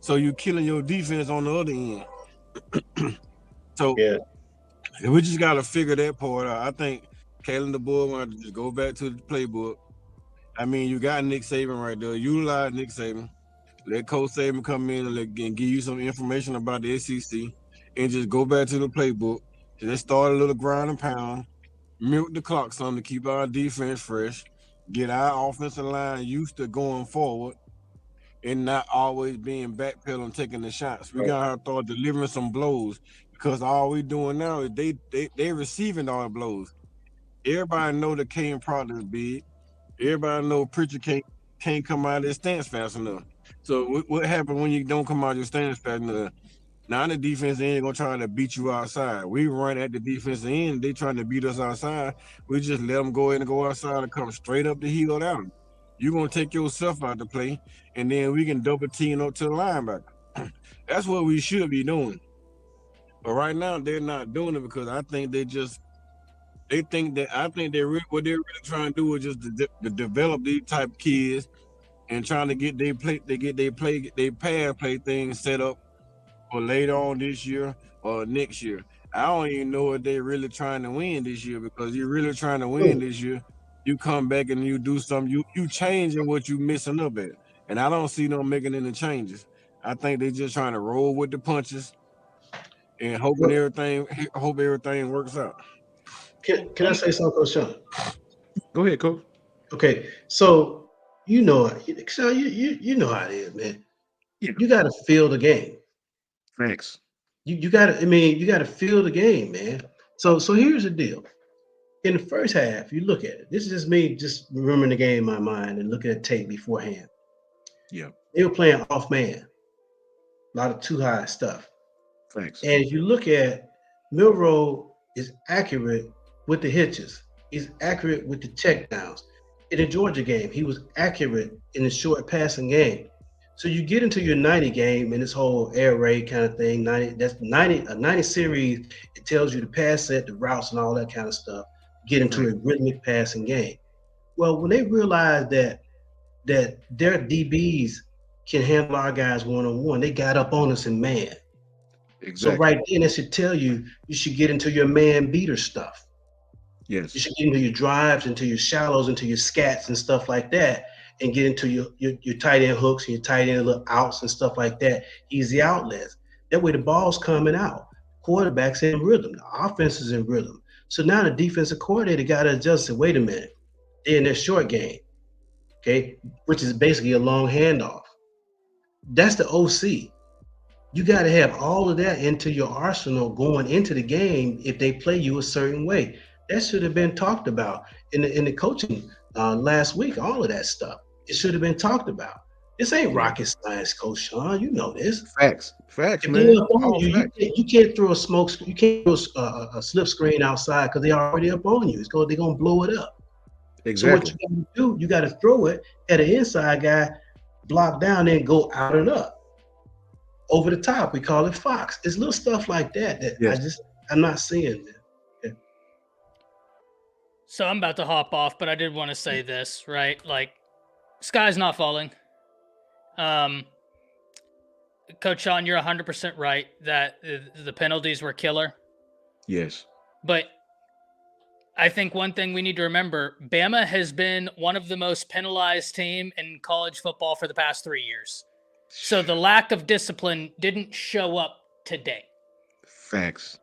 So you're killing your defense on the other end. So we just gotta figure that part out. I think Kalen DeBoer wanted to just go back to the playbook. I mean, you got Nick Saban right there. Utilize Nick Saban. Let Coach Saban come in and give you some information about the SEC, and just go back to the playbook. Let's start a little ground and pound, milk the clock some to keep our defense fresh, get our offensive line used to going forward, and not always being backpedaling, taking the shots. We gotta start delivering some blows, because all we doing now is they receiving all the blows. Everybody know the Kane product is big. Everybody know Pritchard can't come out of his stance fast enough. So what happens when you don't come out of your stance fast enough? Now the defense ain't gonna try to beat you outside. We run at the defensive end. They trying to beat us outside. We just let them go in and go outside and come straight up the hill down. You're gonna take yourself out to play, and then we can double team up to the linebacker. That's what we should be doing. But right now they're not doing it, because I think what they're really trying to do is just to develop these type of kids and trying to get their pass play things set up for later on this year or next year. I don't even know if they're really trying to win this year, because you're really trying to win this year. You come back and you do something, you changing what you missing up at. And I don't see them making any changes. I think they're just trying to roll with the punches and hope everything works out. Can I say something, Coach Sean? Go ahead, Coach. Okay, so you know how it is, man. You got to feel the game. Thanks. You got to feel the game, man. So here's the deal. In the first half, you look at it. This is just me just remembering the game in my mind and looking at tape beforehand. Yeah. They were playing off man. A lot of too high stuff. Thanks. And if you look at Milroe is accurate with the hitches. He's accurate with the checkdowns. In the Georgia game, he was accurate in the short passing game. So you get into your 90 game and this whole air raid kind of thing. 90 that's 90 a 90 series. It tells you the pass set, the routes, and all that kind of stuff. Get into a rhythmic passing game. Well, when they realized that their DBs can handle our guys one on one, they got up on us in man. So Exactly. right then, that should tell you you should get into your man beater stuff. You Yes. should get into your drives, into your shallows, into your scats and stuff like that, and get into your tight end hooks and your tight end little outs and stuff like that. Easy outlets. That way the ball's coming out. Quarterback's in rhythm. The offense is in rhythm. So now the defensive coordinator got to adjust and wait a minute. They're in their short game, okay, which is basically a long handoff. That's the OC. You got to have all of that into your arsenal going into the game if they play you a certain way. That should have been talked about in the coaching last week. All of that stuff. It should have been talked about. This ain't rocket science, Coach Sean. You know this. Facts. Facts, If man. they're up on All you, facts. you can't throw a smoke. You can't throw a slip screen outside because they're already up on you. They're gonna blow it up. So what Exactly. you got to do, you got to throw it at an inside guy, block down, and go out and up over the top. We call it Fox. It's little stuff like that that Yes. I'm not seeing. Man. So I'm about to hop off, but I did want to say this, right? Like, sky's not falling. Coach Sean, you're 100% right that the penalties were killer. Yes. But I think one thing we need to remember, Bama has been one of the most penalized team in college football for the past 3 years. So the lack of discipline didn't show up today. Facts.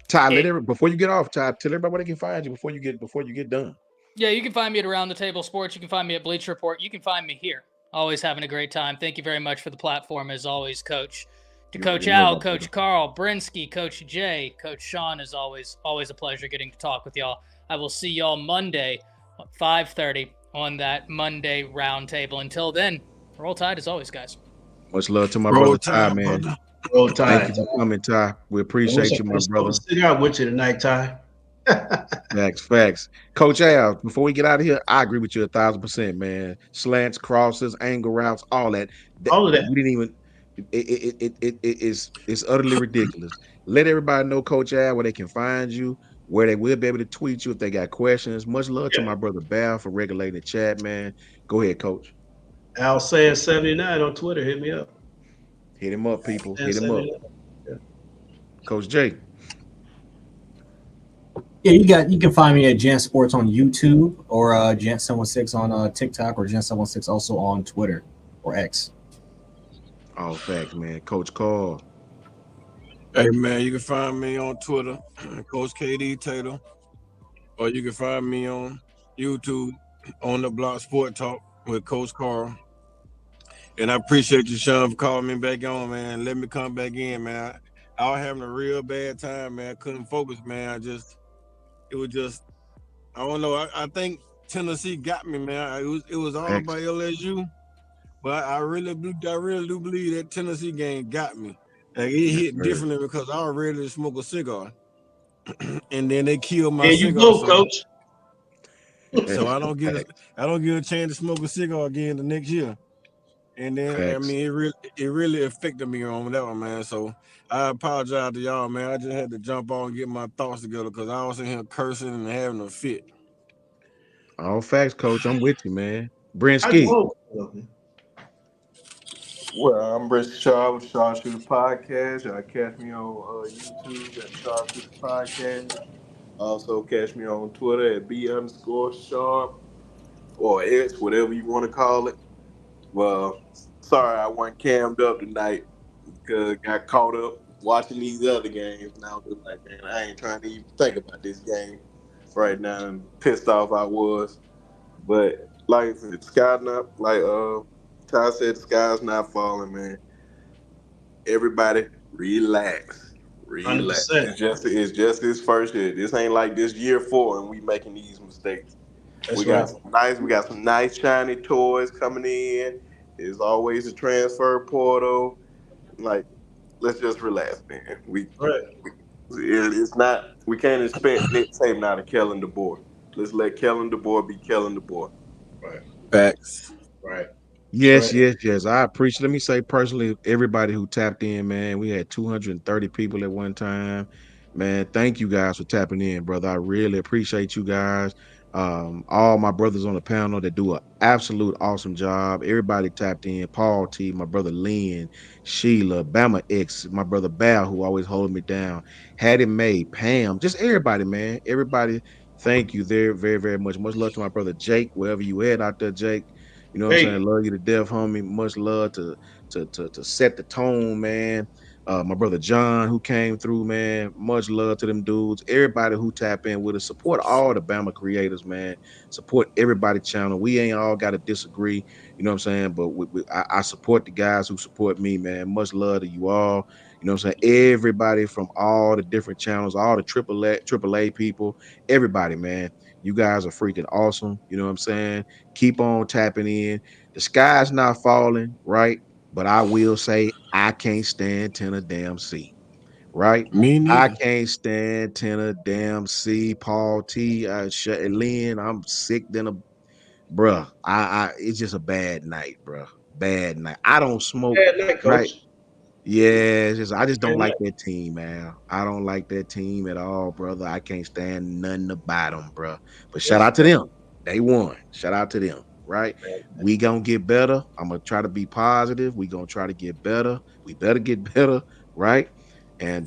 Ty, before you get off, Ty, tell everybody where they can find you before you get done. Yeah, you can find me at Around the Table Sports. You can find me at Bleacher Report. You can find me here. Always having a great time. Thank you very much for the platform, as always, Coach. To Coach Al, Coach Carl, Brinsky, Coach Jay, Coach Sean, is always a pleasure getting to talk with y'all. I will see y'all Monday at 5:30 on that Monday roundtable. Until then, roll tide as always, guys. Much love to my Roll brother Ty, Tide, man. brother. Roll Thank Tide. you for coming, Ty. We appreciate you, my brother. Sit out with you tonight, Ty. Facts. Coach Al, before we get out of here, I agree with you 1,000%, man. Slants, crosses, angle routes, all that. All of that. We didn't even. It's utterly ridiculous. Let everybody know, Coach Al, where they can find you, where they will be able to tweet you if they got questions. Much love to my brother Bal for regulating the chat, man. Go ahead, Coach. Al saying 79 on Twitter. Hit me up. Hit him up, people. Saying Hit him up. 79. Yeah. Coach Jay. Yeah, you can find me at Gent Sports on YouTube or Gent716 on TikTok or Gent716 also on Twitter or X. All facts, man. Coach Carl. Hey, man, you can find me on Twitter, Coach KD Taylor, or you can find me on YouTube on the Block Sport Talk with Coach Carl. And I appreciate you, Sean, for calling me back on, man. Let me come back in, man. I was having a real bad time, man. I couldn't focus, man. It was just, I don't know. I think Tennessee got me, man. It was all about LSU, but I really do believe that Tennessee game got me. Like, it hit differently because I was ready to smoke a cigar, and then they killed my cigar. You go, Coach. So I don't get a chance to smoke a cigar again the next year. And then I mean, it really affected me on that one, man. So I apologize to y'all, man. I just had to jump on and get my thoughts together because I was in here cursing and having a fit. All facts, Coach. I'm with you, man. Brinsky. Well, I'm Brinsky Shaw with Shaw Shooter Podcast. Y'all catch me on YouTube at Shaw Shooter Podcast. Also catch me on Twitter at B_Sharp or X, whatever you want to call it. Well, sorry I wasn't cammed up tonight because I got caught up watching these other games. And I was just like, man, I ain't trying to even think about this game right now, and pissed off I was. But like the sky not like Ty said, the sky's not falling, man. Everybody relax. 100%. It's just this first year. This ain't like this year 4 and we making these mistakes. We got some nice shiny toys coming in. There's always a transfer portal. Like, let's just relax, man. It's not. We can't expect Nick Saban out of Kellen DeBoer. Let's let Kellen DeBoer be Kellen DeBoer. Right. Facts. Right. Yes, right. yes, yes. I appreciate. Let me say personally, everybody who tapped in, man. We had 230 people at one time. Man, thank you guys for tapping in, brother. I really appreciate you guys. All my brothers on the panel that do an absolute awesome job. Everybody tapped in. Paul T, my brother Lynn, Sheila, Bama X, my brother Bal, who always holding me down. Hattie Mae, Pam, just everybody, man. Everybody, thank you very, very, very much. Much love to my brother Jake, wherever you at out there, Jake. You know what I'm saying? Hey, Love you to death, homie. Much love to set the tone, man. My brother John, who came through, man. Much love to them dudes. Everybody who tap in with us. Support all the Bama creators, man. Support everybody channel. We ain't all got to disagree. You know what I'm saying? But I support the guys who support me, man. Much love to you all. You know what I'm saying? Everybody from all the different channels, all the AAA people, everybody, man. You guys are freaking awesome. You know what I'm saying? Keep on tapping in. The sky's not falling, right? But I will say I can't stand Tennessee, right? Me I neither. can't stand Tennessee. Paul T. Lynn, I'm sick than a bruh. It's just a bad night, bruh. Bad night. I don't smoke, bad night, right? coach. Yeah, it's just I just don't Bad like night. that team, man. I don't like that team at all, brother. I can't stand nothing about them, bro. But shout Yes, out to sir. them. They won. Shout out to them, right? Bad night. We gonna get better. I'm gonna try to be positive. We gonna try to get better. We better get better, right? And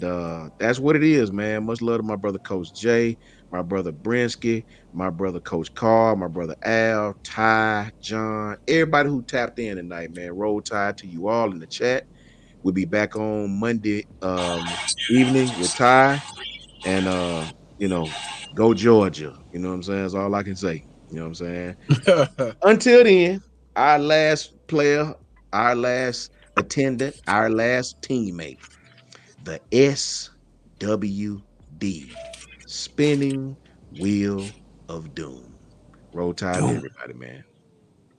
that's what it is, man. Much love to my brother Coach Jay, my brother Brinsky, my brother Coach Carr, my brother Al, Ty, John, everybody who tapped in tonight, man. Roll Tide to you all in the chat. We'll be back on Monday evening with Ty and you know, go Georgia. You know what I'm saying? That's all I can say. You know what I'm saying? Until then, our last player, our last attendant, our last teammate, the SWD, spinning wheel of doom. Roll Tide to Doom. everybody, man.